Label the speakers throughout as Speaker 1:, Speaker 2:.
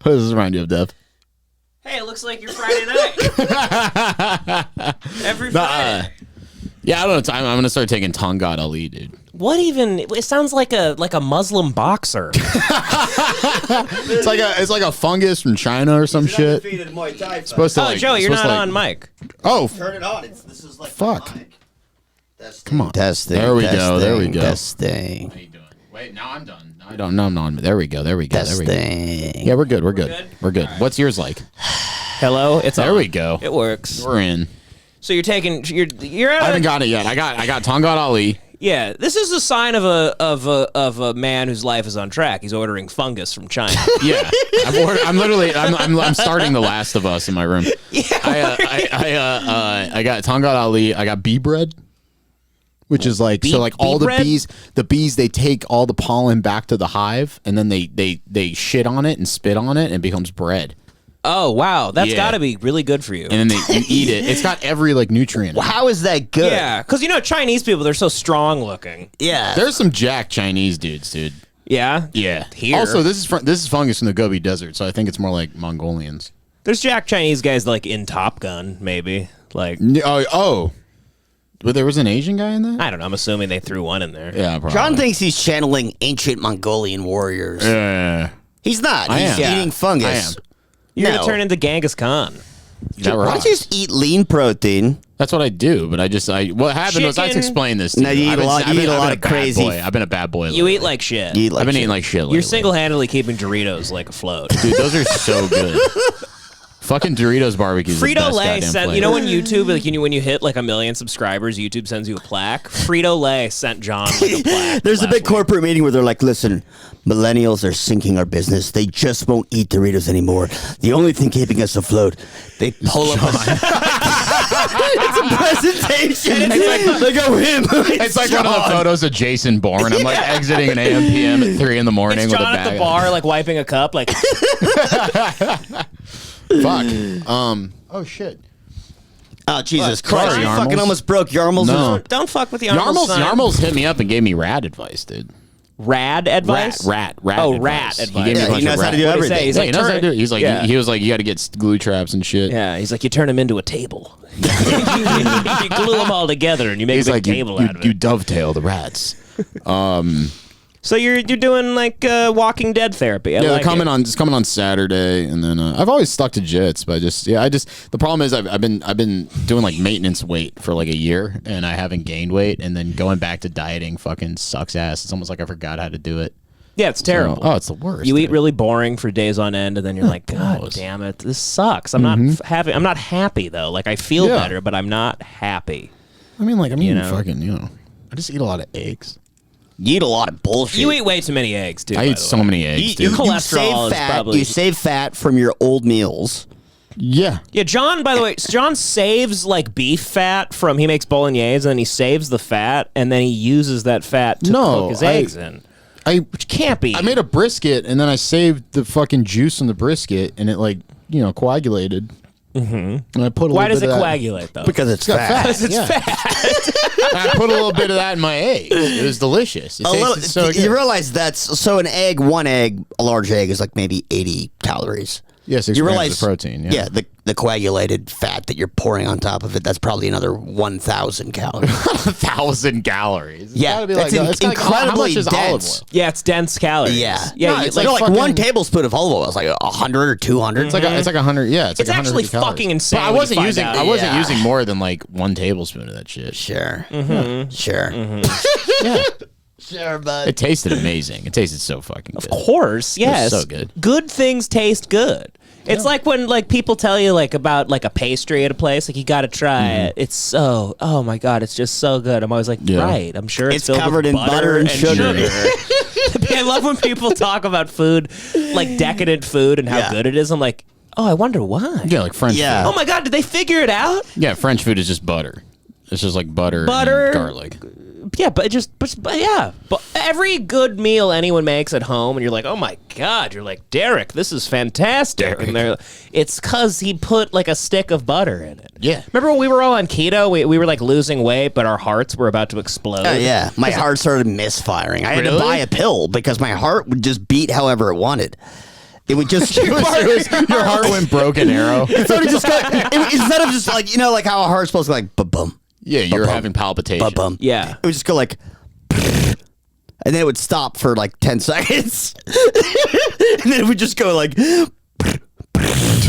Speaker 1: What does this remind you of, Dev?
Speaker 2: Hey, it looks like your Friday night. Every Friday.
Speaker 1: Yeah, I don't know. I'm going to start taking Tongat Ali, dude.
Speaker 2: What even? It sounds like a Muslim boxer.
Speaker 1: It's like a fungus from China or some shit.
Speaker 3: Muay Thai
Speaker 1: Supposed to,
Speaker 2: Joey, you're not on mic.
Speaker 1: Oh,
Speaker 3: turn it on. This is like
Speaker 1: fuck. Come on.
Speaker 3: Testing.
Speaker 1: There we go. There we go.
Speaker 3: Testing.
Speaker 1: How you doing? Wait, now I'm done. No, I don't. No, I'm not. There we go. There we go.
Speaker 3: Testing.
Speaker 1: There we go. Yeah, we're good. We're good. We're good.
Speaker 2: Right.
Speaker 1: What's yours like?
Speaker 2: Hello. It's
Speaker 1: There
Speaker 2: on.
Speaker 1: we go.
Speaker 2: It works.
Speaker 1: We're in.
Speaker 2: So you're taking you're.
Speaker 1: I haven't got it yet. I got Tongat Ali.
Speaker 2: Yeah, this is a sign of a man whose life is on track. He's ordering fungus from China.
Speaker 1: Yeah, I'm starting The Last of Us in my room. Yeah, I got Tongat Ali. I got bee bread, which is like all
Speaker 2: bread?
Speaker 1: the bees they take all the pollen back to the hive and then they shit on it and spit on it and it becomes bread.
Speaker 2: Oh wow, that's
Speaker 1: Yeah.
Speaker 2: got to be really good for you.
Speaker 1: And then you eat it. It's got every like nutrient.
Speaker 3: Well, how is that good?
Speaker 2: Yeah, because Chinese people, they're so strong looking.
Speaker 3: Yeah.
Speaker 1: There's some jack Chinese dudes, dude.
Speaker 2: Yeah,
Speaker 1: Yeah.
Speaker 2: Here.
Speaker 1: Also, this is fungus from the Gobi Desert, so I think it's more like Mongolians.
Speaker 2: there's Jack Chinese guys like in Top Gun, maybe. Like
Speaker 1: But there was an Asian guy in that?
Speaker 2: I don't know. I'm assuming they threw one in there.
Speaker 1: Yeah, probably.
Speaker 3: John thinks he's channeling ancient Mongolian warriors. He's not. He's
Speaker 1: am.
Speaker 3: eating fungus.
Speaker 1: I am.
Speaker 2: You're
Speaker 3: No.
Speaker 2: gonna turn into Genghis Khan.
Speaker 1: That
Speaker 3: Why don't
Speaker 1: rocks.
Speaker 3: you just eat lean protein?
Speaker 1: That's what I do, but what happened was I had to
Speaker 2: Chicken.
Speaker 1: explain this to
Speaker 3: No, you eat
Speaker 1: I've
Speaker 3: a
Speaker 1: been-
Speaker 3: lot-
Speaker 1: I've
Speaker 3: you
Speaker 1: been-
Speaker 3: eat a
Speaker 1: I've
Speaker 3: lot
Speaker 1: been
Speaker 3: of
Speaker 1: bad
Speaker 3: crazy-
Speaker 1: boy. I've been a bad boy
Speaker 2: You
Speaker 1: lately.
Speaker 2: eat like shit.
Speaker 3: You eat like
Speaker 1: I've been
Speaker 3: shit.
Speaker 1: eating like shit lately.
Speaker 2: You're single-handedly keeping Doritos like afloat.
Speaker 1: Dude, those are so good. Fucking Doritos barbecue is the best
Speaker 2: Frito-Lay
Speaker 1: goddamn
Speaker 2: sent,
Speaker 1: flavor.
Speaker 2: when YouTube, like when you hit like 1 million subscribers, YouTube sends you a plaque. Frito-Lay sent John like a plaque.
Speaker 3: There's a
Speaker 2: last
Speaker 3: big
Speaker 2: week.
Speaker 3: corporate meeting where they're like, listen, millennials are sinking our business. They just won't eat Doritos anymore. The only thing keeping us afloat, they pull up it's a presentation. They go him.
Speaker 1: It's like one of the photos of Jason Bourne. I'm like exiting an AM PM at 3 in the morning
Speaker 2: It's
Speaker 1: with a
Speaker 2: John
Speaker 1: bag.
Speaker 2: at the bar, like wiping a cup, like
Speaker 1: Fuck. Oh shit.
Speaker 3: Oh, Jesus Christ.
Speaker 1: Sorry,
Speaker 3: You fucking
Speaker 1: Yarmals.
Speaker 3: almost broke Yarmals.
Speaker 1: No.
Speaker 2: don't fuck with the Yarmals.
Speaker 1: Yarmals hit me up and gave me rad advice, dude.
Speaker 2: Rad advice.
Speaker 1: Rat
Speaker 2: Oh,
Speaker 1: advice.
Speaker 2: rat
Speaker 1: He
Speaker 2: advice.
Speaker 1: gave me a
Speaker 3: Yeah,
Speaker 1: bunch
Speaker 3: he knows
Speaker 1: of
Speaker 3: how to
Speaker 1: rat.
Speaker 3: do
Speaker 2: What'd he say?
Speaker 3: everything.
Speaker 2: He's
Speaker 1: Yeah,
Speaker 2: like,
Speaker 1: he knows how to do it. He's like,
Speaker 2: Yeah.
Speaker 1: he was like, you got to get glue traps and shit.
Speaker 2: Yeah, he's like, you turn them into a table. you glue them all together and you make
Speaker 1: He's
Speaker 2: a big
Speaker 1: like,
Speaker 2: table out of
Speaker 1: you
Speaker 2: it.
Speaker 1: dovetail the rats.
Speaker 2: So you're doing like Walking Dead therapy. I
Speaker 1: Yeah,
Speaker 2: like it.
Speaker 1: it's coming on Saturday, and then I've always stuck to jits, but the problem is I've been doing like maintenance weight for like a year, and I haven't gained weight, and then going back to dieting fucking sucks ass. It's almost like I forgot how to do it.
Speaker 2: Yeah, it's terrible.
Speaker 1: It's the worst.
Speaker 2: You eat
Speaker 1: dude.
Speaker 2: really boring for days on end, and then you're like, God damn it, this sucks. I'm not happy. I'm not happy though. Like I feel
Speaker 1: Yeah.
Speaker 2: better, but I'm not happy.
Speaker 1: I mean, like I'm eating
Speaker 2: know?
Speaker 1: fucking, I just eat a lot of eggs.
Speaker 3: You eat a lot of bullshit.
Speaker 2: You eat way too many eggs, too.
Speaker 1: I eat so many eggs,
Speaker 2: Your
Speaker 1: dude.
Speaker 2: cholesterol is probably.
Speaker 3: You save fat from your old meals.
Speaker 1: Yeah.
Speaker 2: Yeah, John, by the way, John saves like beef fat from, he makes bolognese, and then he saves the fat, and then he uses that fat to cook his eggs in. Which can't be.
Speaker 1: I made a brisket, and then I saved the fucking juice from the brisket, and it coagulated. Mm-hmm. And I put a
Speaker 2: Why
Speaker 1: little
Speaker 2: does
Speaker 1: bit
Speaker 2: it
Speaker 1: of that.
Speaker 2: coagulate, though?
Speaker 3: Because it's
Speaker 1: got
Speaker 3: fat.
Speaker 1: fat.
Speaker 2: It's
Speaker 1: Yeah.
Speaker 2: fat.
Speaker 1: I put a little bit of that in my eggs. It was delicious. It tasted so good.
Speaker 3: You realize one egg, a large egg, is like maybe 80 calories.
Speaker 1: Yeah, 6
Speaker 3: You
Speaker 1: grams
Speaker 3: realize
Speaker 1: of protein. Yeah,
Speaker 3: the coagulated fat that you're pouring on top of it, that's probably another 1,000 calories.
Speaker 1: 1,000 calories. It's
Speaker 3: Yeah,
Speaker 1: gotta be
Speaker 3: that's
Speaker 1: it's gotta- how
Speaker 3: incredibly
Speaker 1: much is olive
Speaker 3: dense.
Speaker 1: oil?
Speaker 2: Yeah, it's dense calories.
Speaker 3: Yeah.
Speaker 2: Yeah,
Speaker 1: No,
Speaker 2: you-
Speaker 1: it's
Speaker 2: like,
Speaker 1: like
Speaker 3: like
Speaker 1: fucking-
Speaker 3: one tablespoon of olive oil is like 100 or 200.
Speaker 1: It's like it's like 100. Yeah, it's like
Speaker 2: It's actually
Speaker 1: 150 calories.
Speaker 2: fucking insane
Speaker 1: But I
Speaker 2: when you
Speaker 1: wasn't
Speaker 2: find
Speaker 1: using.
Speaker 2: out.
Speaker 1: I wasn't
Speaker 3: Yeah.
Speaker 1: using more than like 1 tablespoon of that shit.
Speaker 3: Sure.
Speaker 1: Mm-hmm.
Speaker 3: Sure.
Speaker 1: Yeah,
Speaker 3: Sure, bud.
Speaker 1: it tasted amazing. It tasted so fucking good.
Speaker 2: Of course, yes.
Speaker 1: so good.
Speaker 2: Good things taste good. It's like when like people tell you like about like a pastry at a place, like you got to try it. It's so, oh my God, it's just so good. I'm always like,
Speaker 1: Yeah.
Speaker 2: right. I'm sure
Speaker 3: It's
Speaker 2: filled
Speaker 3: covered
Speaker 2: with
Speaker 3: in butter and sugar.
Speaker 2: I love when people talk about food, like decadent food and how
Speaker 3: Yeah.
Speaker 2: good it is. I'm like, oh, I wonder why.
Speaker 1: Yeah, like French
Speaker 3: Yeah.
Speaker 2: Oh
Speaker 1: food.
Speaker 2: my God, did they figure it out?
Speaker 1: Yeah, French food is just butter. It's just like butter
Speaker 2: Butter.
Speaker 1: and garlic.
Speaker 2: Yeah, but yeah. But every good meal anyone makes at home, and you're like, oh my God, you're like, Derek, this is fantastic. And it's because he put like a stick of butter in it.
Speaker 1: Yeah.
Speaker 2: Remember when we were all on keto? We were like losing weight, but our hearts were about to explode.
Speaker 3: Oh, yeah. My heart started misfiring. I had to
Speaker 1: Really?
Speaker 3: buy a pill because my heart would just beat however it wanted. it would just
Speaker 1: Your heart went broken arrow.
Speaker 3: it sort of just go, instead of just like like how a heart's supposed to go like ba-bum.
Speaker 1: Yeah, you're having palpitation.
Speaker 3: Ba-bum.
Speaker 2: Yeah.
Speaker 3: It would just go like, and then it would stop for like 10 seconds, and then it would just go like.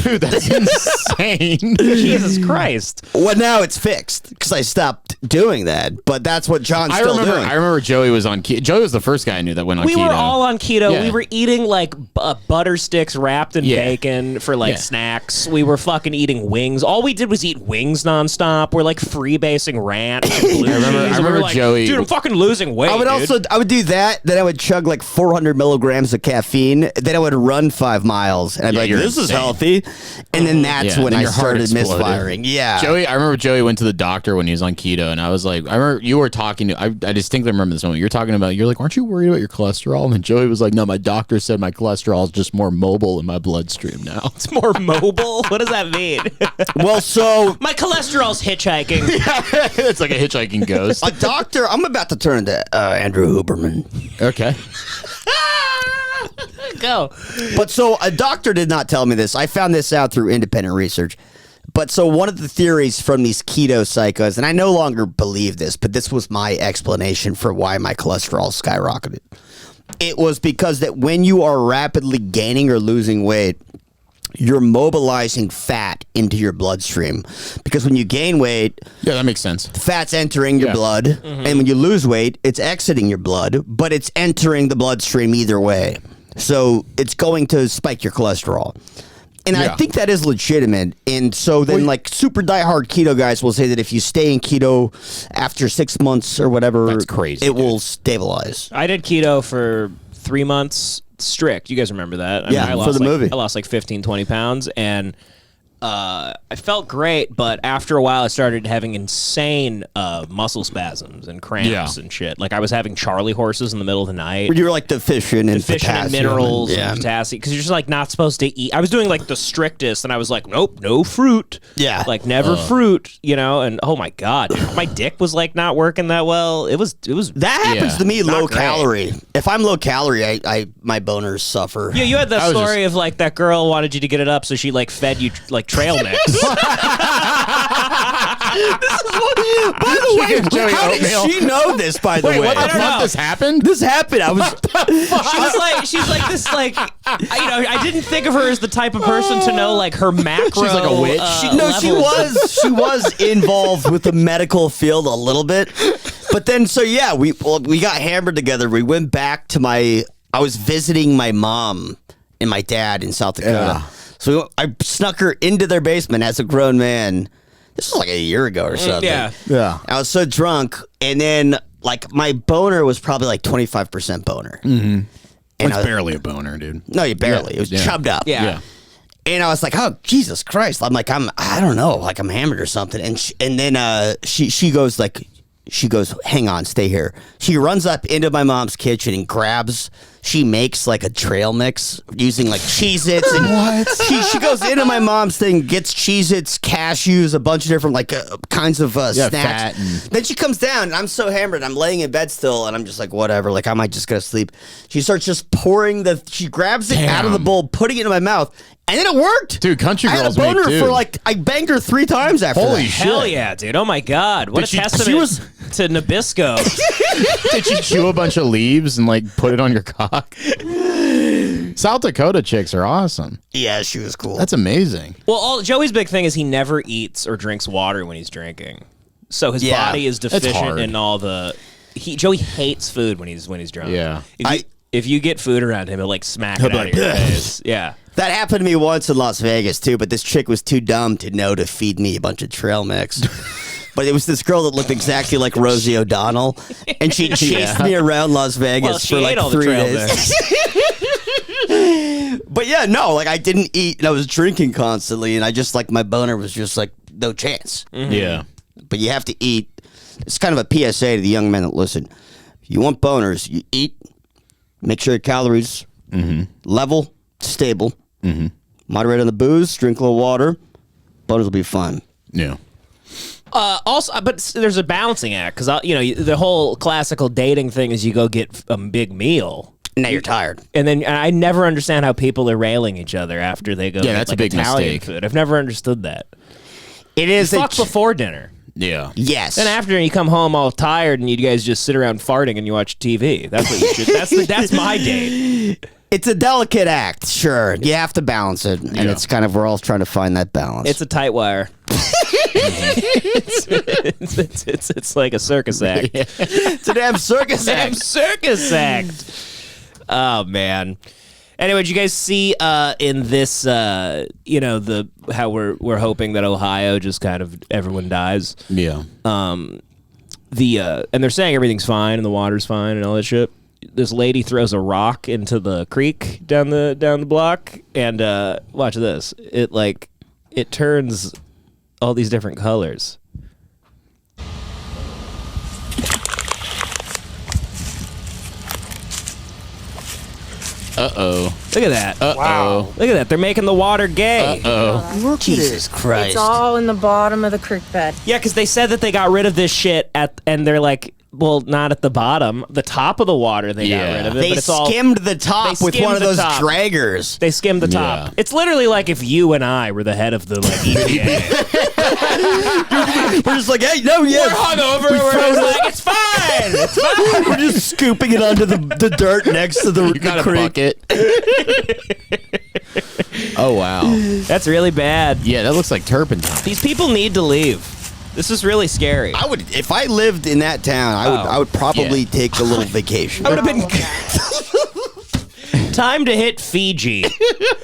Speaker 1: Dude, that's insane.
Speaker 2: Jesus Christ.
Speaker 3: Well, now it's fixed because I stopped doing that. But that's what John's still doing.
Speaker 1: I remember Joey was on keto. Joey was the first guy I knew that went on keto.
Speaker 2: We were all on keto.
Speaker 1: Yeah.
Speaker 2: We were eating like butter sticks wrapped in bacon for like snacks. We were fucking eating wings. All we did was eat wings nonstop. We're like freebasing ranch. And blue
Speaker 1: I remember
Speaker 2: like,
Speaker 1: Joey.
Speaker 2: Dude, I'm fucking losing weight.
Speaker 3: I would do that. Then I would chug like 400 milligrams of caffeine. Then I would run 5 miles, and I'd be like, "This is healthy." And then that's when I started misfiring. Yeah,
Speaker 1: I remember Joey went to the doctor when he was on keto, and I was like, I remember you were talking to. I distinctly remember this moment. You're talking about. You're like, aren't you worried about your cholesterol? And then Joey was like, no, my doctor said my cholesterol is just more mobile in my bloodstream now.
Speaker 2: It's more mobile. What does that mean?
Speaker 3: Well, so
Speaker 2: my cholesterol's hitchhiking.
Speaker 1: It's like a hitchhiking ghost.
Speaker 3: a doctor. I'm about to turn to Andrew Huberman.
Speaker 1: Okay.
Speaker 2: Go.
Speaker 3: But so a doctor did not tell me this. I found this out through independent research. But so one of the theories from these keto psychos, and I no longer believe this, but this was my explanation for why my cholesterol skyrocketed. It was because that when you are rapidly gaining or losing weight, you're mobilizing fat into your bloodstream. Because when you gain weight,
Speaker 1: yeah, that makes sense.
Speaker 3: Fat's entering your blood, and when you lose weight, it's exiting your blood, but it's entering the bloodstream either way. So it's going to spike your cholesterol. And I think that is legitimate. And so then, like, super diehard keto guys will say that if you stay in keto after 6 months or whatever,
Speaker 1: that's crazy,
Speaker 3: it will stabilize.
Speaker 2: I did keto for 3 months strict. You guys remember that?
Speaker 3: I lost, for the movie.
Speaker 2: I lost like 15, 20 pounds, and I felt great, but after a while I started having insane muscle spasms and cramps and shit. Like I was having Charlie horses in the middle of the night.
Speaker 3: You were like deficient in potassium
Speaker 2: minerals and potassium because you're just like not supposed to eat. I was doing like the strictest, and I was like, nope, no fruit.
Speaker 3: Yeah,
Speaker 2: like never fruit. You know, and oh my god, my dick was like not working that well. It was
Speaker 3: that happens to me low calorie. If I'm low calorie, I my boners suffer.
Speaker 2: Yeah, you had that story of like that girl wanted you to get it up, so she like fed you like trail mix.
Speaker 3: By the way, how did she know this? By the way,
Speaker 1: what the fuck? This happened?
Speaker 3: This happened. I was.
Speaker 2: She's like this. Like I didn't think of her as the type of person to know like her macro.
Speaker 1: She's like a witch.
Speaker 3: She was involved with the medical field a little bit, but then we got hammered together. We went back to I was visiting my mom and my dad in South Dakota.
Speaker 1: Yeah.
Speaker 3: So I snuck her into their basement as a grown man. This was like a year ago or something.
Speaker 1: Yeah.
Speaker 3: I was so drunk, and then like my boner was probably like 25% boner.
Speaker 1: Mm-hmm. It's barely a boner, dude.
Speaker 3: No, you barely. It was chubbed up.
Speaker 2: Yeah.
Speaker 3: And I was like, oh, Jesus Christ. I'm like, I don't know, like I'm hammered or something. And then she goes, hang on, stay here. She runs up into my mom's kitchen and she makes like a trail mix using like Cheez-Its. And what? She goes into my mom's thing, gets Cheez-Its, cashews, a bunch of different like kinds of snacks. Then she comes down, and I'm so hammered. I'm laying in bed still, and I'm just like, whatever. Like, I might just go to sleep. She starts just pouring she grabs it out of the bowl, putting it in my mouth. And then it worked.
Speaker 1: Dude, country girls
Speaker 3: I had a boner
Speaker 1: make,
Speaker 3: for like, I banged her 3 times after
Speaker 1: Holy
Speaker 3: that.
Speaker 1: shit.
Speaker 2: Hell yeah, dude. Oh my God. What a testament to Nabisco.
Speaker 1: Did you chew a bunch of leaves and like put it on your cock? South Dakota chicks are awesome.
Speaker 3: Yeah, she was cool.
Speaker 1: That's amazing.
Speaker 2: Well, Joey's big thing is he never eats or drinks water when he's drinking. So his body is deficient in all the... Joey hates food when he's drunk.
Speaker 1: Yeah.
Speaker 2: If you get food around him, he'll like smack it out of your face. Yeah.
Speaker 3: That happened to me once in Las Vegas, too, but this chick was too dumb to know to feed me a bunch of trail mix. But it was this girl that looked exactly like Rosie O'Donnell, and she chased me around Las Vegas for like 3 days. But yeah, no, like I didn't eat, and I was drinking constantly, and I just like my boner was just like no chance.
Speaker 1: Mm-hmm. Yeah.
Speaker 3: But you have to eat. It's kind of a PSA to the young men that listen. If you want boners, you eat, make sure your calories level, stable, moderate on the booze, drink a little water, boners will be fun.
Speaker 1: Yeah.
Speaker 2: Also, but there's a balancing act because the whole classical dating thing is you go get a big meal.
Speaker 3: Now you're tired.
Speaker 2: And then I never understand how people are railing each other after they go
Speaker 1: Yeah,
Speaker 2: get,
Speaker 1: that's a
Speaker 2: like,
Speaker 1: big
Speaker 2: Italian
Speaker 1: mistake.
Speaker 2: food. I've never understood that.
Speaker 3: It is
Speaker 2: Fuck before dinner.
Speaker 1: Yeah.
Speaker 3: Yes.
Speaker 2: Then after you come home all tired and you guys just sit around farting and you watch TV. That's what you should. That's my date.
Speaker 3: It's a delicate act, sure. You have to balance it, and it's kind of we're all trying to find that balance.
Speaker 2: It's a tight wire. it's like a circus act.
Speaker 3: It's a damn circus
Speaker 2: Damn
Speaker 3: act.
Speaker 2: circus act. Oh man. Anyway, did you guys see in this how we're hoping that Ohio just kind of everyone dies?
Speaker 1: Yeah.
Speaker 2: And they're saying everything's fine and the water's fine and all that shit. This lady throws a rock into the creek down the block, and watch this. It turns all these different colors.
Speaker 1: Uh-oh.
Speaker 2: Look at that.
Speaker 1: Uh-oh.
Speaker 2: Look at that. They're making the water gay.
Speaker 1: Uh-oh.
Speaker 3: Jesus Christ.
Speaker 4: It's all in the bottom of the creek bed.
Speaker 2: Yeah, because they said that they got rid of this shit and they're like, well, not at the bottom. The top of the water, they got rid of it.
Speaker 3: They
Speaker 2: but it's all,
Speaker 3: skimmed the top
Speaker 2: they
Speaker 3: with
Speaker 2: skimmed
Speaker 3: one of
Speaker 2: the
Speaker 3: those
Speaker 2: top.
Speaker 3: draggers.
Speaker 2: They skimmed the top.
Speaker 1: Yeah.
Speaker 2: It's literally like if you and I were the head of the EPA.
Speaker 3: We're just like, hey, no, yeah.
Speaker 2: We're hungover. We're just like, it's fine. It's fine.
Speaker 3: We're just scooping it onto the dirt next to the,
Speaker 1: You got
Speaker 3: the
Speaker 1: a
Speaker 3: creek.
Speaker 1: bucket. Oh, wow.
Speaker 2: That's really bad.
Speaker 1: Yeah, that looks like turpentine.
Speaker 2: These people need to leave. This is really scary.
Speaker 3: I would, if I lived in that town, I would probably take a little vacation.
Speaker 2: I would have been time to hit Fiji.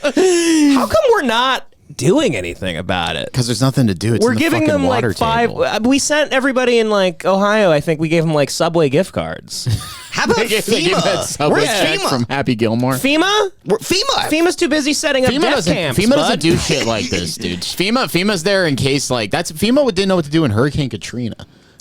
Speaker 2: How come we're not doing anything about it?
Speaker 1: Because there's nothing to do. It's
Speaker 2: We're
Speaker 1: in the
Speaker 2: giving
Speaker 1: fucking
Speaker 2: them
Speaker 1: water
Speaker 2: like five.
Speaker 1: table.
Speaker 2: We sent everybody in like Ohio. I think we gave them like Subway gift cards.
Speaker 3: How about
Speaker 1: They gave that
Speaker 3: FEMA?
Speaker 1: Subway
Speaker 3: Where's
Speaker 1: check
Speaker 3: FEMA?
Speaker 1: from Happy Gilmore.
Speaker 2: FEMA?
Speaker 3: FEMA.
Speaker 2: FEMA's too busy setting up death camps.
Speaker 1: FEMA
Speaker 2: bud.
Speaker 1: doesn't do shit like this, dude. FEMA's there in case like FEMA didn't know what to do in Hurricane Katrina.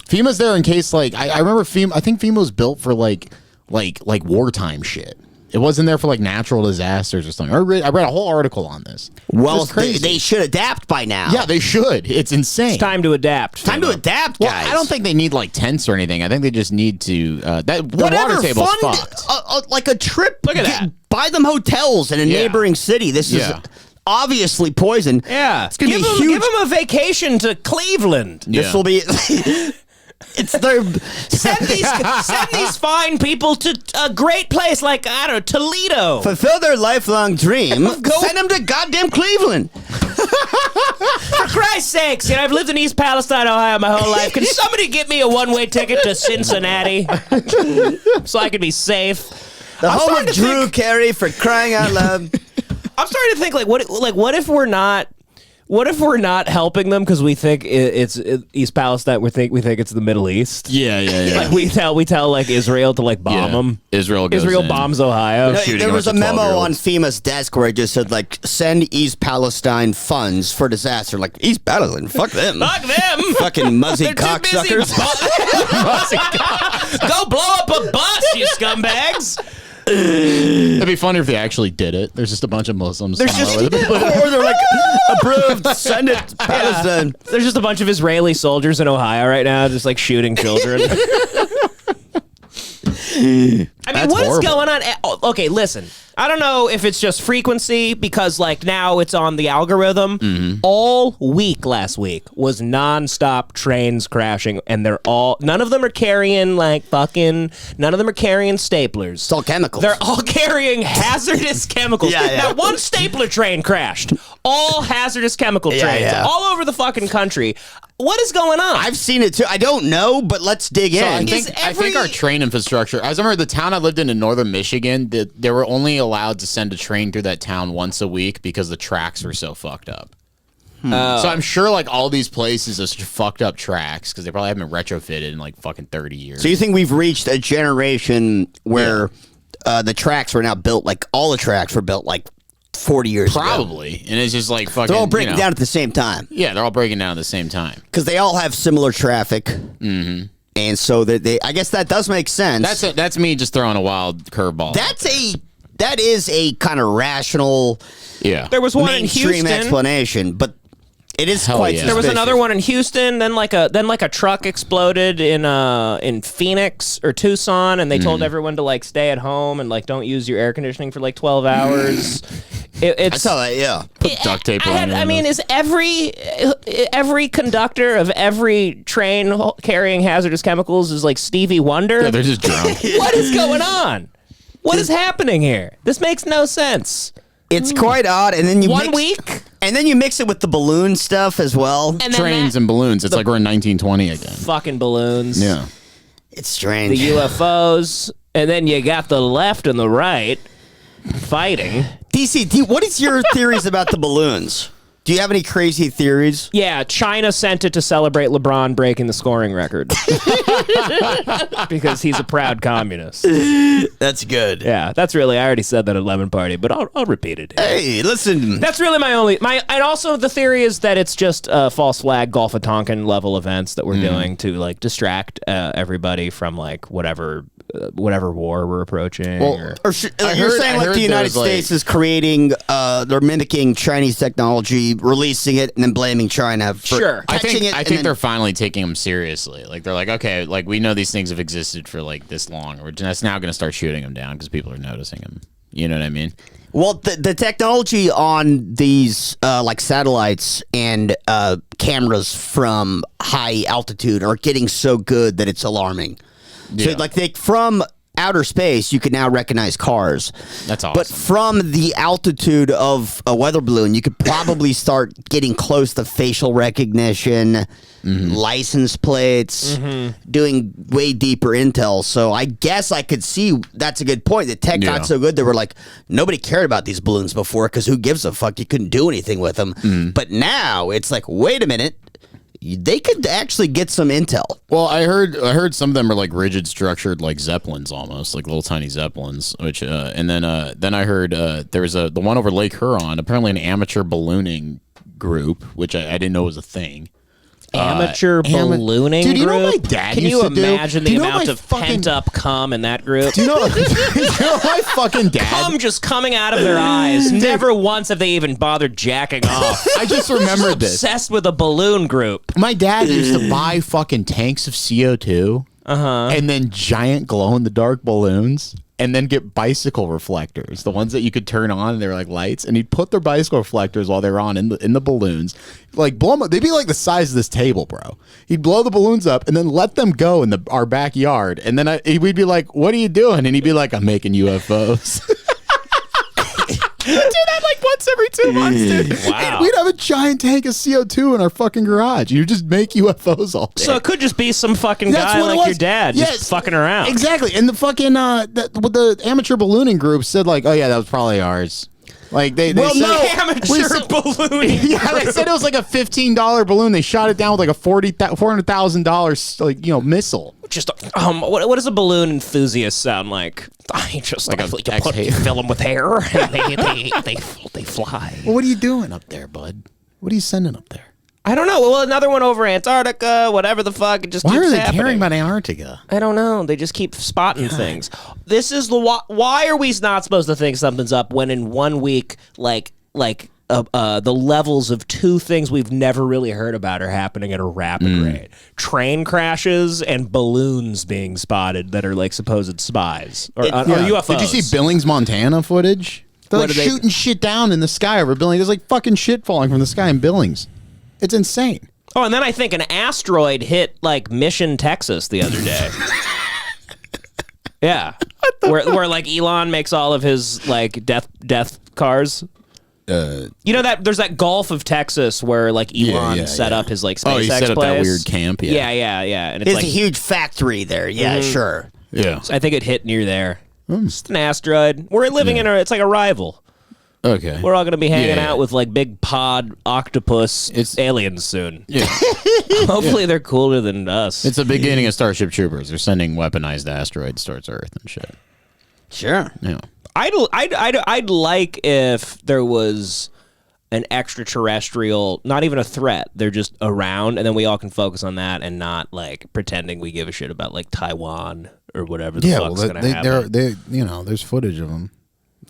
Speaker 1: FEMA's there in case like I remember FEMA. I think FEMA was built for like wartime shit. It wasn't there for like natural disasters or something. I read a whole article on this.
Speaker 3: Well,
Speaker 1: It's crazy.
Speaker 3: they should adapt by now.
Speaker 1: Yeah, they should. It's insane.
Speaker 2: It's time to adapt.
Speaker 3: Time to adapt,
Speaker 1: Well,
Speaker 3: guys.
Speaker 1: I don't think they need like tents or anything. I think they just need to the
Speaker 3: Whatever,
Speaker 1: water table's
Speaker 3: fund
Speaker 1: fucked.
Speaker 3: like a trip.
Speaker 2: Look at that.
Speaker 3: Buy them hotels in a neighboring city. This is
Speaker 1: Yeah.
Speaker 3: obviously poison.
Speaker 2: Yeah,
Speaker 3: It's gonna
Speaker 2: give
Speaker 3: be
Speaker 2: them,
Speaker 3: huge.
Speaker 2: give them a vacation to Cleveland.
Speaker 3: This will be. It's their.
Speaker 2: Send these fine people to a great place like I don't know, Toledo.
Speaker 3: Fulfill their lifelong dream. Send them to goddamn Cleveland.
Speaker 2: For Christ's sakes, I've lived in East Palestine, Ohio my whole life. Can somebody get me a one-way ticket to Cincinnati so I can be safe?
Speaker 3: The
Speaker 2: I'm
Speaker 3: home
Speaker 2: starting
Speaker 3: of
Speaker 2: to
Speaker 3: Drew
Speaker 2: think-
Speaker 3: Carey, for crying out loud.
Speaker 2: I'm starting to think what if we're not helping them because we think it's East Palestine? We think it's the Middle East.
Speaker 1: Yeah.
Speaker 2: Like we tell like Israel to like bomb them.
Speaker 1: Israel in.
Speaker 2: bombs Ohio.
Speaker 1: Shooting
Speaker 3: There was a
Speaker 1: bunch of
Speaker 3: memo
Speaker 1: 12-year-olds.
Speaker 3: on FEMA's desk where it just said, like, send East Palestine funds for disaster. Like, East Palestine, fuck them.
Speaker 2: Fuck them.
Speaker 3: Fucking muzzy
Speaker 2: They're too busy
Speaker 3: cocksuckers.
Speaker 2: Go blow up a bus, you scumbags.
Speaker 1: It'd be funny if they actually did it. There's just a bunch of Muslims.
Speaker 3: There's just,
Speaker 1: somewhere with it.
Speaker 3: or they're like, approved, send it to Palestine.
Speaker 2: There's just a bunch of Israeli soldiers in Ohio right now, just like shooting children. I mean,
Speaker 1: That's
Speaker 2: what is
Speaker 1: horrible.
Speaker 2: going on? Okay, listen. I don't know if it's just frequency because, like, now it's on the algorithm.
Speaker 1: Mm-hmm.
Speaker 2: All week last week was nonstop trains crashing, and none of them are carrying, none of them are carrying staplers.
Speaker 3: It's all chemicals.
Speaker 2: They're all carrying hazardous chemicals.
Speaker 3: Yeah, yeah.
Speaker 2: Not one stapler train crashed. All hazardous chemical
Speaker 3: Yeah,
Speaker 2: trains
Speaker 3: yeah.
Speaker 2: all over the fucking country. What is going on?
Speaker 3: I've seen it too. I don't know, but let's dig
Speaker 1: So
Speaker 3: in.
Speaker 1: I think our train infrastructure. I remember the town I lived in northern Michigan. They were only allowed to send a train through that town once a week because the tracks were so fucked up. So I'm sure like all these places are fucked up tracks because they probably haven't been retrofitted in like fucking 30 years.
Speaker 3: So you think we've reached a generation where the tracks were now built, like all the tracks were built like 40 years ago?
Speaker 1: Probably, and it's just like fucking.
Speaker 3: They're all breaking down at the same time.
Speaker 1: Yeah, they're all breaking down at the same time.
Speaker 3: Because they all have similar traffic. Mm-hmm. And so I guess that does make sense.
Speaker 1: That's me just throwing a wild curveball.
Speaker 3: That is a kind of rational,
Speaker 1: yeah.
Speaker 2: there was one in
Speaker 3: mainstream
Speaker 2: Houston.
Speaker 3: explanation. But It is
Speaker 1: Hell
Speaker 3: quite.
Speaker 1: yeah.
Speaker 2: There was
Speaker 3: suspicious.
Speaker 2: another one in Houston. Then like a truck exploded in Phoenix or Tucson, and they told everyone to like stay at home and like don't use your air conditioning for like 12 hours.
Speaker 3: I saw that. Yeah.
Speaker 1: Put duct tape on.
Speaker 2: I mean, is every conductor of every train carrying hazardous chemicals is like Stevie Wonder?
Speaker 1: Yeah, they're just drunk.
Speaker 2: What is going on? What is happening here? This makes no sense.
Speaker 3: It's quite odd, and then you
Speaker 2: One week,
Speaker 3: and then you mix it with the balloon stuff as well.
Speaker 2: and then
Speaker 1: Trains and balloons. It's like we're in 1920 again.
Speaker 2: fucking balloons.
Speaker 1: Yeah.
Speaker 3: It's strange.
Speaker 2: The UFOs, and then you got the left and the right fighting.
Speaker 3: DC, what is your theories about the balloons? Do you have any crazy theories?
Speaker 2: Yeah, China sent it to celebrate LeBron breaking the scoring record because he's a proud communist.
Speaker 3: That's good.
Speaker 2: Yeah, that's really. I already said that at Lemon Party, but I'll repeat it.
Speaker 3: Hey, listen.
Speaker 2: That's really and also the theory is that it's just false flag Gulf of Tonkin level events that we're doing to like distract everybody from like whatever war we're approaching.
Speaker 1: Well,
Speaker 3: Or you're
Speaker 1: heard-
Speaker 3: saying
Speaker 1: I
Speaker 3: like
Speaker 1: heard
Speaker 3: the United
Speaker 1: there's, like-
Speaker 3: States is creating, they're mimicking Chinese technology, releasing it, and then blaming China for
Speaker 2: Sure.
Speaker 3: catching it.
Speaker 1: I
Speaker 3: and
Speaker 1: think
Speaker 3: then-
Speaker 1: they're finally taking them seriously. Like they're like, okay, like we know these things have existed for like this long. We're just now going to start shooting them down because people are noticing them. You know what I mean?
Speaker 3: Well, the technology on these like satellites and cameras from high altitude are getting so good that it's alarming. So
Speaker 1: Yeah.
Speaker 3: like from outer space, you can now recognize cars.
Speaker 1: That's awesome.
Speaker 3: But from the altitude of a weather balloon, you could probably start getting close to facial recognition, license plates, doing way deeper intel. So I guess I could see that's a good point. The tech
Speaker 1: Yeah.
Speaker 3: got so good they were like, nobody cared about these balloons before because who gives a fuck? You couldn't do anything with them. But now it's like, wait a minute. They could actually get some intel.
Speaker 1: Well, I heard some of them are like rigid structured, like zeppelins, almost like little tiny zeppelins. Which and then I heard there was the one over Lake Huron, apparently an amateur ballooning group, which I didn't know was a thing.
Speaker 2: Amateur ballooning
Speaker 1: Dude, you know
Speaker 2: group.
Speaker 1: what my dad
Speaker 2: Can
Speaker 1: used
Speaker 2: you
Speaker 1: to do?
Speaker 2: imagine
Speaker 1: Do
Speaker 2: the
Speaker 1: you know
Speaker 2: amount
Speaker 1: my
Speaker 2: of
Speaker 1: fucking-
Speaker 2: pent up cum in that group?
Speaker 1: Do you know, you know my fucking dad?
Speaker 2: Cum just coming out of their eyes. Never once have they even bothered jacking off.
Speaker 1: I just remembered this.
Speaker 2: Obsessed with a balloon group.
Speaker 1: My dad used to buy fucking tanks of CO2 and then giant glow in the dark balloons and then get bicycle reflectors, the ones that you could turn on and they were like lights, and he'd put their bicycle reflectors while they were on in the balloons, like blow them up. They'd be like the size of this table, bro. He'd blow the balloons up and then let them go in our backyard, and then we'd be like, "What are you doing?" And he'd be like, "I'm making UFOs." Do that like once every 2 months, dude.
Speaker 2: Wow.
Speaker 1: We'd have a giant tank of CO2 in our fucking garage. You just make UFOs all day.
Speaker 2: So it could just be some fucking
Speaker 1: That's
Speaker 2: guy
Speaker 1: what it
Speaker 2: like your
Speaker 1: was.
Speaker 2: dad
Speaker 1: Yes.
Speaker 2: just fucking around.
Speaker 1: Exactly. And the fucking the amateur ballooning group said like, "Oh yeah, that was probably ours." Like they
Speaker 3: Well,
Speaker 1: said,
Speaker 3: no.
Speaker 2: Amateur ballooning.
Speaker 1: yeah, they said it was like a $15 balloon. They shot it down with like a $400,000 like missile.
Speaker 2: Just what does a balloon enthusiast sound like? I just
Speaker 1: Like a
Speaker 2: you fill them with hair and they fly.
Speaker 1: Well, what are you doing up there, bud? What are you sending up there?
Speaker 2: I don't know. Well, another one over Antarctica, whatever the fuck. It just
Speaker 1: Why
Speaker 2: keeps
Speaker 1: are they
Speaker 2: happening.
Speaker 1: caring about Antarctica?
Speaker 2: I don't know. They just keep spotting things. This is the why are we not supposed to think something's up when in 1 week the levels of two things we've never really heard about are happening at a rapid rate. Train crashes and balloons being spotted that are like supposed spies or UFOs.
Speaker 1: Did you see Billings, Montana footage? They're
Speaker 2: What
Speaker 1: like
Speaker 2: are they-
Speaker 1: shooting shit down in the sky over Billings. There's like fucking shit falling from the sky in Billings. It's insane.
Speaker 2: Oh, and then I think an asteroid hit like Mission, Texas the other day. Yeah. Where like Elon makes all of his like death cars. You know that there's that Gulf of Texas where like Elon set up his like SpaceX
Speaker 1: Oh, he set up
Speaker 2: place.
Speaker 1: that weird camp. Yeah.
Speaker 2: Yeah. And it's
Speaker 3: There's
Speaker 2: like
Speaker 3: a huge factory there. Yeah, sure.
Speaker 1: Yeah.
Speaker 2: I think it hit near there. It's an asteroid. We're living in it's like a rival.
Speaker 1: Okay.
Speaker 2: We're all gonna be hanging
Speaker 1: Yeah.
Speaker 2: out with like big pod octopus
Speaker 1: It's-
Speaker 2: aliens soon.
Speaker 1: Yeah.
Speaker 2: Hopefully they're cooler than us.
Speaker 1: It's the beginning of Starship Troopers. They're sending weaponized asteroids towards Earth and shit.
Speaker 3: Sure.
Speaker 1: Yeah.
Speaker 2: I'd like if there was an extraterrestrial, not even a threat. They're just around, and then we all can focus on that and not like pretending we give a shit about like Taiwan or whatever the fuck's gonna happen.
Speaker 1: There's footage of them.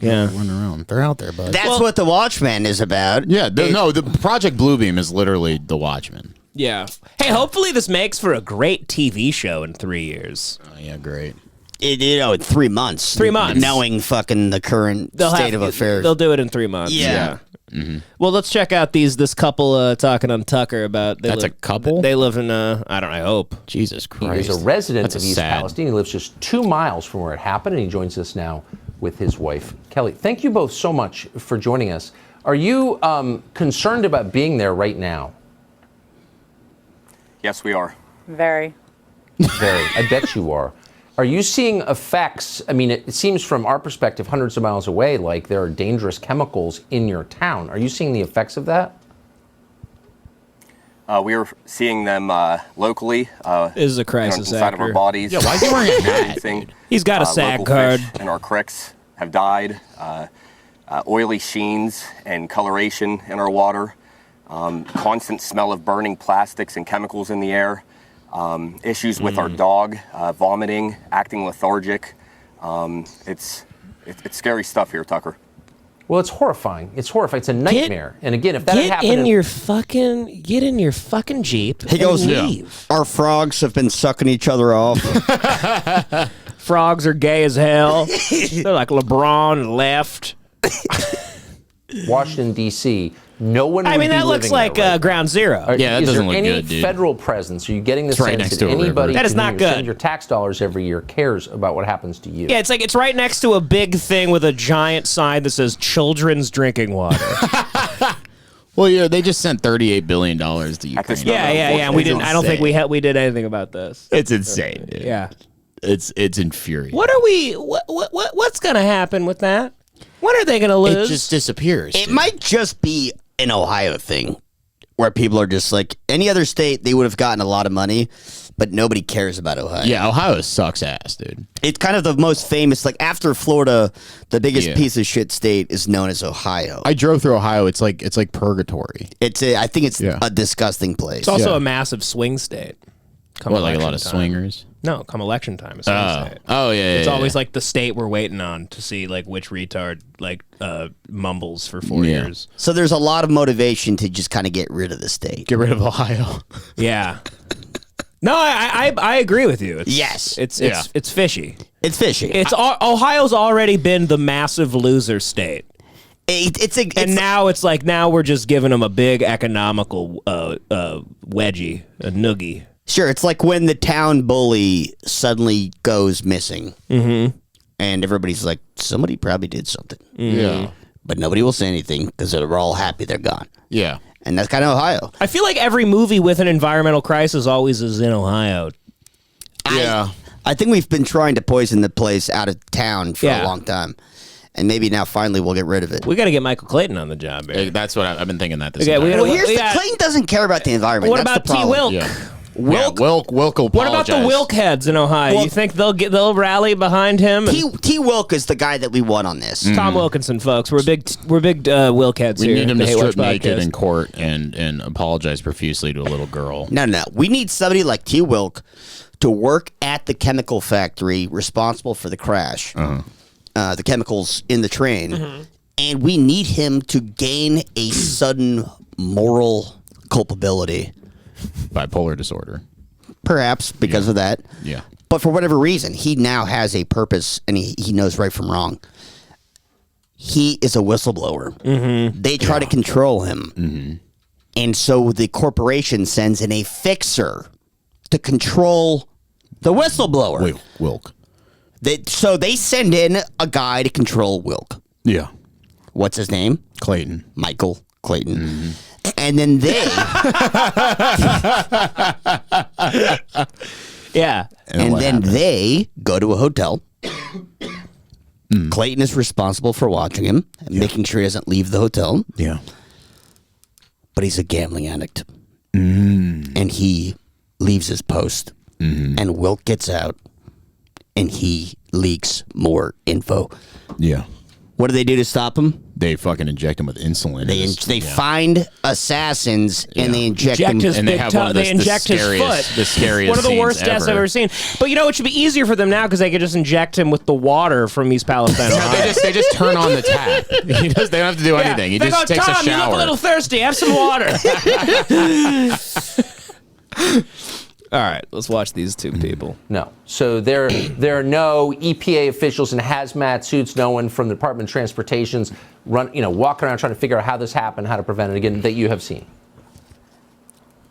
Speaker 2: Yeah.
Speaker 1: Running around. They're out there, bud.
Speaker 3: That's what The Watchmen is about.
Speaker 1: Yeah, the Project Bluebeam is literally The Watchmen.
Speaker 2: Yeah. Hey, hopefully this makes for a great TV show in 3 years.
Speaker 1: Oh, yeah, great.
Speaker 3: In 3 months.
Speaker 2: 3 months.
Speaker 3: Knowing fucking the current state of affairs.
Speaker 2: They'll do it in 3 months.
Speaker 3: Yeah.
Speaker 2: Mm-hmm. Well, let's check out this couple talking on Tucker about.
Speaker 1: A couple?
Speaker 2: They live in, I hope.
Speaker 1: Jesus Christ.
Speaker 5: He's a resident
Speaker 1: That's
Speaker 5: of East Palestine. He lives just 2 miles from where it happened, and he joins us now with his wife, Kelly. Thank you both so much for joining us. Are you concerned about being there right now?
Speaker 6: Yes, we are.
Speaker 4: Very.
Speaker 5: Very. I bet you are. Are you seeing effects? I mean, it seems from our perspective, hundreds of miles away, like there are dangerous chemicals in your town. Are you seeing the effects of that?
Speaker 6: We are seeing them locally.
Speaker 2: This is a crisis
Speaker 6: inside of our
Speaker 2: actor.
Speaker 6: bodies.
Speaker 1: Yeah, why is he wearing a hat?
Speaker 2: He's got a SAG
Speaker 6: local
Speaker 2: card.
Speaker 6: fish in our creeks have died. Oily sheens and coloration in our water. Constant smell of burning plastics and chemicals in the air. Issues with our dog, vomiting, acting lethargic. It's scary stuff here, Tucker.
Speaker 5: Well, it's horrifying. It's horrifying. It's a nightmare. And again, if that had
Speaker 2: Get
Speaker 5: happened
Speaker 2: in your fucking Jeep
Speaker 3: He goes,
Speaker 2: and leave.
Speaker 3: Our frogs have been sucking each other off.
Speaker 2: Frogs are gay as hell. They're like LeBron left.
Speaker 5: Washington, D.C., no one would
Speaker 2: I mean,
Speaker 5: be
Speaker 2: that looks
Speaker 5: living
Speaker 2: like
Speaker 5: there right
Speaker 2: Ground Zero.
Speaker 1: Yeah, that
Speaker 5: is
Speaker 1: doesn't
Speaker 5: there
Speaker 1: look
Speaker 5: any
Speaker 1: good, dude.
Speaker 5: federal presence? Are you getting the
Speaker 1: It's right
Speaker 5: sense
Speaker 1: next
Speaker 5: that
Speaker 1: to a river.
Speaker 5: anybody
Speaker 2: That is
Speaker 5: to
Speaker 2: not
Speaker 5: whom you send
Speaker 2: good.
Speaker 5: your tax dollars every year cares about what happens to you?
Speaker 2: Yeah, it's like it's right next to a big thing with a giant sign that says "Children's Drinking Water."
Speaker 1: Well, yeah, they just sent $38 billion to
Speaker 6: At this
Speaker 1: Ukraine.
Speaker 6: moment,
Speaker 2: yeah. We didn't. I don't think we did anything about this.
Speaker 1: It's insane. Dude.
Speaker 2: Yeah.
Speaker 1: It's infuriating.
Speaker 2: What are we? What's gonna happen with that? When are they gonna lose?
Speaker 1: It just disappears.
Speaker 3: It
Speaker 1: dude.
Speaker 3: might just be an Ohio thing where people are just like, any other state, they would have gotten a lot of money, but nobody cares about Ohio.
Speaker 1: Yeah, Ohio sucks ass, dude.
Speaker 3: It's kind of the most famous, like after Florida, the biggest
Speaker 1: Yeah.
Speaker 3: piece of shit state is known as Ohio.
Speaker 1: I drove through Ohio. It's like purgatory.
Speaker 3: I think it's
Speaker 1: Yeah.
Speaker 3: a disgusting place.
Speaker 2: It's also
Speaker 1: Yeah.
Speaker 2: a massive swing state. Come
Speaker 1: What, like a lot
Speaker 2: election
Speaker 1: of
Speaker 2: time.
Speaker 1: swingers?
Speaker 2: No, come election time. It's swing state.
Speaker 1: Oh yeah.
Speaker 2: It's
Speaker 1: yeah,
Speaker 2: always
Speaker 1: yeah.
Speaker 2: like the state we're waiting on to see like which retard like mumbles for 4
Speaker 1: Yeah.
Speaker 2: years.
Speaker 3: So there's a lot of motivation to just kind of get rid of the state.
Speaker 1: Get rid of Ohio.
Speaker 2: Yeah. No, I agree with you. It's,
Speaker 3: Yes.
Speaker 2: it's
Speaker 1: Yeah.
Speaker 2: it's fishy.
Speaker 3: It's fishy.
Speaker 2: Ohio's already been the massive loser state.
Speaker 3: It's
Speaker 2: Now it's like we're just giving them a big economical wedgie, a noogie.
Speaker 3: Sure, it's like when the town bully suddenly goes missing. Mm-hmm. And everybody's like, somebody probably did something.
Speaker 1: Yeah.
Speaker 3: But nobody will say anything because they're all happy they're gone.
Speaker 1: Yeah.
Speaker 3: And that's kind of Ohio.
Speaker 2: I feel like every movie with an environmental crisis always is in Ohio.
Speaker 1: Yeah.
Speaker 3: I think we've been trying to poison the place out of town for
Speaker 2: Yeah.
Speaker 3: a long time. And maybe now finally we'll get rid of it.
Speaker 2: We got to get Michael Clayton on the job here.
Speaker 1: That's what I've been thinking that this
Speaker 2: Okay,
Speaker 1: entire
Speaker 2: we
Speaker 1: time.
Speaker 2: gotta-
Speaker 3: Well, here's
Speaker 2: Yeah.
Speaker 3: Clayton doesn't care about the environment.
Speaker 2: What
Speaker 3: That's
Speaker 2: about
Speaker 3: the
Speaker 2: T.
Speaker 3: problem.
Speaker 2: Wilk?
Speaker 1: Yeah. Wilk will
Speaker 2: What about the
Speaker 1: apologize.
Speaker 2: Wilk heads in Ohio?
Speaker 3: Well-
Speaker 2: You think they'll rally behind him?
Speaker 3: T. Wilk is the guy that we want on this.
Speaker 2: Tom Wilkinson, folks. We're big Wilk heads
Speaker 1: We
Speaker 2: here.
Speaker 1: need him
Speaker 2: at the
Speaker 1: to
Speaker 2: Hate Watch
Speaker 1: strip naked
Speaker 2: Podcast.
Speaker 1: in court and apologize profusely to a little girl.
Speaker 3: No. We need somebody like T. Wilk to work at the chemical factory responsible for the crash, the chemicals in the train, and we need him to gain a sudden moral culpability,
Speaker 1: Bipolar disorder.
Speaker 3: perhaps because of that.
Speaker 1: Yeah.
Speaker 3: But for whatever reason, he now has a purpose and he knows right from wrong. He is a whistleblower. Mm-hmm. They try to control him. Mm-hmm. And so the corporation sends in a fixer to control the whistleblower.
Speaker 1: Wilk.
Speaker 3: So they send in a guy to control Wilk.
Speaker 1: Yeah.
Speaker 3: What's his name?
Speaker 1: Clayton.
Speaker 3: Michael Clayton. And then they
Speaker 2: Yeah.
Speaker 3: and
Speaker 1: what
Speaker 3: then
Speaker 1: happened?
Speaker 3: they go to a hotel. Clayton is responsible for watching him and making sure he doesn't leave the hotel.
Speaker 1: Yeah.
Speaker 3: But he's a gambling addict. And he leaves his post. And Wilk gets out and he leaks more info.
Speaker 1: Yeah.
Speaker 3: What do they do to stop him?
Speaker 1: They fucking inject him with insulin.
Speaker 3: They find assassins and they inject them.
Speaker 1: And they have one of
Speaker 2: they inject his foot.
Speaker 1: The scariest
Speaker 2: one of the
Speaker 1: scenes
Speaker 2: worst deaths
Speaker 1: ever.
Speaker 2: I've ever seen. But you know, it should be easier for them now because they could just inject him with the water from East Palestine. Ohio.
Speaker 1: they just turn on the tap. They don't have to do anything. He
Speaker 2: They
Speaker 1: just
Speaker 2: go,
Speaker 1: takes
Speaker 2: Tom,
Speaker 1: a shower.
Speaker 2: you look a little thirsty. Have some water. All right, let's watch these two people.
Speaker 5: No. So there are no EPA officials in hazmat suits, no one from the Department of Transportation's walking around trying to figure out how this happened, how to prevent it again, that you have seen.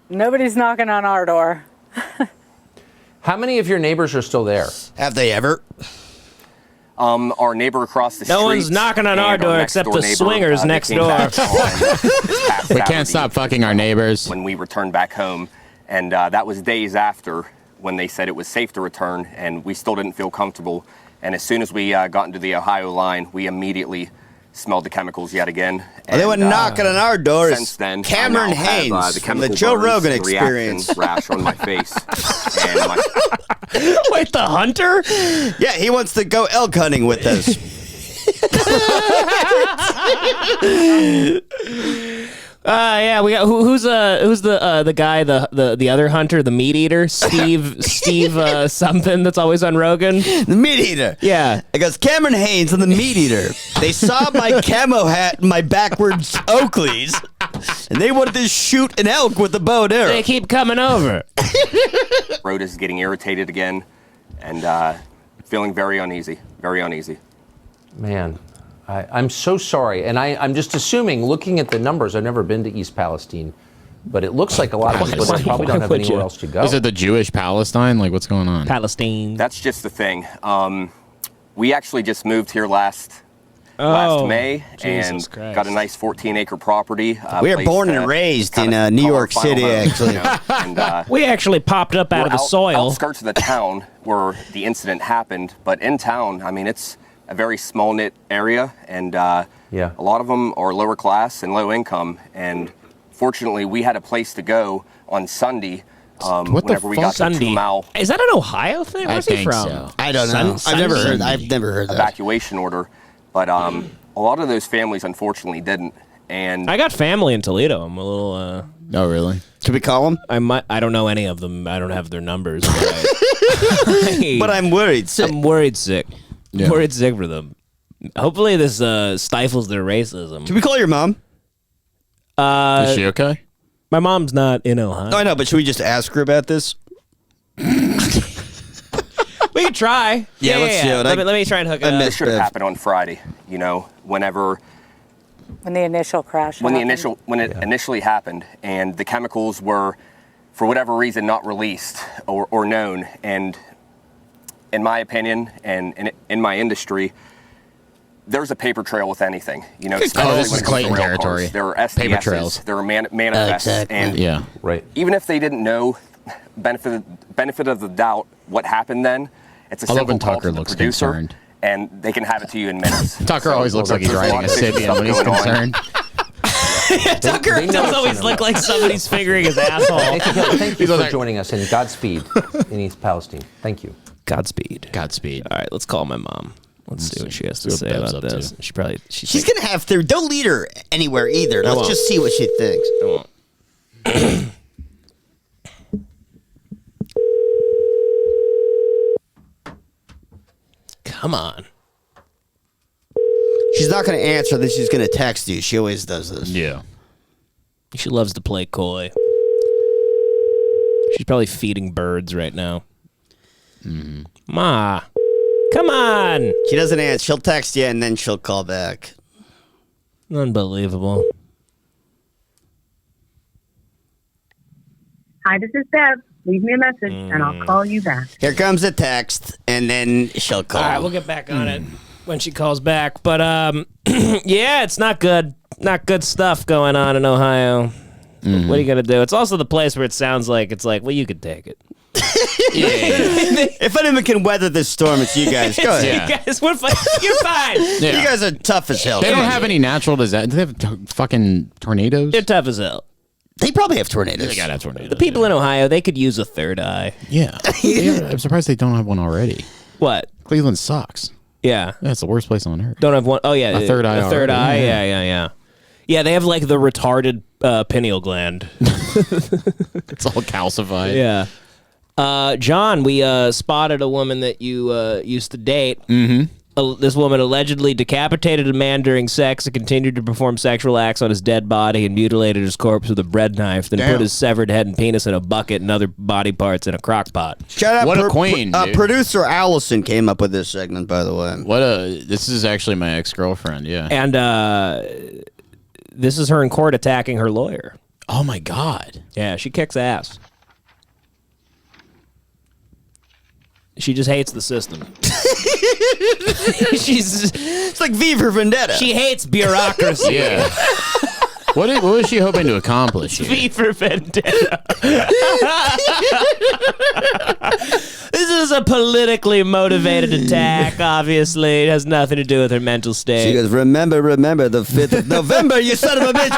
Speaker 7: Nobody's knocking on our door.
Speaker 5: How many of your neighbors are still there?
Speaker 3: Have they ever?
Speaker 6: Our neighbor across the street.
Speaker 2: No one's knocking on our door except the swingers next door.
Speaker 1: We can't stop fucking our neighbors.
Speaker 6: When we returned back home, and that was days after when they said it was safe to return, and we still didn't feel comfortable. And as soon as we got into the Ohio line, we immediately smelled the chemicals yet again.
Speaker 3: And they went knocking on our doors.
Speaker 6: Since then,
Speaker 3: Cameron
Speaker 6: I now have,
Speaker 3: Haynes from the
Speaker 6: chemical
Speaker 3: Joe
Speaker 6: burns,
Speaker 3: Rogan
Speaker 6: the
Speaker 3: Experience.
Speaker 6: reaction rash on my face. And my
Speaker 2: Wait, the hunter?
Speaker 3: Yeah, he wants to go elk hunting with us.
Speaker 2: Yeah, we got who's the guy, the other hunter, the meat eater, Steve something that's always on Rogan.
Speaker 3: The meat eater.
Speaker 2: Yeah.
Speaker 3: It goes, Cameron Haynes and the meat eater. They saw my camo hat and my backwards Oakleys, and they wanted to shoot an elk with a bow and arrow.
Speaker 2: They keep coming over.
Speaker 6: throat is getting irritated again, and feeling very uneasy, very uneasy.
Speaker 5: Man, I'm so sorry. And I'm just assuming, looking at the numbers, I've never been to East Palestine, but it looks like a lot of people that probably don't have
Speaker 2: would
Speaker 5: anywhere
Speaker 2: you?
Speaker 5: else to go.
Speaker 1: Is it the Jewish Palestine? Like, what's going on?
Speaker 2: Palestine.
Speaker 6: That's just the thing. We actually just moved here last May and
Speaker 2: Jesus Christ.
Speaker 6: got a nice 14-acre property.
Speaker 3: We were
Speaker 6: place
Speaker 3: born
Speaker 6: to
Speaker 3: and raised
Speaker 6: kind
Speaker 3: in
Speaker 6: of
Speaker 3: New
Speaker 6: call our
Speaker 3: York
Speaker 6: final
Speaker 3: City,
Speaker 6: home,
Speaker 3: actually.
Speaker 6: you know, and,
Speaker 2: We actually popped up out
Speaker 6: we're
Speaker 2: of the soil.
Speaker 6: outskirts of the town where the incident happened, but in town, I mean, it's a very small-knit area, and a lot of them are lower class and low income, and fortunately, we had a place to go on Sunday. Whenever we got to
Speaker 2: Sunday?
Speaker 6: Tumal
Speaker 2: Is that an Ohio thing? Where's he
Speaker 1: think
Speaker 2: from?
Speaker 1: so.
Speaker 3: I don't know. I've never heard that.
Speaker 6: evacuation order, but a lot of those families unfortunately didn't. And
Speaker 2: I got family in Toledo. I'm a little.
Speaker 1: Oh, really?
Speaker 3: Should we call him?
Speaker 2: I don't know any of them. I don't have their numbers.
Speaker 3: But I'm worried.
Speaker 2: I'm worried sick.
Speaker 1: Yeah.
Speaker 2: Worried sick for them. Hopefully this stifles their racism.
Speaker 3: Should we call your mom?
Speaker 1: Is she okay?
Speaker 2: My mom's not in Ohio.
Speaker 3: Oh, I know, but should we just ask her about this?
Speaker 2: We can try.
Speaker 3: Yeah, let's do it.
Speaker 2: Let me try and hook it up.
Speaker 6: this should have happened on Friday. You know, when the initial crash, when it initially happened, and the chemicals were, for whatever reason, not released or known. And in my opinion, and in my industry, there's a paper trail with anything. You know,
Speaker 1: this is Clayton
Speaker 6: rail
Speaker 1: territory.
Speaker 6: cars. There are SDSs,
Speaker 1: Paper trails.
Speaker 6: there are manifests,
Speaker 3: Exactly.
Speaker 6: and
Speaker 1: Yeah.
Speaker 5: Right.
Speaker 6: even if they didn't know, benefit of the doubt, what happened then, it's a
Speaker 1: I love
Speaker 6: simple
Speaker 1: when
Speaker 6: call
Speaker 1: Tucker
Speaker 6: to the
Speaker 1: looks
Speaker 6: producer,
Speaker 1: concerned.
Speaker 6: and they can have it to you in minutes.
Speaker 1: Tucker always looks like he's
Speaker 6: there's a
Speaker 1: riding
Speaker 6: lot
Speaker 1: a
Speaker 6: of fishy
Speaker 1: Sibian
Speaker 6: stuff
Speaker 1: when he's
Speaker 6: going on.
Speaker 1: concerned.
Speaker 2: Tucker
Speaker 5: They know
Speaker 2: does
Speaker 5: what's
Speaker 2: always
Speaker 5: in
Speaker 2: look
Speaker 5: them.
Speaker 2: like somebody's fingering his asshole.
Speaker 5: Thank you
Speaker 1: He's
Speaker 5: for
Speaker 1: like-
Speaker 5: joining us, and Godspeed in East Palestine. Thank you.
Speaker 2: Godspeed.
Speaker 1: Godspeed.
Speaker 2: All right, let's call my mom. Let's see what she has to
Speaker 1: see what
Speaker 2: say
Speaker 1: Bev's
Speaker 2: about
Speaker 1: up to.
Speaker 2: this. She's
Speaker 3: She's going to have to. Don't lead her anywhere either. Let's
Speaker 2: won't.
Speaker 3: just see what she thinks.
Speaker 2: Come on.
Speaker 3: She's not going to answer, then she's going to text you. She always does this.
Speaker 1: Yeah.
Speaker 2: She loves to play coy. She's probably feeding birds right now. Ma, come on.
Speaker 3: She doesn't answer. She'll text you, and then she'll call back.
Speaker 2: Unbelievable.
Speaker 8: Hi, this is Bev. Leave me a message, and I'll call you back.
Speaker 3: Here comes a text, and then she'll call.
Speaker 2: All right, we'll get back on it when she calls back. But yeah, it's not good. Not good stuff going on in Ohio. What are you gonna do? It's also the place where it sounds like it's like, well, you could take it.
Speaker 3: If anyone can weather this storm, it's you guys. Go ahead.
Speaker 2: You guys, we're fine. You're fine.
Speaker 1: Yeah.
Speaker 3: You guys are tough as hell.
Speaker 1: They don't have any natural disasters. Do they have fucking tornadoes?
Speaker 2: They're tough as hell.
Speaker 3: They probably have tornadoes.
Speaker 1: They gotta have tornadoes.
Speaker 2: The people in Ohio, they could use a third eye.
Speaker 1: Yeah. I'm surprised they don't have one already.
Speaker 2: What?
Speaker 1: Cleveland sucks.
Speaker 2: Yeah.
Speaker 1: That's the worst place on earth.
Speaker 2: Don't have one. Oh, yeah.
Speaker 1: A third eye.
Speaker 2: A third eye.
Speaker 1: Yeah.
Speaker 2: Yeah. Yeah, they have like the retarded pineal gland.
Speaker 1: It's all calcified.
Speaker 2: Yeah. John, we spotted a woman that you used to date.
Speaker 1: Mm-hmm.
Speaker 2: This woman allegedly decapitated a man during sex and continued to perform sexual acts on his dead body and mutilated his corpse with a bread knife, then put his severed head and penis in a bucket and other body parts in a crock pot.
Speaker 3: Shout out
Speaker 1: What a queen, dude.
Speaker 3: Producer Allison came up with this segment, by the way.
Speaker 1: This is actually my ex-girlfriend, yeah.
Speaker 2: And this is her in court attacking her lawyer.
Speaker 1: Oh, my God.
Speaker 2: Yeah, she kicks ass. She just hates the system.
Speaker 3: It's like V for Vendetta.
Speaker 2: She hates bureaucracy.
Speaker 1: Yeah. What was she hoping to accomplish here?
Speaker 2: V for Vendetta. This is a politically motivated attack, obviously. It has nothing to do with her mental state.
Speaker 3: She goes, remember the 5th of November, you son of a bitch.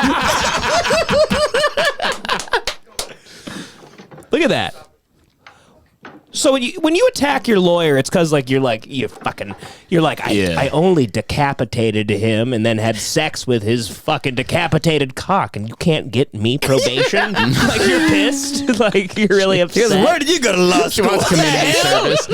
Speaker 2: Look at that. So when you attack your lawyer, it's because I only decapitated him and then had sex with his fucking decapitated cock, and you can't get me probation. Like you're pissed, like you're really upset.
Speaker 3: Where did you go to law school?
Speaker 1: She wants community service.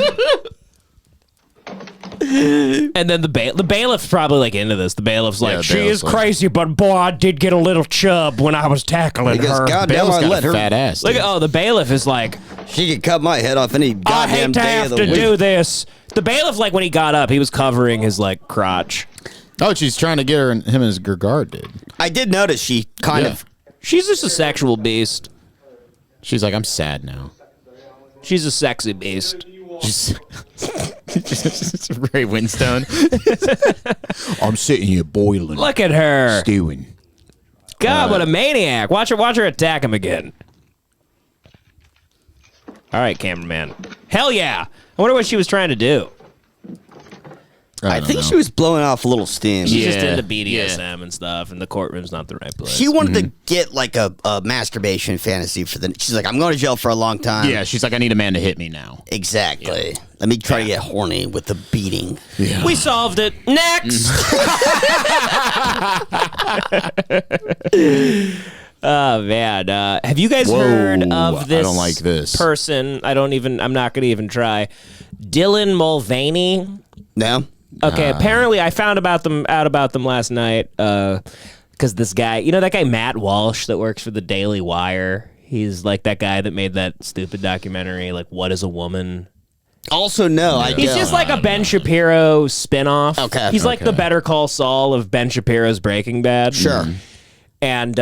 Speaker 2: And then the bailiff's probably like into this. The bailiff's like,
Speaker 1: Yeah,
Speaker 2: she
Speaker 1: bailiff's
Speaker 2: is
Speaker 1: like-
Speaker 2: crazy, but boy, I did get a little chub when I was tackling
Speaker 3: Because
Speaker 2: her.
Speaker 3: goddamn,
Speaker 1: Bailiff's
Speaker 3: I
Speaker 1: got
Speaker 3: let
Speaker 1: a
Speaker 3: her.
Speaker 1: fat ass.
Speaker 2: Look
Speaker 1: dude.
Speaker 2: at the bailiff is like,
Speaker 3: She could cut my head off any
Speaker 2: I
Speaker 3: goddamn
Speaker 2: hate to
Speaker 3: day
Speaker 2: have
Speaker 3: of the
Speaker 2: to
Speaker 3: week.
Speaker 2: do this. The bailiff, like when he got up, he was covering his like crotch.
Speaker 1: Oh, she's trying to get him in his guard, dude.
Speaker 3: I did notice she kind of.
Speaker 2: She's just a sexual beast.
Speaker 1: She's like, I'm sad now.
Speaker 2: She's a sexy beast.
Speaker 1: Just Ray Winstone. I'm sitting here boiling.
Speaker 2: Look at her.
Speaker 1: Stewing.
Speaker 2: God, what a maniac. Watch her attack him again. All right, cameraman. Hell yeah. I wonder what she was trying to do.
Speaker 3: I think she was blowing off a little steam.
Speaker 2: She's just
Speaker 1: Yeah,
Speaker 2: into BDSM and stuff, and the courtroom's not the right place.
Speaker 3: She wanted to get like a masturbation fantasy for the. She's like, I'm going to jail for a long time.
Speaker 1: Yeah, she's like, I need a man to hit me now.
Speaker 3: Exactly. Let me try to get horny with the beating.
Speaker 1: Yeah.
Speaker 2: We solved it. Next. Oh man, have you guys heard of this?
Speaker 1: I don't like this
Speaker 2: person. I'm not gonna even try. Dylan Mulvaney.
Speaker 3: No.
Speaker 2: Okay, apparently I found out about them last night because this guy, that guy Matt Walsh that works for the Daily Wire. He's like that guy that made that stupid documentary, like What Is a Woman?
Speaker 3: Also, no. I
Speaker 2: He's
Speaker 3: don't.
Speaker 2: just like a Ben Shapiro spinoff.
Speaker 3: Okay.
Speaker 2: He's like the Better Call Saul of Ben Shapiro's Breaking Bad.
Speaker 3: Sure.
Speaker 2: And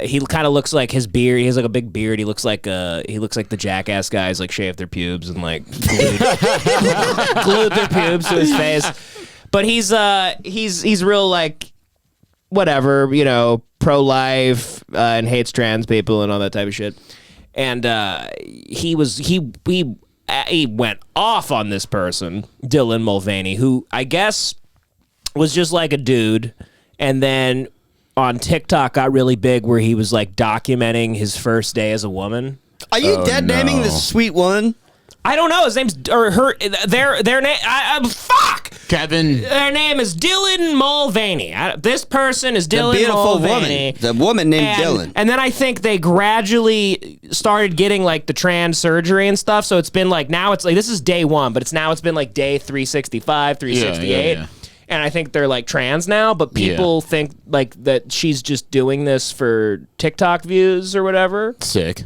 Speaker 2: he kind of looks like his beard. He has like a big beard. He looks like the Jackass guys, like shaved their pubes and like glued their pubes to his face. But he's real like whatever, pro-life and hates trans people and all that type of shit. And he went off on this person, Dylan Mulvaney, who I guess was just like a dude, and then on TikTok got really big where he was like documenting his first day as a woman.
Speaker 3: Are you dead naming this sweet woman?
Speaker 2: I don't know his name's or her their name. Fuck.
Speaker 1: Kevin.
Speaker 2: Their name is Dylan Mulvaney. This person is Dylan
Speaker 3: The beautiful
Speaker 2: Mulvaney.
Speaker 3: woman. The woman named Dylan.
Speaker 2: And then I think they gradually started getting like the trans surgery and stuff. So it's been like now it's like this is day 1, but it's been like day 365, 368.
Speaker 1: Yeah.
Speaker 2: And I think they're like trans now, but people think like that she's just doing this for TikTok views or whatever.
Speaker 1: Sick.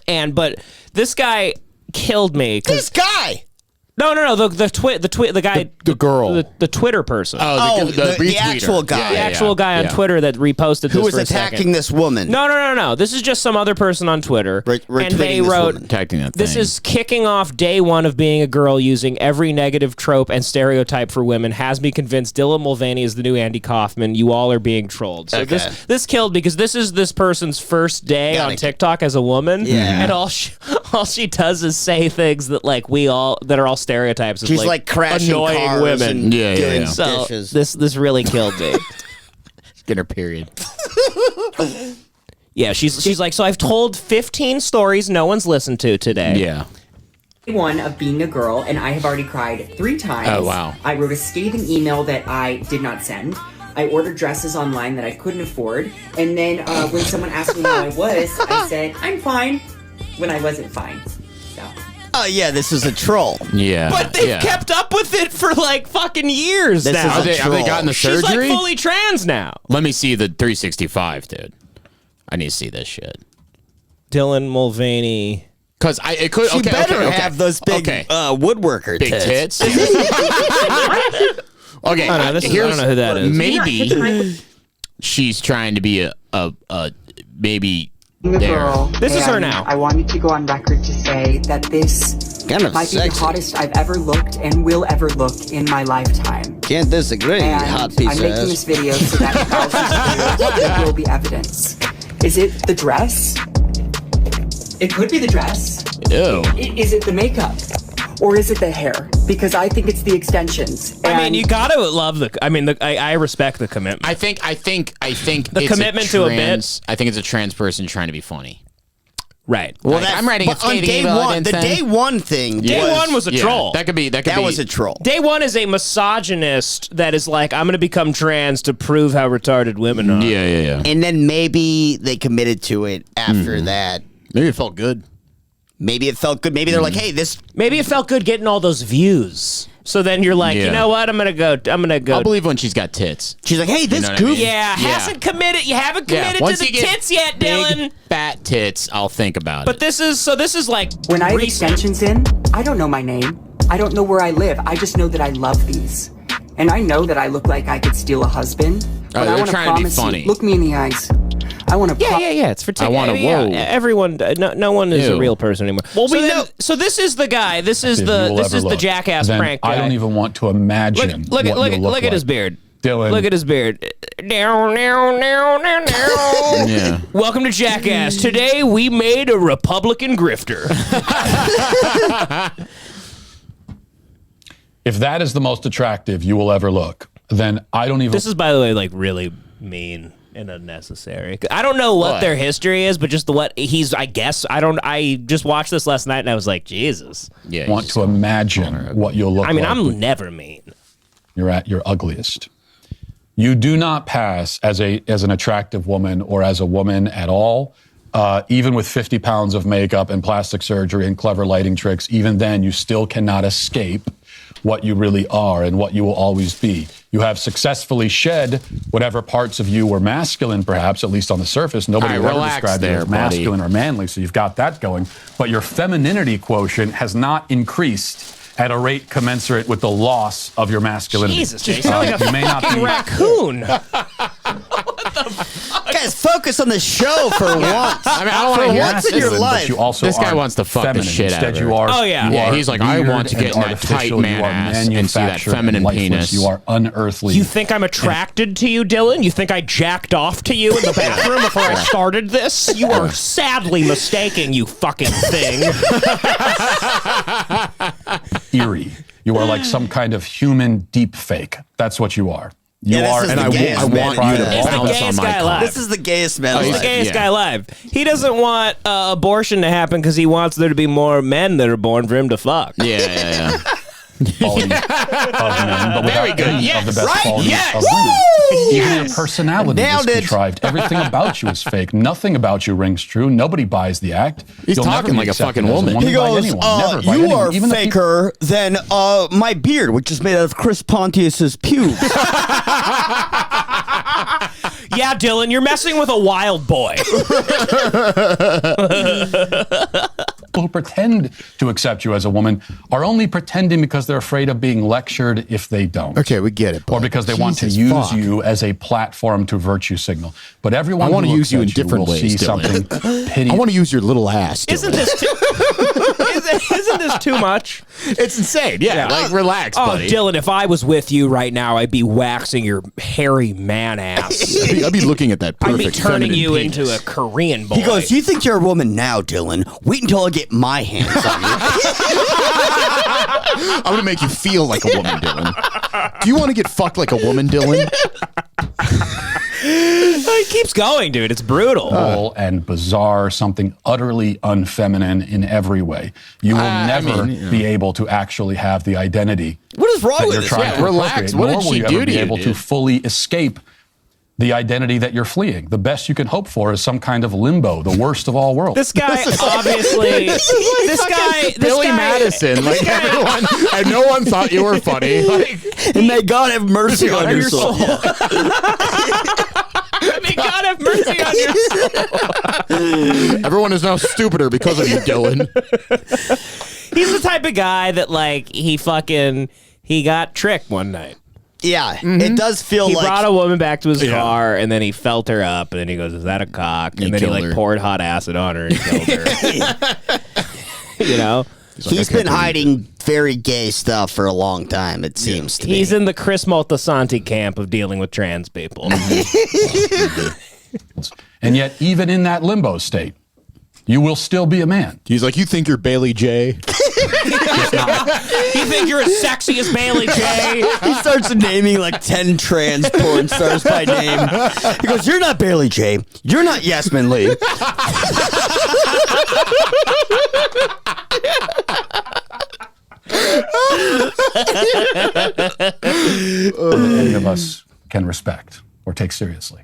Speaker 2: But this guy killed me.
Speaker 3: This guy.
Speaker 2: No, the guy,
Speaker 1: The girl.
Speaker 2: the Twitter person.
Speaker 3: Oh, the
Speaker 1: retweeter.
Speaker 3: actual guy.
Speaker 2: The actual guy on
Speaker 1: Yeah.
Speaker 2: Twitter that reposted this
Speaker 3: Who was
Speaker 2: for a
Speaker 3: attacking
Speaker 2: second.
Speaker 3: this woman?
Speaker 2: No. This is just some other person on Twitter.
Speaker 3: Retweeting
Speaker 2: and they
Speaker 3: this
Speaker 2: wrote,
Speaker 3: woman.
Speaker 1: Attacking that
Speaker 2: this
Speaker 1: thing.
Speaker 2: is kicking off day 1 of being a girl using every negative trope and stereotype for women. Has me convinced Dylan Mulvaney is the new Andy Kaufman. You all are being trolled. So this killed because this is this person's first day on TikTok as a woman.
Speaker 3: Yeah.
Speaker 2: And all she does is say things that like that are all stereotypes. Of,
Speaker 3: She's like crashing
Speaker 2: annoying
Speaker 3: cars
Speaker 2: women.
Speaker 3: and
Speaker 1: Yeah,
Speaker 3: doing
Speaker 1: yeah.
Speaker 2: So
Speaker 3: dishes.
Speaker 2: this really killed me.
Speaker 1: Get her period.
Speaker 2: Yeah, she's like, so I've told 15 stories no one's listened to today.
Speaker 1: Yeah.
Speaker 7: one of being a girl, and I have already cried 3 times.
Speaker 1: Oh, wow.
Speaker 7: I wrote a scathing email that I did not send. I ordered dresses online that I couldn't afford. And then when someone asked me how I was, I said, I'm fine, when I wasn't fine. So.
Speaker 3: Oh, yeah, this is a troll.
Speaker 1: Yeah.
Speaker 2: But they've kept up with it for like fucking years
Speaker 3: This
Speaker 2: now.
Speaker 3: is a
Speaker 1: Have they gotten the
Speaker 2: She's
Speaker 1: surgery?
Speaker 2: like fully trans now.
Speaker 1: Let me see the 365, dude. I need to see this shit.
Speaker 2: Dylan Mulvaney.
Speaker 1: Because it could.
Speaker 3: She better have those big woodworker
Speaker 1: big tits. Okay,
Speaker 2: I don't know who that is.
Speaker 1: Maybe she's trying to be a maybe.
Speaker 7: Girl,
Speaker 2: This is her now.
Speaker 7: I wanted to go on record to say that this
Speaker 3: Kind of
Speaker 7: might be
Speaker 3: sexy.
Speaker 7: the hottest I've ever looked and will ever look in my lifetime.
Speaker 3: Can't disagree,
Speaker 7: And
Speaker 3: hot piece
Speaker 7: I'm
Speaker 3: of
Speaker 7: making
Speaker 3: ass.
Speaker 7: this video so that thousands of viewers there will be evidence. Is it the dress? It could be the dress.
Speaker 1: Ew.
Speaker 7: Is it the makeup? Or is it the hair? Because I think it's the extensions.
Speaker 2: I mean, you gotta love the. I mean, I respect the commitment.
Speaker 1: I think
Speaker 2: The
Speaker 1: it's
Speaker 2: commitment to a bit.
Speaker 1: I think it's a trans person trying to be funny.
Speaker 2: Right.
Speaker 1: Well, I'm writing a
Speaker 3: but on
Speaker 1: skating
Speaker 3: day
Speaker 1: email, I
Speaker 3: one, the
Speaker 1: didn't
Speaker 3: day
Speaker 1: think.
Speaker 3: one thing.
Speaker 2: Day one was a troll.
Speaker 1: That could be.
Speaker 3: That was a troll.
Speaker 2: Day one is a misogynist that is like, I'm going to become trans to prove how retarded women are.
Speaker 1: Yeah.
Speaker 3: And then maybe they committed to it after that.
Speaker 1: Maybe it felt good.
Speaker 3: Maybe it felt good. Maybe they're like, hey, this.
Speaker 2: Maybe it felt good getting all those views. So then you're like,
Speaker 1: Yeah.
Speaker 2: you know what? I'm gonna go.
Speaker 1: I'll believe when she's got tits.
Speaker 3: She's like, hey, this
Speaker 1: know what I
Speaker 3: goof.
Speaker 1: mean?
Speaker 2: Yeah, hasn't committed. You haven't committed
Speaker 1: Once
Speaker 2: to the
Speaker 1: you get
Speaker 2: tits yet,
Speaker 1: big,
Speaker 2: Dylan.
Speaker 1: fat tits, I'll think about
Speaker 2: But
Speaker 1: it.
Speaker 2: this is like
Speaker 7: When I have
Speaker 2: recent.
Speaker 7: extensions in, I don't know my name. I don't know where I live. I just know that I love these. And I know that I look like I could steal a husband. But
Speaker 1: they're
Speaker 7: I want to
Speaker 1: trying to be
Speaker 7: promise
Speaker 1: funny.
Speaker 7: you, look me in the eyes. I want to
Speaker 2: Yeah. It's for
Speaker 1: I wanna-
Speaker 2: yeah,
Speaker 1: whoa.
Speaker 2: everyone. No one is a
Speaker 1: Ew.
Speaker 2: real person anymore. Well,
Speaker 3: we know-
Speaker 2: So this is the guy. This is
Speaker 9: If you will ever
Speaker 2: the
Speaker 9: look,
Speaker 2: jackass
Speaker 9: then
Speaker 2: prank guy.
Speaker 9: I don't even want to imagine.
Speaker 2: Look at
Speaker 9: what you'll
Speaker 2: look at
Speaker 9: like.
Speaker 2: his beard.
Speaker 9: Dylan.
Speaker 2: Look at his beard. Now.
Speaker 1: Yeah.
Speaker 2: Welcome to Jackass. Today we made a Republican grifter.
Speaker 9: If that is the most attractive you will ever look, then I don't even.
Speaker 2: This is, by the way, like really mean and unnecessary. I don't know what their history is, but just what he's. I guess I don't. I just watched this last night and I was like, Jesus.
Speaker 1: Yeah.
Speaker 9: want to imagine what you'll look
Speaker 2: I mean,
Speaker 9: like.
Speaker 2: I'm never mean.
Speaker 9: You're at your ugliest. You do not pass as an attractive woman or as a woman at all, even with 50 pounds of makeup and plastic surgery and clever lighting tricks. Even then, you still cannot escape what you really are and what you will always be. You have successfully shed whatever parts of you were masculine, perhaps, at least on the surface. Nobody
Speaker 1: All
Speaker 9: will
Speaker 1: right,
Speaker 9: ever
Speaker 1: relax
Speaker 9: describe you
Speaker 1: there,
Speaker 9: as
Speaker 1: buddy.
Speaker 9: masculine or manly, so you've got that going. But your femininity quotiont has not increased at a rate commensurate with the loss of your masculinity.
Speaker 2: Jesus, Jason, like a
Speaker 9: you may not
Speaker 2: fucking
Speaker 9: be
Speaker 2: raccoon.
Speaker 3: Guys, focus on the show for once.
Speaker 1: I mean, I don't want to
Speaker 3: For
Speaker 1: hear
Speaker 3: once in your
Speaker 9: masculine,
Speaker 3: life.
Speaker 9: but you also
Speaker 1: This guy
Speaker 9: are
Speaker 1: wants to fuck the
Speaker 9: feminine.
Speaker 1: shit out of
Speaker 9: Instead,
Speaker 1: her.
Speaker 9: you are.
Speaker 2: Oh, yeah.
Speaker 9: you
Speaker 1: Yeah,
Speaker 9: are
Speaker 1: he's like, I
Speaker 9: weird
Speaker 1: want to get
Speaker 9: and
Speaker 1: in that tight
Speaker 9: artificial.
Speaker 1: man
Speaker 9: You are
Speaker 1: ass and see that
Speaker 9: manufactured
Speaker 1: feminine
Speaker 9: and lifeless.
Speaker 1: penis.
Speaker 9: You are unearthly.
Speaker 2: You think I'm attracted to you, Dylan? You think I jacked off to you in the bathroom before I started this? You are sadly mistaken, you fucking thing.
Speaker 9: eerie. You are like some kind of human deep fake. That's what you are. You
Speaker 3: Yeah, this
Speaker 9: are.
Speaker 3: is
Speaker 9: and
Speaker 3: the gayest
Speaker 1: I
Speaker 3: man
Speaker 1: want
Speaker 3: in
Speaker 1: you to
Speaker 3: the
Speaker 2: He's the
Speaker 3: world.
Speaker 1: bounce on
Speaker 2: gayest
Speaker 1: my
Speaker 2: guy
Speaker 1: cock.
Speaker 2: alive.
Speaker 3: This is the gayest man.
Speaker 2: He's the
Speaker 3: alive.
Speaker 2: gayest
Speaker 1: Yeah.
Speaker 2: guy alive. He doesn't want abortion to happen because he wants there to be more men that are born for him to fuck.
Speaker 1: Yeah.
Speaker 9: quality of men, but
Speaker 1: Very
Speaker 9: without
Speaker 1: good.
Speaker 9: any
Speaker 1: Yes.
Speaker 9: of the best
Speaker 1: Right?
Speaker 9: qualities
Speaker 1: Yes.
Speaker 9: of women.
Speaker 3: Woo!
Speaker 9: Even your personality
Speaker 3: Nailed
Speaker 9: is
Speaker 3: it.
Speaker 9: contrived. Everything about you is fake. Nothing about you rings true. Nobody buys the act.
Speaker 1: He's
Speaker 9: You'll never
Speaker 1: talking
Speaker 9: be
Speaker 1: like a
Speaker 9: accepted
Speaker 1: fucking
Speaker 9: as
Speaker 1: woman.
Speaker 3: He
Speaker 9: by
Speaker 3: goes,
Speaker 9: anyone. Never by
Speaker 3: you
Speaker 9: anyone.
Speaker 3: are
Speaker 9: Even the people-
Speaker 3: faker than my beard, which is made out of Chris Pontius's pubes.
Speaker 2: Yeah, Dylan, you're messing with a wild boy.
Speaker 9: People who pretend to accept you as a woman are only pretending because they're afraid of being lectured if they don't.
Speaker 1: Okay, we get it.
Speaker 9: Or because they want to
Speaker 1: Jesus
Speaker 9: use
Speaker 1: fuck.
Speaker 9: you as a platform to virtue signal. But everyone
Speaker 1: I wanna
Speaker 9: who
Speaker 1: use
Speaker 9: looks
Speaker 1: you
Speaker 9: at
Speaker 1: in different
Speaker 9: will
Speaker 1: ways,
Speaker 9: see
Speaker 1: Dylan.
Speaker 9: something pity.
Speaker 1: I want to use your little ass. Dylan.
Speaker 2: Isn't this too, isn't this too much?
Speaker 1: It's insane. Yeah, like relax,
Speaker 2: Oh,
Speaker 1: buddy.
Speaker 2: Dylan, if I was with you right now, I'd be waxing your hairy man ass.
Speaker 1: I'd be looking at that
Speaker 2: I'd
Speaker 1: perfect
Speaker 2: be turning
Speaker 1: feminine
Speaker 2: you
Speaker 1: penis.
Speaker 2: into a Korean boy.
Speaker 3: He goes, you think you're a woman now, Dylan? Wait until I get my hands on you.
Speaker 1: I'm gonna make you feel like a woman, Dylan. Do you want to get fucked like a woman, Dylan?
Speaker 2: It keeps going, dude. It's brutal.
Speaker 9: And bizarre, something utterly unfeminine in every way. You will never be able to actually have the identity
Speaker 3: What is wrong
Speaker 9: that
Speaker 3: with
Speaker 9: you're
Speaker 3: this?
Speaker 9: trying to
Speaker 1: relax.
Speaker 9: appropriate,
Speaker 1: What
Speaker 9: nor
Speaker 1: did
Speaker 9: will
Speaker 1: she
Speaker 9: you
Speaker 1: do
Speaker 9: ever
Speaker 1: to
Speaker 9: be
Speaker 1: you,
Speaker 9: able
Speaker 1: dude?
Speaker 9: to fully escape the identity that you're fleeing. The best you can hope for is some kind of limbo, the worst of all worlds.
Speaker 2: This guy obviously.
Speaker 1: Billy Madison. Like everyone, and no one thought you were funny. Like,
Speaker 3: And may God have mercy on your soul.
Speaker 2: May God have mercy on your soul.
Speaker 1: everyone is now stupider because of you, Dylan.
Speaker 2: He's the type of guy that like he got tricked one night.
Speaker 3: Yeah, it does feel
Speaker 2: He
Speaker 3: like
Speaker 2: brought a woman back to his car, and then he felt her up, and then he goes, "Is that a cock?" And then he
Speaker 1: killed
Speaker 2: like
Speaker 1: her.
Speaker 2: poured hot acid on her and killed her. You know,
Speaker 3: he's been hiding very gay stuff for a long time. It seems to
Speaker 2: he's
Speaker 3: me.
Speaker 2: in the Chris Moltisanti camp of dealing with trans people.
Speaker 9: And yet, even in that limbo state, you will still be a man.
Speaker 1: He's like, you think you're Bailey J?
Speaker 2: You think you're as sexy as Bailey J?
Speaker 3: He starts naming like 10 trans porn stars by name. He goes, "You're not Bailey J. You're not Yasmin Lee."
Speaker 9: Any of us can respect or take seriously.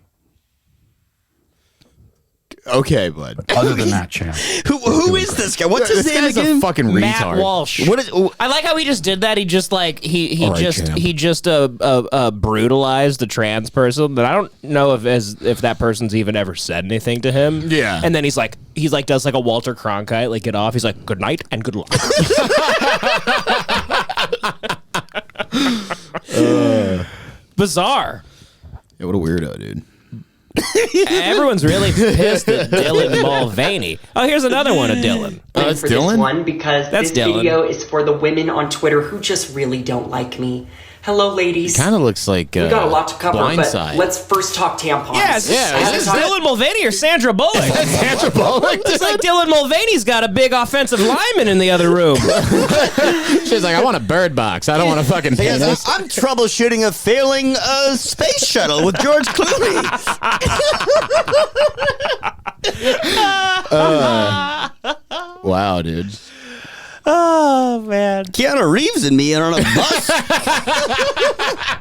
Speaker 1: Okay, bud.
Speaker 9: Other than that, champ.
Speaker 3: Who is this guy? What's his
Speaker 1: This
Speaker 3: name
Speaker 1: guy's
Speaker 3: again?
Speaker 1: a fucking
Speaker 2: Matt
Speaker 1: retard.
Speaker 2: Walsh.
Speaker 3: What is?
Speaker 2: I like how he just did that. He just like he
Speaker 1: All right,
Speaker 2: just
Speaker 1: champ.
Speaker 2: he just brutalized the trans person. But I don't know if that person's even ever said anything to him.
Speaker 1: Yeah.
Speaker 2: And then he's like does like a Walter Cronkite, like get off. He's like, good night and good luck. Bizarre.
Speaker 1: Yeah, what a weirdo, dude.
Speaker 2: Everyone's really pissed at Dylan Mulvaney. Oh, here's another one of Dylan.
Speaker 1: Oh, that's
Speaker 7: for
Speaker 1: Dylan?
Speaker 7: this one because
Speaker 2: That's
Speaker 7: this
Speaker 2: Dylan.
Speaker 7: video is for the women on Twitter who just really don't like me. Hello, ladies.
Speaker 1: Kind of looks like
Speaker 7: We got a lot to cover,
Speaker 1: Blindside.
Speaker 7: but let's first talk tampons.
Speaker 2: Yes, is this Dylan Mulvaney or Sandra Bullock?
Speaker 1: Sandra Bullock.
Speaker 2: It's like Dylan Mulvaney's got a big offensive lineman in the other room.
Speaker 1: She's like, I want a bird box. I don't want a fucking
Speaker 3: Because
Speaker 1: penis.
Speaker 3: I'm troubleshooting a failing space shuttle with George Clooney.
Speaker 1: Wow, dude.
Speaker 2: Oh, man.
Speaker 3: Keanu Reeves and me are on a bus.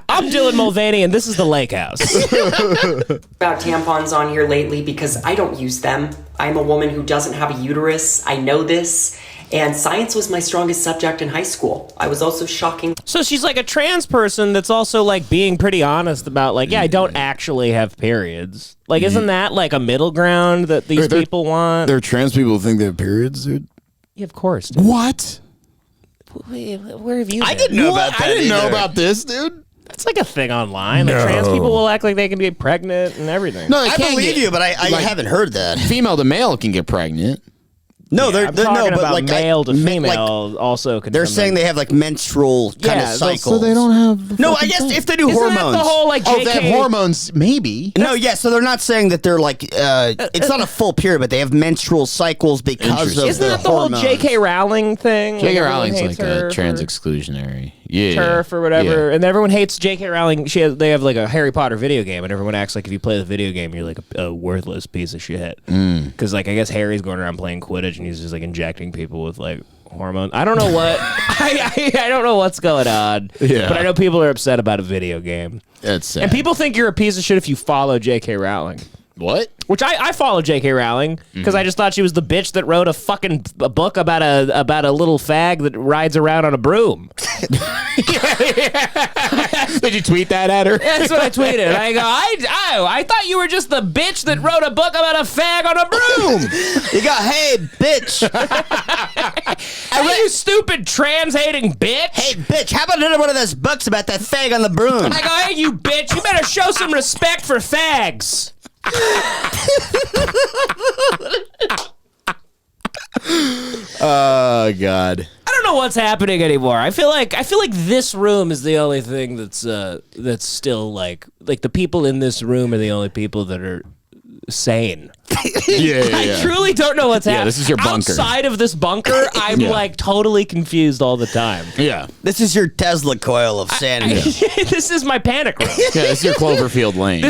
Speaker 2: I'm Dylan Mulvaney, and this is the Lake House.
Speaker 7: About tampons on here lately because I don't use them. I'm a woman who doesn't have a uterus. I know this. And science was my strongest subject in high school. I was also shocking.
Speaker 2: So she's like a trans person that's also like being pretty honest about like, yeah, I don't actually have periods. Like, isn't that like a middle ground that these people want?
Speaker 1: There are trans people who think they have periods, dude.
Speaker 2: Yeah, of course. Dude.
Speaker 1: What?
Speaker 2: Where have you been?
Speaker 3: I didn't know about that.
Speaker 1: I didn't know
Speaker 3: either.
Speaker 1: about this, dude.
Speaker 2: That's like a thing online. Like, trans people will act like they can get pregnant and everything.
Speaker 1: No, they
Speaker 3: I
Speaker 1: can't
Speaker 3: believe
Speaker 1: get-
Speaker 3: you, but I
Speaker 1: like,
Speaker 3: haven't heard that.
Speaker 1: Female to male can get pregnant.
Speaker 3: No,
Speaker 2: I'm
Speaker 3: they're
Speaker 2: talking
Speaker 3: no, but
Speaker 2: about
Speaker 3: like
Speaker 2: male to female
Speaker 3: like,
Speaker 2: also. Can
Speaker 3: they're
Speaker 2: come
Speaker 3: saying
Speaker 2: in.
Speaker 3: they have like menstrual kind of cycles.
Speaker 1: So they don't have. The
Speaker 3: No, I
Speaker 1: fucking
Speaker 3: guess
Speaker 1: thing.
Speaker 3: if they do
Speaker 2: Isn't
Speaker 3: hormones.
Speaker 2: that the whole like
Speaker 1: Oh,
Speaker 2: JK?
Speaker 1: they have hormones, maybe.
Speaker 3: No, yeah, so they're not saying that they're like it's not a full period, but they have menstrual cycles because of
Speaker 1: Interesting.
Speaker 2: Isn't
Speaker 3: the
Speaker 2: that the
Speaker 3: hormones.
Speaker 2: whole J.K. Rowling thing?
Speaker 1: J.K.
Speaker 2: everyone
Speaker 1: Rowling's
Speaker 2: hates
Speaker 1: like
Speaker 2: her
Speaker 1: a trans
Speaker 2: for
Speaker 1: exclusionary. Yeah.
Speaker 2: turf or whatever,
Speaker 1: Yeah.
Speaker 2: and everyone hates J.K. Rowling. They have like a Harry Potter video game, and everyone acts like if you play the video game, you're like a worthless piece of shit. Because like I guess Harry's going around playing Quidditch, and he's just like injecting people with like hormones. I don't know what I don't know what's going on.
Speaker 1: Yeah.
Speaker 2: But I know people are upset about a video game,
Speaker 1: That's sad.
Speaker 2: and people think you're a piece of shit if you follow J.K. Rowling.
Speaker 1: What?
Speaker 2: Which I follow J.K. Rowling because I just thought she was the bitch that wrote a book about a little fag that rides around on a broom.
Speaker 1: Did you tweet that at her?
Speaker 2: That's what I tweeted. I go, I thought you were just the bitch that wrote a book about a fag on a broom.
Speaker 3: You got, hey, bitch.
Speaker 2: Hey, you stupid trans-hating bitch.
Speaker 3: Hey, bitch, how about another one of those books about that fag on the broom?
Speaker 2: I go, hey, you bitch, you better show some respect for fags.
Speaker 1: Oh God.
Speaker 2: I don't know what's happening anymore. I feel like this room is the only thing that's still like the people in this room are the only people that are sane.
Speaker 1: Yeah.
Speaker 2: I truly don't know what's happening.
Speaker 1: Yeah, this is your bunker.
Speaker 2: Outside of this bunker, I'm like totally confused all the time.
Speaker 1: Yeah.
Speaker 3: This is your Tesla coil of sanity.
Speaker 2: This is my panic room.
Speaker 1: Yeah, this is your Cloverfield Lane.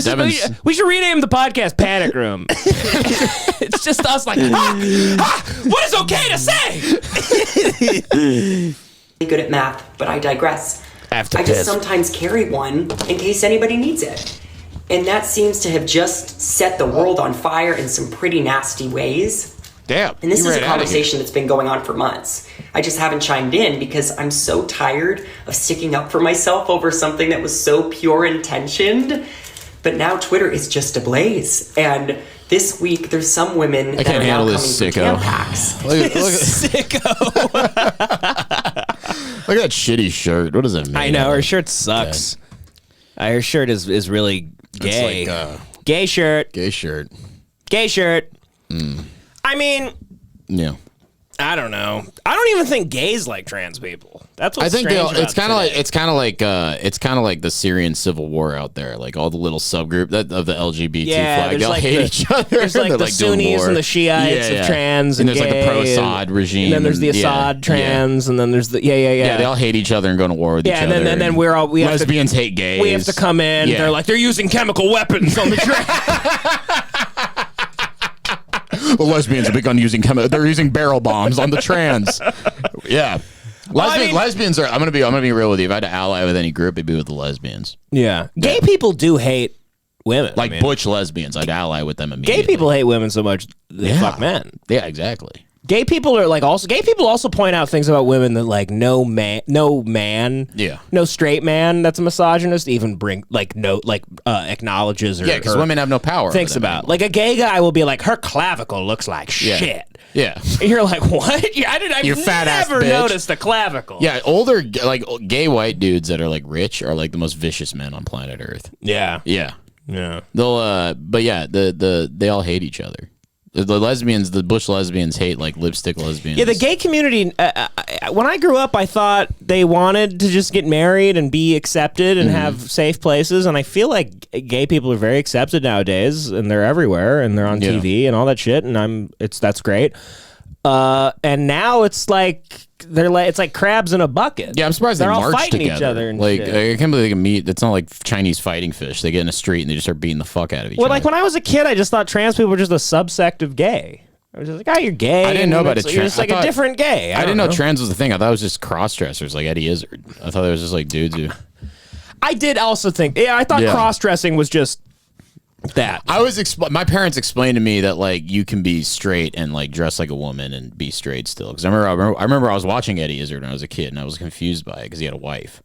Speaker 2: We should rename the podcast Panic Room. It's just us like, what is okay to say?
Speaker 7: Good at math, but I digress. I
Speaker 2: piss.
Speaker 7: just sometimes carry one in case anybody needs it. And that seems to have just set the world on fire in some pretty nasty ways.
Speaker 1: Damn.
Speaker 7: And this is a conversation that's been going on for months. I just haven't chimed in because I'm so tired of sticking up for myself over something that was so pure intentioned. But now Twitter is just ablaze. And this week, there's some women that are now coming
Speaker 1: this
Speaker 7: from
Speaker 1: sicko.
Speaker 7: Tampax.
Speaker 1: Look at that shitty shirt. What does it mean?
Speaker 2: I know, her shirt sucks. Her shirt is really gay.
Speaker 1: It's like,
Speaker 2: gay shirt.
Speaker 1: gay shirt.
Speaker 2: Gay shirt. I mean,
Speaker 1: Yeah.
Speaker 2: I don't know. I don't even think gays like trans people. That's what's
Speaker 1: I think
Speaker 2: strange
Speaker 1: it's kind of
Speaker 2: about
Speaker 1: like
Speaker 2: today.
Speaker 1: it's kind of like the Syrian civil war out there. Like all the little subgroup of the LGBT flag,
Speaker 2: there's
Speaker 1: they all
Speaker 2: like
Speaker 1: hate
Speaker 2: the-
Speaker 1: each other.
Speaker 2: There's like
Speaker 1: They're,
Speaker 2: the
Speaker 1: doing
Speaker 2: Sunnis
Speaker 1: war.
Speaker 2: and the Shiites of trans and
Speaker 1: there's like the
Speaker 2: gay
Speaker 1: pro-Assad regime.
Speaker 2: And then there's the Assad trans, and then there's the yeah.
Speaker 1: They all hate each other and go to war with each other.
Speaker 2: and then we have
Speaker 1: lesbians hate gays.
Speaker 2: We have to come in.
Speaker 1: Yeah.
Speaker 2: They're like they're using chemical weapons on the train.
Speaker 1: The lesbians are big on using they're using barrel bombs on the trans. Yeah. Lesbians are. I'm gonna be real with you. If I had to ally with any group, it'd be with the lesbians.
Speaker 2: Yeah, gay people do hate women.
Speaker 1: Like butch lesbians, I'd ally with them immediately.
Speaker 2: Gay people hate women so much they fuck men.
Speaker 1: Yeah, exactly.
Speaker 2: Gay people are like also. Gay people also point out things about women that like no man,
Speaker 1: Yeah.
Speaker 2: no straight man that's a misogynist even acknowledges or
Speaker 1: Yeah, because women have no power.
Speaker 2: thinks
Speaker 1: over them
Speaker 2: about.
Speaker 1: anymore.
Speaker 2: Like a gay guy will be like, her clavicle looks like
Speaker 1: Yeah.
Speaker 2: shit.
Speaker 1: Yeah.
Speaker 2: And you're like, what? Yeah, I've
Speaker 1: fat ass
Speaker 2: never
Speaker 1: bitch.
Speaker 2: noticed a clavicle.
Speaker 1: Yeah, older like gay white dudes that are like rich are like the most vicious men on planet Earth.
Speaker 2: Yeah.
Speaker 1: Yeah.
Speaker 2: Yeah.
Speaker 1: They'll but yeah, they all hate each other. The lesbians, the bush lesbians hate like lipstick lesbians.
Speaker 2: Yeah, the gay community, when I grew up, I thought they wanted to just get married and be accepted and have safe places. And I feel like gay people are very accepted nowadays, and they're everywhere, and they're on TV and all that shit. And that's great. And now it's like it's like crabs in a bucket.
Speaker 1: Yeah, I'm surprised
Speaker 2: they're
Speaker 1: they
Speaker 2: all
Speaker 1: march
Speaker 2: fighting
Speaker 1: together.
Speaker 2: each other. And
Speaker 1: like
Speaker 2: shit.
Speaker 1: I can't believe they can meet. It's not like Chinese fighting fish. They get in a street and they just start beating the fuck out of each
Speaker 2: Well,
Speaker 1: other.
Speaker 2: like when I was a kid, I just thought trans people were just a subsect of gay. I was just like, you're gay.
Speaker 1: I didn't know about it.
Speaker 2: You're just like a different gay.
Speaker 1: I didn't know trans was the thing. I thought it was just cross dressers like Eddie Izzard. I thought it was just like dudes who.
Speaker 2: I did also think. Yeah, I thought cross dressing was just that.
Speaker 1: My parents explained to me that like you can be straight and like dress like a woman and be straight still. Because I remember I was watching Eddie Izzard when I was a kid and I was confused by it because he had a wife.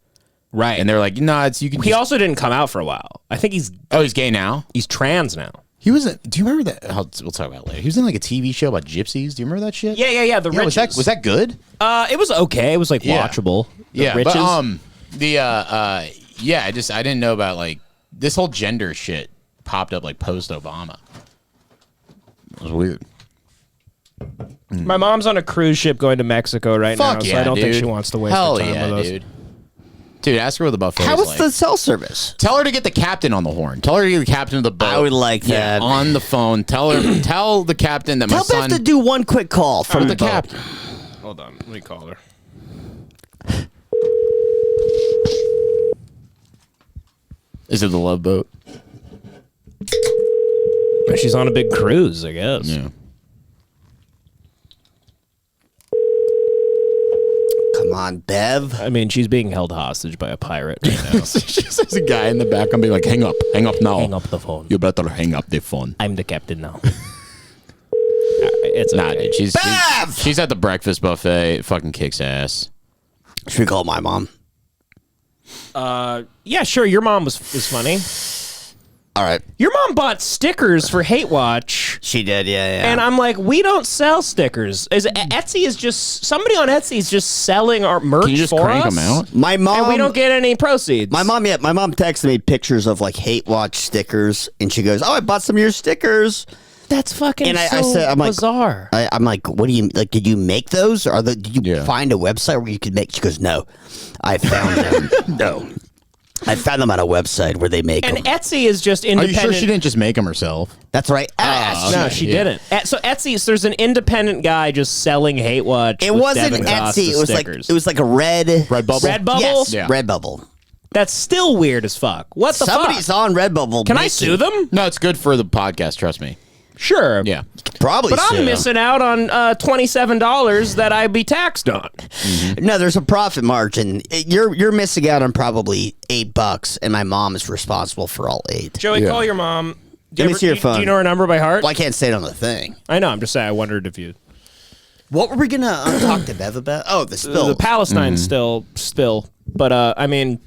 Speaker 2: Right.
Speaker 1: And they're like, no, it's you can.
Speaker 2: He also didn't come out for a while. I think he's
Speaker 1: gay now.
Speaker 2: He's trans now.
Speaker 1: He was. Do you remember that? We'll talk about it later. He was in like a TV show about gypsies. Do you remember that shit?
Speaker 2: Yeah. The Riches.
Speaker 1: Was that good?
Speaker 2: It was okay. It was like watchable. The Riches.
Speaker 1: But I didn't know about like this whole gender shit popped up like post Obama. It was weird.
Speaker 2: My mom's on a cruise ship going to Mexico right now, so I don't think she wants to waste her time with us.
Speaker 1: Dude. Dude, ask her what the buffet
Speaker 3: How
Speaker 1: is
Speaker 3: was
Speaker 1: like.
Speaker 3: the cell service?
Speaker 1: Tell her to get the captain on the horn. Tell her to get the captain of the boat.
Speaker 3: I would like that.
Speaker 1: On the phone. Tell the captain that my
Speaker 3: Tell
Speaker 1: son.
Speaker 3: Beth to do one quick call from
Speaker 1: the
Speaker 3: boat.
Speaker 1: captain.
Speaker 2: Hold on, let me call her.
Speaker 1: Is it the Love Boat?
Speaker 2: She's on a big cruise, I guess.
Speaker 1: Yeah.
Speaker 3: Come on, Bev.
Speaker 2: I mean, she's being held hostage by a pirate right now.
Speaker 1: There's a guy in the back. I'm being like, hang up now.
Speaker 2: Hang up the phone.
Speaker 1: You better hang up the phone.
Speaker 2: I'm the captain now. It's
Speaker 1: Nah,
Speaker 2: okay.
Speaker 1: dude,
Speaker 3: Bev!
Speaker 1: she's at the breakfast buffet. It fucking kicks ass.
Speaker 3: Should we call my mom?
Speaker 2: Yeah, sure. Your mom was funny.
Speaker 3: All right.
Speaker 2: Your mom bought stickers for Hate Watch.
Speaker 3: She did, yeah.
Speaker 2: And I'm like, we don't sell stickers. Etsy is just somebody on Etsy is just selling our merch
Speaker 1: Can you just
Speaker 2: for
Speaker 1: crank
Speaker 2: us.
Speaker 1: them out?
Speaker 3: My mom.
Speaker 2: And we don't get any proceeds.
Speaker 3: My mom texted me pictures of like Hate Watch stickers, and she goes, "Oh, I bought some of your stickers."
Speaker 2: That's fucking
Speaker 3: And I said, I'm like,
Speaker 2: bizarre.
Speaker 3: I'm like, what do you like? Did you make those, or did you find a website where you could make? She goes, "No, I found them." No. I found them on a website where they make
Speaker 2: And
Speaker 3: them.
Speaker 2: Etsy is just
Speaker 1: Are you
Speaker 2: independent.
Speaker 1: sure she didn't just make them herself?
Speaker 3: That's right.
Speaker 2: No, she didn't. So Etsy, so there's an independent guy just selling Hate Watch.
Speaker 3: It
Speaker 2: with
Speaker 3: wasn't
Speaker 2: Devan Costa
Speaker 3: Etsy. It was like a red
Speaker 1: Redbubble.
Speaker 2: Redbubble?
Speaker 3: Yes,
Speaker 1: Yeah.
Speaker 3: Redbubble.
Speaker 2: That's still weird as fuck. What the
Speaker 3: Somebody's
Speaker 2: fuck?
Speaker 3: on Redbubble.
Speaker 2: Can I sue them?
Speaker 1: No, it's good for the podcast. Trust me.
Speaker 2: Sure.
Speaker 1: Yeah.
Speaker 3: Probably,
Speaker 2: But
Speaker 3: sue
Speaker 2: I'm
Speaker 3: them.
Speaker 2: missing out on $27 that I'd be taxed on.
Speaker 3: No, there's a profit margin. You're missing out on probably $8, and my mom is responsible for all 8.
Speaker 2: Joey, call your mom.
Speaker 3: Let me see your phone.
Speaker 2: Do you know her number by heart?
Speaker 3: Well, I can't say it on the thing.
Speaker 2: I know. I'm just saying. I wondered if you.
Speaker 3: What were we gonna talk to Bev about? Oh, the spill.
Speaker 2: The Palestine spill. But I mean,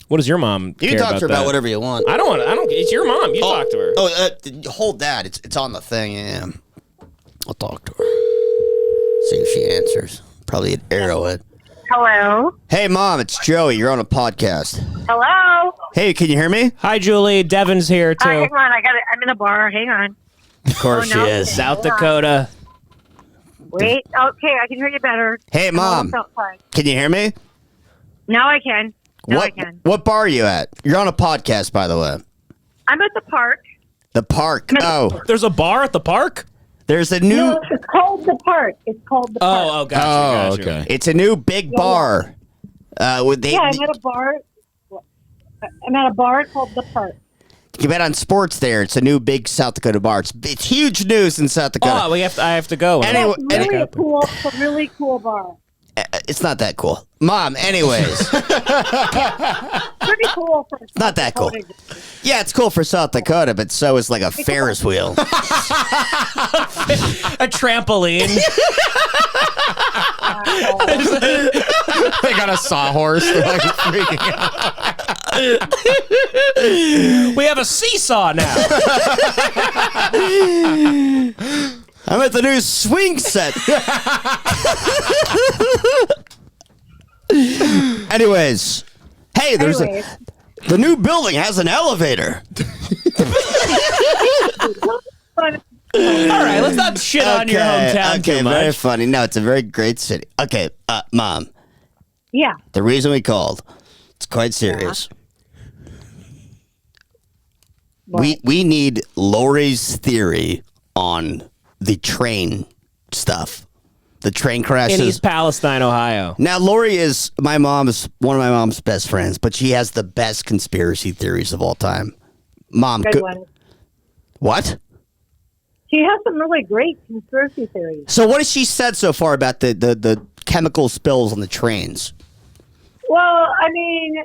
Speaker 2: what does your mom?
Speaker 3: You
Speaker 2: care
Speaker 3: can talk to her about
Speaker 2: that?
Speaker 3: whatever you want.
Speaker 2: I don't want. I don't. It's your mom. You talk to her.
Speaker 3: Oh, hold that. It's on the thing. Yeah, I'll talk to her. See if she answers. Probably an arrowhead.
Speaker 8: Hello.
Speaker 3: Hey, Mom, it's Joey. You're on a podcast.
Speaker 8: Hello.
Speaker 3: Hey, can you hear me?
Speaker 2: Hi, Julie. Devan's here too.
Speaker 8: Hang on. I'm in a bar. Hang on.
Speaker 3: Of course
Speaker 8: Oh, no.
Speaker 3: she is.
Speaker 2: South Dakota.
Speaker 8: Wait. Okay, I can hear you better.
Speaker 3: Hey,
Speaker 8: I'm
Speaker 3: Mom.
Speaker 8: almost outside.
Speaker 3: Can you hear me?
Speaker 8: Now I can. Now I can.
Speaker 3: What bar are you at? You're on a podcast, by the way.
Speaker 8: I'm at the park.
Speaker 3: The park. Oh,
Speaker 2: There's a bar at the park.
Speaker 3: there's a new.
Speaker 8: No, it's called the park. It's called the park.
Speaker 2: Oh, gotcha.
Speaker 1: Oh, okay.
Speaker 3: It's a new big bar. With they,
Speaker 8: Yeah, I'm at a bar. I'm at a bar called the park.
Speaker 3: You bet on sports there. It's a new big South Dakota bar. It's huge news in South Dakota.
Speaker 2: Oh, I have to go.
Speaker 3: Anyway,
Speaker 8: It's really cool. It's a really cool bar.
Speaker 3: It's not that cool. Mom, anyways.
Speaker 8: Pretty cool. For
Speaker 3: Not that cool. Yeah, it's cool for South Dakota, but so is like a Ferris wheel.
Speaker 2: A trampoline.
Speaker 1: They got a sawhorse. They're like freaking out.
Speaker 2: We have a seesaw now.
Speaker 3: I'm at the new swing set. Anyways. Hey, the new building has an elevator.
Speaker 2: All right, let's not shit on your hometown
Speaker 3: okay,
Speaker 2: too much.
Speaker 3: very funny. No, it's a very great city. Okay, Mom,
Speaker 8: Yeah.
Speaker 3: the reason we called, it's quite serious. We need Lori's theory on the train stuff. The train crashes.
Speaker 2: In East Palestine, Ohio.
Speaker 3: Now, Lori is one of my mom's best friends, but she has the best conspiracy theories of all time. Mom,
Speaker 8: Good one.
Speaker 3: What?
Speaker 8: She has some really great conspiracy theories.
Speaker 3: So what has she said so far about the chemical spills on the trains?
Speaker 8: Well, I mean,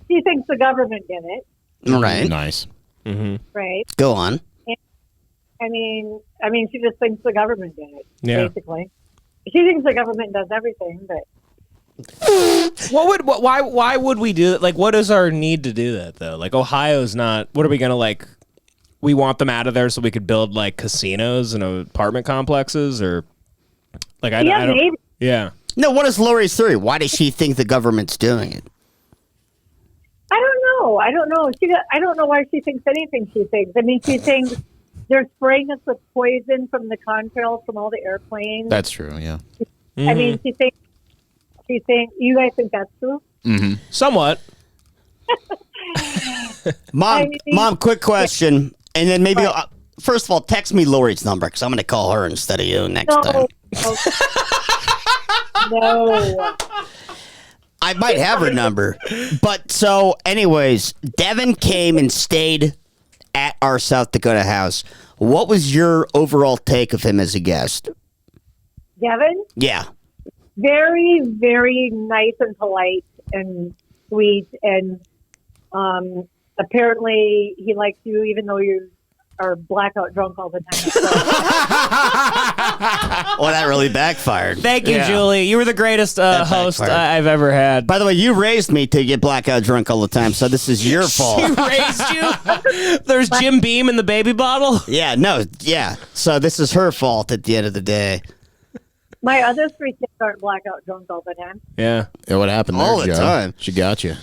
Speaker 8: she thinks the government did it,
Speaker 3: Right.
Speaker 1: Nice.
Speaker 8: right?
Speaker 3: Go on.
Speaker 8: I mean, she just thinks the government did it,
Speaker 2: Yeah.
Speaker 8: basically. She thinks the government does everything, but
Speaker 2: Why would we do that? Like, what is our need to do that though? Like, Ohio's not. What are we gonna like? We want them out of there so we could build like casinos and apartment complexes, or like I don't.
Speaker 8: maybe.
Speaker 2: Yeah.
Speaker 3: No, what is Lori's theory? Why does she think the government's doing it?
Speaker 8: I don't know. I don't know why she thinks anything she thinks. I mean, she thinks they're spraying us with poison from the contrails from all the airplanes.
Speaker 1: That's true. Yeah.
Speaker 8: I mean, she thinks. You guys think that's true?
Speaker 2: Somewhat.
Speaker 3: Mom, quick question, and then maybe first of all, text me Lori's number because I'm going to call her instead of you next time.
Speaker 8: No.
Speaker 3: I might have her number, but so, anyways, Devan came and stayed at our South Dakota house. What was your overall take of him as a guest?
Speaker 8: Devin?
Speaker 3: Yeah.
Speaker 8: Very, very nice and polite and sweet, and apparently he likes you even though you are blackout drunk all the time.
Speaker 3: Well, that really backfired.
Speaker 2: Thank you, Julie. You were the greatest host
Speaker 3: backfired.
Speaker 2: I've ever had.
Speaker 3: By the way, you raised me to get blackout drunk all the time, so this is your fault.
Speaker 2: She raised you. There's Jim Beam in the baby bottle.
Speaker 3: Yeah, no, yeah. So this is her fault at the end of the day.
Speaker 8: My other 3 kids aren't blackout drunk all the time.
Speaker 2: Yeah.
Speaker 1: Yeah, what happened there,
Speaker 3: All the
Speaker 1: Joe?
Speaker 3: time.
Speaker 1: She got you.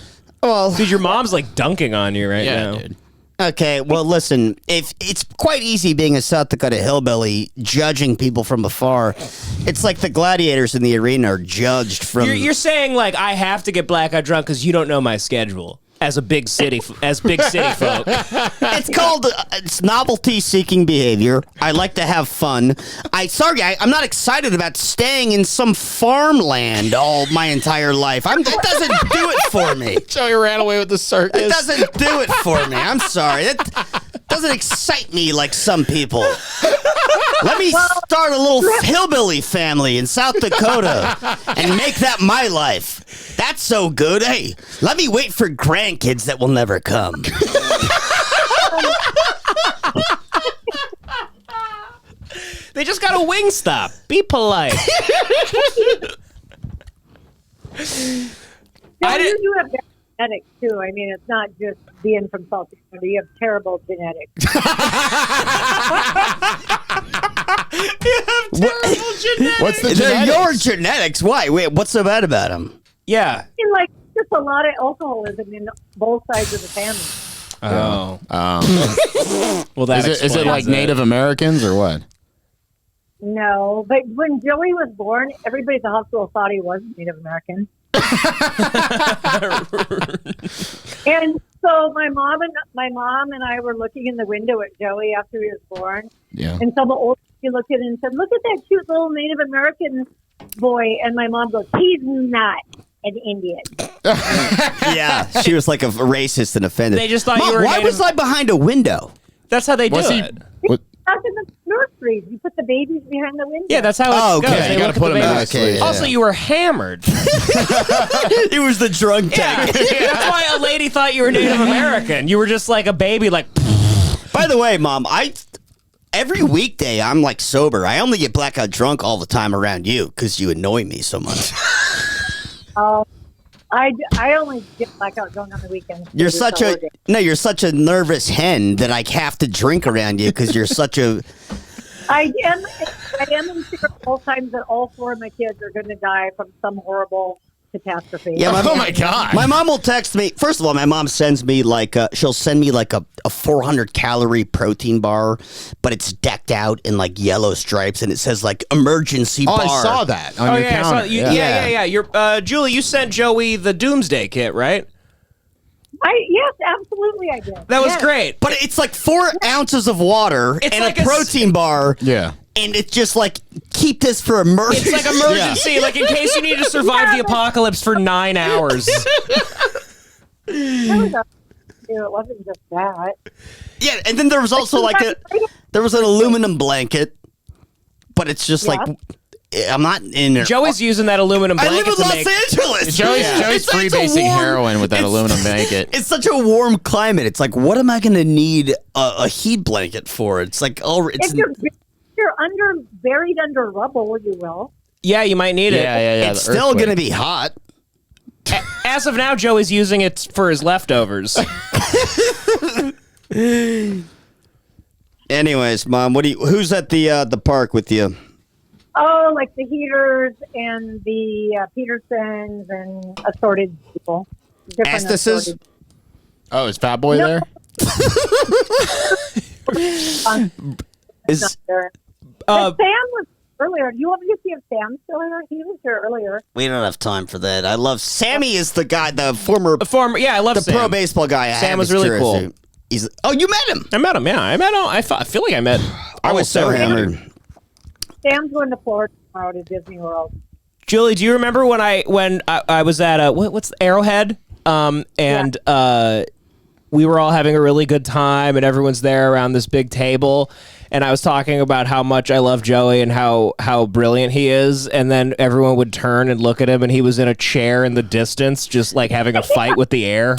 Speaker 3: Well,
Speaker 2: Dude, your mom's like dunking on you right now.
Speaker 1: dude.
Speaker 3: okay, well, listen, if it's quite easy being a South Dakota hillbilly, judging people from afar. It's like the gladiators in the arena are judged from...
Speaker 2: You're saying like I have to get blackout drunk because you don't know my schedule. as big city folk.
Speaker 3: It's called it's novelty-seeking behavior. I like to have fun. I'm not excited about staying in some farmland all my entire life. It doesn't do it for me.
Speaker 1: Joey ran away with the circus.
Speaker 3: It doesn't do it for me. I'm sorry. It doesn't excite me like some people. Let me start a little hillbilly family in South Dakota and make that my life. That's so good. Hey, let me wait for grandkids that will never come.
Speaker 2: They just got a wing stop. Be polite.
Speaker 8: No, you do have genetics too. I mean, it's not just being from South Dakota. You have terrible genetics.
Speaker 1: What's the
Speaker 3: They're
Speaker 1: genetics?
Speaker 3: your genetics. Why? Wait, what's so bad about them?
Speaker 2: Yeah.
Speaker 8: And like just a lot of alcoholism in both sides of the family.
Speaker 2: Oh. Well, that
Speaker 1: Is it like Native Americans or what?
Speaker 8: No, but when Joey was born, everybody at the hospital thought he was Native American. And so my mom and I were looking in the window at Joey after he was born.
Speaker 1: Yeah.
Speaker 8: And some old lady looked at him and said, "Look at that cute little Native American boy." And my mom goes, "He's not an Indian."
Speaker 3: Yeah, she was like a racist and offended.
Speaker 2: They just thought
Speaker 3: Mom,
Speaker 2: you were
Speaker 3: why
Speaker 2: Native-
Speaker 3: was I behind a window?
Speaker 2: That's how they do
Speaker 1: Was he?
Speaker 2: it.
Speaker 1: What?
Speaker 8: That's in the nurseries. You put the babies behind the window.
Speaker 2: Yeah, that's how it
Speaker 3: Oh,
Speaker 2: goes.
Speaker 3: okay.
Speaker 2: They
Speaker 1: You
Speaker 2: look
Speaker 1: gotta put
Speaker 2: at the
Speaker 1: him in
Speaker 2: babies.
Speaker 1: the sleep.
Speaker 2: Also, you were hammered.
Speaker 3: It was the drunk
Speaker 2: Yeah,
Speaker 3: tank.
Speaker 2: that's why a lady thought you were Native American. You were just like a baby, like.
Speaker 3: By the way, Mom, every weekday I'm like sober. I only get blackout drunk all the time around you because you annoy me so much.
Speaker 8: I only get blackout drunk on the weekends.
Speaker 3: You're such a nervous hen that I have to drink around you because you're such a.
Speaker 8: I am in fear all times that all four of my kids are going to die from some horrible catastrophe.
Speaker 3: Yeah,
Speaker 1: Oh my God.
Speaker 3: My mom will text me. First of all, my mom sends me she'll send me like a 400 calorie protein bar, but it's decked out in like yellow stripes and it says like emergency bar.
Speaker 1: I saw that on your
Speaker 2: I saw
Speaker 1: counter.
Speaker 2: that. Yeah. You're Julie. You sent Joey the Doomsday Kit, right?
Speaker 8: Yes, absolutely, I did.
Speaker 2: That was
Speaker 8: Yes.
Speaker 2: great.
Speaker 3: But it's like 4 ounces of water
Speaker 2: It's
Speaker 3: and
Speaker 2: like
Speaker 3: a
Speaker 2: a
Speaker 3: protein bar.
Speaker 1: Yeah.
Speaker 3: And it's just like, keep this for emergency.
Speaker 2: It's like emergency, like in case you need to survive the apocalypse for 9 hours.
Speaker 8: It wasn't just that.
Speaker 3: Yeah, and then there was also like there was an aluminum blanket, but it's just like, I'm not in there.
Speaker 2: Joey's using that aluminum
Speaker 3: I
Speaker 2: blanket
Speaker 3: live in
Speaker 2: to
Speaker 3: Los
Speaker 2: make.
Speaker 3: Angeles.
Speaker 1: Joey's
Speaker 3: It's such a
Speaker 1: freebasing
Speaker 3: warm-
Speaker 1: heroin with that
Speaker 3: it's-
Speaker 1: aluminum blanket.
Speaker 3: It's such a warm climate. It's like, what am I going to need a heat blanket for? It's like,
Speaker 8: If you're buried under rubble, you will.
Speaker 2: Yeah, you might need it.
Speaker 1: Yeah.
Speaker 3: it's still going to be hot.
Speaker 2: As of now, Joey's using it for his leftovers.
Speaker 3: Anyways, Mom, who's at the park with you?
Speaker 8: Oh, like the Heaters and the Petersons and assorted people. Different
Speaker 3: Estices?
Speaker 8: assorted-
Speaker 1: Oh, is Fat Boy there?
Speaker 3: Is
Speaker 8: there. Sam was earlier. You want me to see if Sam's still here? He was here earlier.
Speaker 3: we don't have time for that. I love Sammy is the guy, the former
Speaker 2: Yeah, I love
Speaker 3: the
Speaker 2: Sam.
Speaker 3: pro baseball guy. I
Speaker 2: Sam
Speaker 3: have
Speaker 2: was
Speaker 3: his
Speaker 2: really
Speaker 3: jersey.
Speaker 2: cool.
Speaker 3: You met him.
Speaker 2: I met him. Yeah, I met him. I feel like I met.
Speaker 3: I was so hammered.
Speaker 8: Sam's going to Florida tomorrow to Disney World.
Speaker 2: Julie, do you remember when I was at what's Arrowhead? We were all having a really good time, and everyone's there around this big table. And I was talking about how much I love Joey and how brilliant he is. And then everyone would turn and look at him, and he was in a chair in the distance, just like having a fight with the air.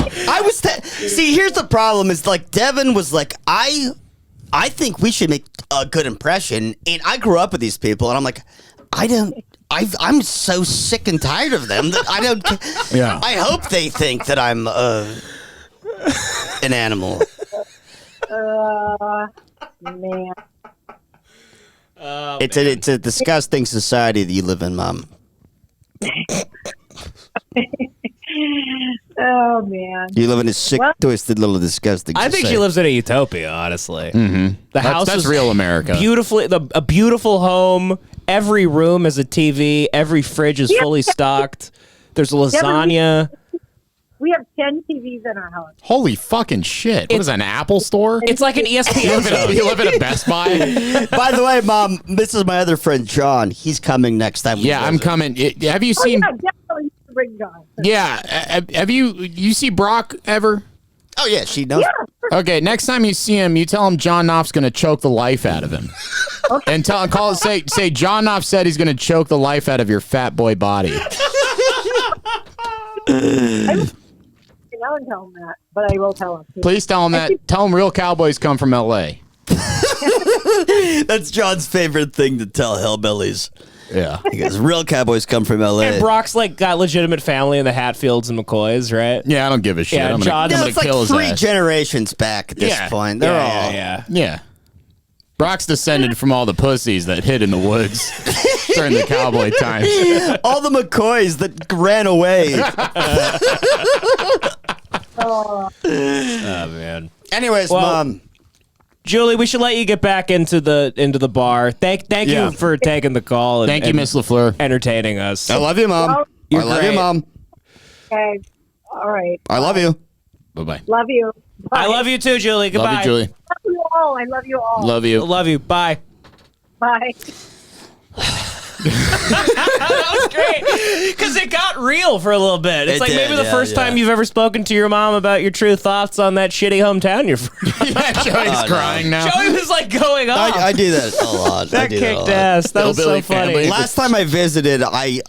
Speaker 3: See, here's the problem: is like Devan was like, I think we should make a good impression, and I grew up with these people, and I'm like, I'm so sick and tired of them that I don't.
Speaker 1: Yeah.
Speaker 3: I hope they think that I'm an animal.
Speaker 8: Man.
Speaker 3: It's a disgusting society that you live in, Mom.
Speaker 8: Oh, man.
Speaker 3: You live in a sick, twisted, little disgusting
Speaker 2: I
Speaker 3: society.
Speaker 2: think she lives in a utopia, honestly. Mm-hmm. The house
Speaker 1: That's
Speaker 2: is
Speaker 1: real America.
Speaker 2: a beautiful home. Every room is a TV. Every fridge is fully stocked. There's lasagna.
Speaker 8: We have 10 TVs in our house.
Speaker 1: Holy fucking shit. What is that, an Apple store?
Speaker 2: It's like an ESPN zone.
Speaker 1: You live at a Best Buy?
Speaker 3: By the way, Mom, this is my other friend, John. He's coming next time.
Speaker 1: Yeah, I'm coming. Have you seen...
Speaker 8: Oh, yeah, definitely bring John.
Speaker 1: Yeah. Have you see Brock ever?
Speaker 3: Oh, yeah, she knows.
Speaker 8: Yeah.
Speaker 1: Okay, next time you see him, you tell him John Knopf's going to choke the life out of him. Okay. And say John Knopf said he's going to choke the life out of your fat boy body.
Speaker 8: I won't tell him that, but I will tell him.
Speaker 1: Please tell him that. Tell him real cowboys come from L.A.
Speaker 3: That's John's favorite thing to tell hillbillies.
Speaker 1: Yeah.
Speaker 3: Because real cowboys come from L.A.
Speaker 2: And Brock's like got legitimate family in the Hatfields and McCoys, right?
Speaker 1: Yeah, I don't give a shit.
Speaker 2: Yeah,
Speaker 1: I'm
Speaker 2: John-
Speaker 1: gonna
Speaker 3: it's like
Speaker 1: kill his
Speaker 3: 3
Speaker 1: ass.
Speaker 3: generations back at this point. They're all...
Speaker 1: Yeah. Brock's descended from all the pussies that hid in the woods during the cowboy times.
Speaker 3: All the McCoys that ran away.
Speaker 2: Oh man.
Speaker 3: Anyways,
Speaker 2: Well,
Speaker 3: Mom.
Speaker 2: Julie, we should let you get back into the bar. Thank
Speaker 1: Yeah.
Speaker 2: you for taking the call.
Speaker 1: Thank you, Miss LaFleur.
Speaker 2: Entertaining us.
Speaker 3: I love you, Mom.
Speaker 8: Well,
Speaker 2: You're
Speaker 3: I love
Speaker 2: great.
Speaker 3: you, Mom.
Speaker 8: Okay. All right.
Speaker 3: I love you.
Speaker 1: Bye-bye.
Speaker 8: Love you. Bye.
Speaker 2: I love you too, Julie. Goodbye.
Speaker 1: Love you, Julie.
Speaker 8: Love you all. I love you all.
Speaker 1: Love you.
Speaker 2: Love you. Bye.
Speaker 8: Bye.
Speaker 2: That was great because it got real for a little bit. It's
Speaker 3: It
Speaker 2: like
Speaker 3: did,
Speaker 2: maybe the
Speaker 3: yeah,
Speaker 2: first
Speaker 3: yeah.
Speaker 2: time you've ever spoken to your mom about your true thoughts on that shitty hometown you're from.
Speaker 1: Yeah, Joey's crying now.
Speaker 2: Joey was like going off.
Speaker 3: I do that a lot.
Speaker 2: that
Speaker 3: I do that a
Speaker 2: kicked
Speaker 3: lot.
Speaker 2: ass. That was so
Speaker 1: Hillbilly
Speaker 2: funny.
Speaker 1: family.
Speaker 3: Last time I visited, I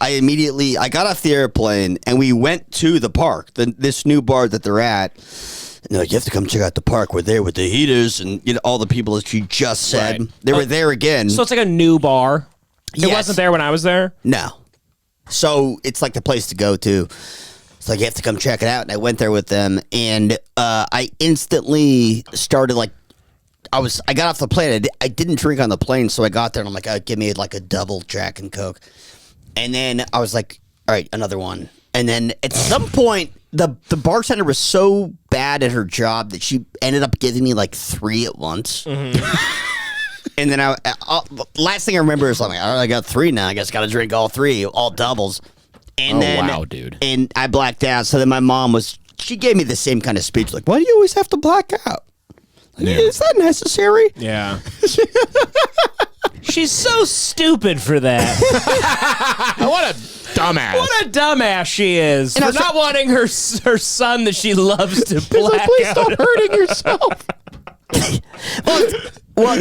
Speaker 3: got off the airplane and we went to the park, this new bar that they're at. And they're like, you have to come check out the park. We're there with the heaters and all the people that you just said.
Speaker 2: Right.
Speaker 3: They were there again.
Speaker 2: So it's like a new bar. It
Speaker 3: Yes.
Speaker 2: wasn't there when I was there.
Speaker 3: No. So it's like the place to go to. It's like you have to come check it out. And I went there with them, and I instantly started I got off the plane. I didn't drink on the plane, so I got there and I'm like, oh, give me like a double Jack and Coke. And then I was like, all right, another one. And then at some point, the bartender was so bad at her job that she ended up giving me like 3 at once. Mm-hmm. And then last thing I remember is like, all right, I got 3 now. I guess got to drink all 3, all doubles. And then,
Speaker 1: wow, dude.
Speaker 3: And I blacked out. So then my mom she gave me the same kind of speech, like, why do you always have to black out? Like, is that necessary?
Speaker 2: Yeah. She's so stupid for that.
Speaker 1: What a dumbass.
Speaker 2: What a dumbass she is
Speaker 3: And
Speaker 2: for
Speaker 3: I was
Speaker 2: not wanting her son that she loves to black
Speaker 1: Please
Speaker 2: out.
Speaker 1: stop hurting yourself.
Speaker 3: Well,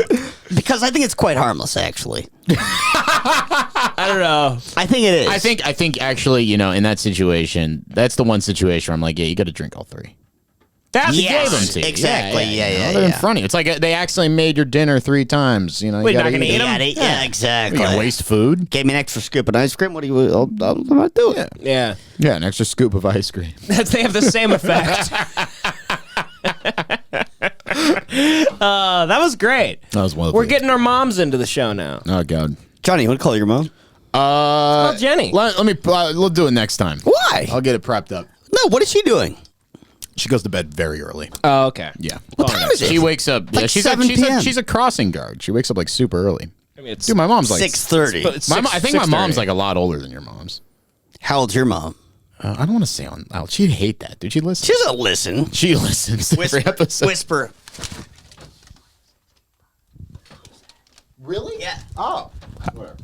Speaker 3: because I think it's quite harmless, actually.
Speaker 2: I don't know.
Speaker 3: I think it is.
Speaker 1: I think actually, in that situation, that's the one situation where I'm like, yeah, you got to drink all 3.
Speaker 2: That's
Speaker 3: Yes,
Speaker 2: given.
Speaker 1: to you.
Speaker 3: exactly. Yeah,
Speaker 1: They're in front of you. It's like they accidentally made your dinner 3 times. You
Speaker 2: Wait,
Speaker 1: you
Speaker 2: not
Speaker 1: gotta
Speaker 2: gonna eat
Speaker 1: it.
Speaker 2: 'em?
Speaker 3: Yeah, exactly.
Speaker 1: You gonna waste food?
Speaker 3: Gave me an extra scoop of ice cream. What do you? I'll do it.
Speaker 2: Yeah.
Speaker 1: Yeah, an extra scoop of ice cream.
Speaker 2: They have the same effect. That was great.
Speaker 1: That was wonderful.
Speaker 2: We're getting our moms into the show now.
Speaker 1: Oh God.
Speaker 3: Johnny, you want to call your mom?
Speaker 2: Call Jenny.
Speaker 1: Let me. We'll do it next time.
Speaker 3: Why?
Speaker 1: I'll get it prepped up.
Speaker 3: No, what is she doing?
Speaker 1: She goes to bed very early.
Speaker 2: Oh, okay.
Speaker 1: Yeah.
Speaker 3: What time is it?
Speaker 1: She wakes up.
Speaker 3: Like
Speaker 1: yeah,
Speaker 3: 7 p.m.
Speaker 1: she's a crossing guard. She wakes up like super early.
Speaker 2: I mean, it's
Speaker 1: Dude, my mom's like
Speaker 3: 6:30.
Speaker 2: It's
Speaker 1: I think my
Speaker 2: 6:30.
Speaker 1: mom's like a lot older than your mom's.
Speaker 3: How old's your mom?
Speaker 1: I don't want to say on loud. She'd hate that. Dude, she listens.
Speaker 3: She doesn't listen.
Speaker 1: She listens to every episode.
Speaker 3: Whisper.
Speaker 1: Really?
Speaker 3: Yeah.
Speaker 1: Oh.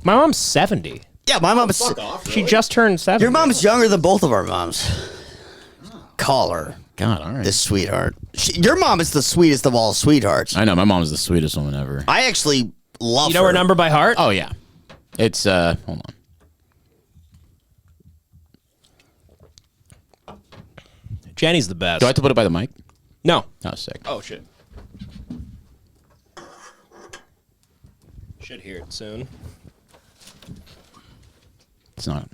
Speaker 2: My mom's 70.
Speaker 3: Yeah, my mom's.
Speaker 2: She just turned 70.
Speaker 3: Your mom's younger than both of our moms. Call her.
Speaker 1: God, all right.
Speaker 3: This sweetheart. Your mom is the sweetest of all sweethearts.
Speaker 1: I know my mom's the sweetest woman ever.
Speaker 3: I actually love
Speaker 2: You know her number by heart?
Speaker 1: Oh yeah. It's hold on.
Speaker 2: Jenny's the best.
Speaker 1: Do I have to put it by the mic?
Speaker 2: No.
Speaker 1: Oh, sick.
Speaker 2: Oh, shit. Should hear it soon.
Speaker 1: It's not.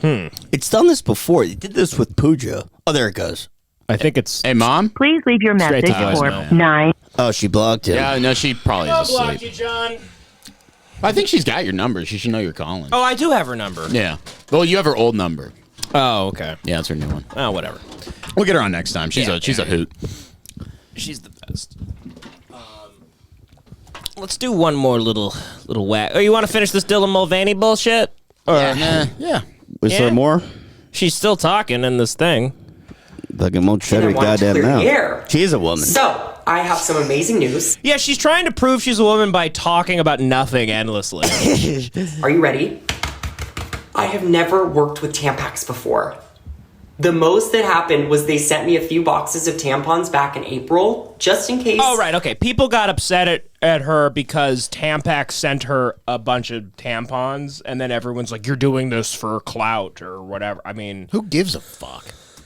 Speaker 3: It's done this before. You did this with Pooja. Oh, there it goes.
Speaker 2: I think it's...
Speaker 1: Hey, mom.
Speaker 10: Please leave your
Speaker 2: Straight
Speaker 10: message
Speaker 2: to
Speaker 10: for
Speaker 2: voicemail.
Speaker 10: 9.
Speaker 3: Oh, she blocked him.
Speaker 1: Yeah, no, she probably is
Speaker 2: blocked
Speaker 1: asleep.
Speaker 2: you, John.
Speaker 1: I think she's got your number. She should know you're calling.
Speaker 2: Oh, I do have her number.
Speaker 1: Yeah. Well, you have her old number.
Speaker 2: Oh, okay.
Speaker 1: Yeah, that's her new one.
Speaker 2: Oh, whatever.
Speaker 1: We'll get her on next time. She's a hoot.
Speaker 2: She's the best. Let's do one more little whack. Oh, you want to finish this Dylan Mulvaney bullshit? Or,
Speaker 1: Yeah.
Speaker 3: Was there more?
Speaker 2: She's still talking in this thing.
Speaker 3: Fucking won't shut her
Speaker 7: Didn't want to
Speaker 3: goddamn
Speaker 7: clear
Speaker 3: mouth.
Speaker 7: the air.
Speaker 3: She is a woman.
Speaker 7: So, I have some amazing news.
Speaker 2: Yeah, she's trying to prove she's a woman by talking about nothing endlessly.
Speaker 7: Are you ready? I have never worked with Tampax before. The most that happened was they sent me a few boxes of tampons back in April, just in case.
Speaker 2: Oh, right, okay. People got upset at her because Tampax sent her a bunch of tampons, and then everyone's like, you're doing this for clout or whatever. I mean...
Speaker 1: Who gives a fuck?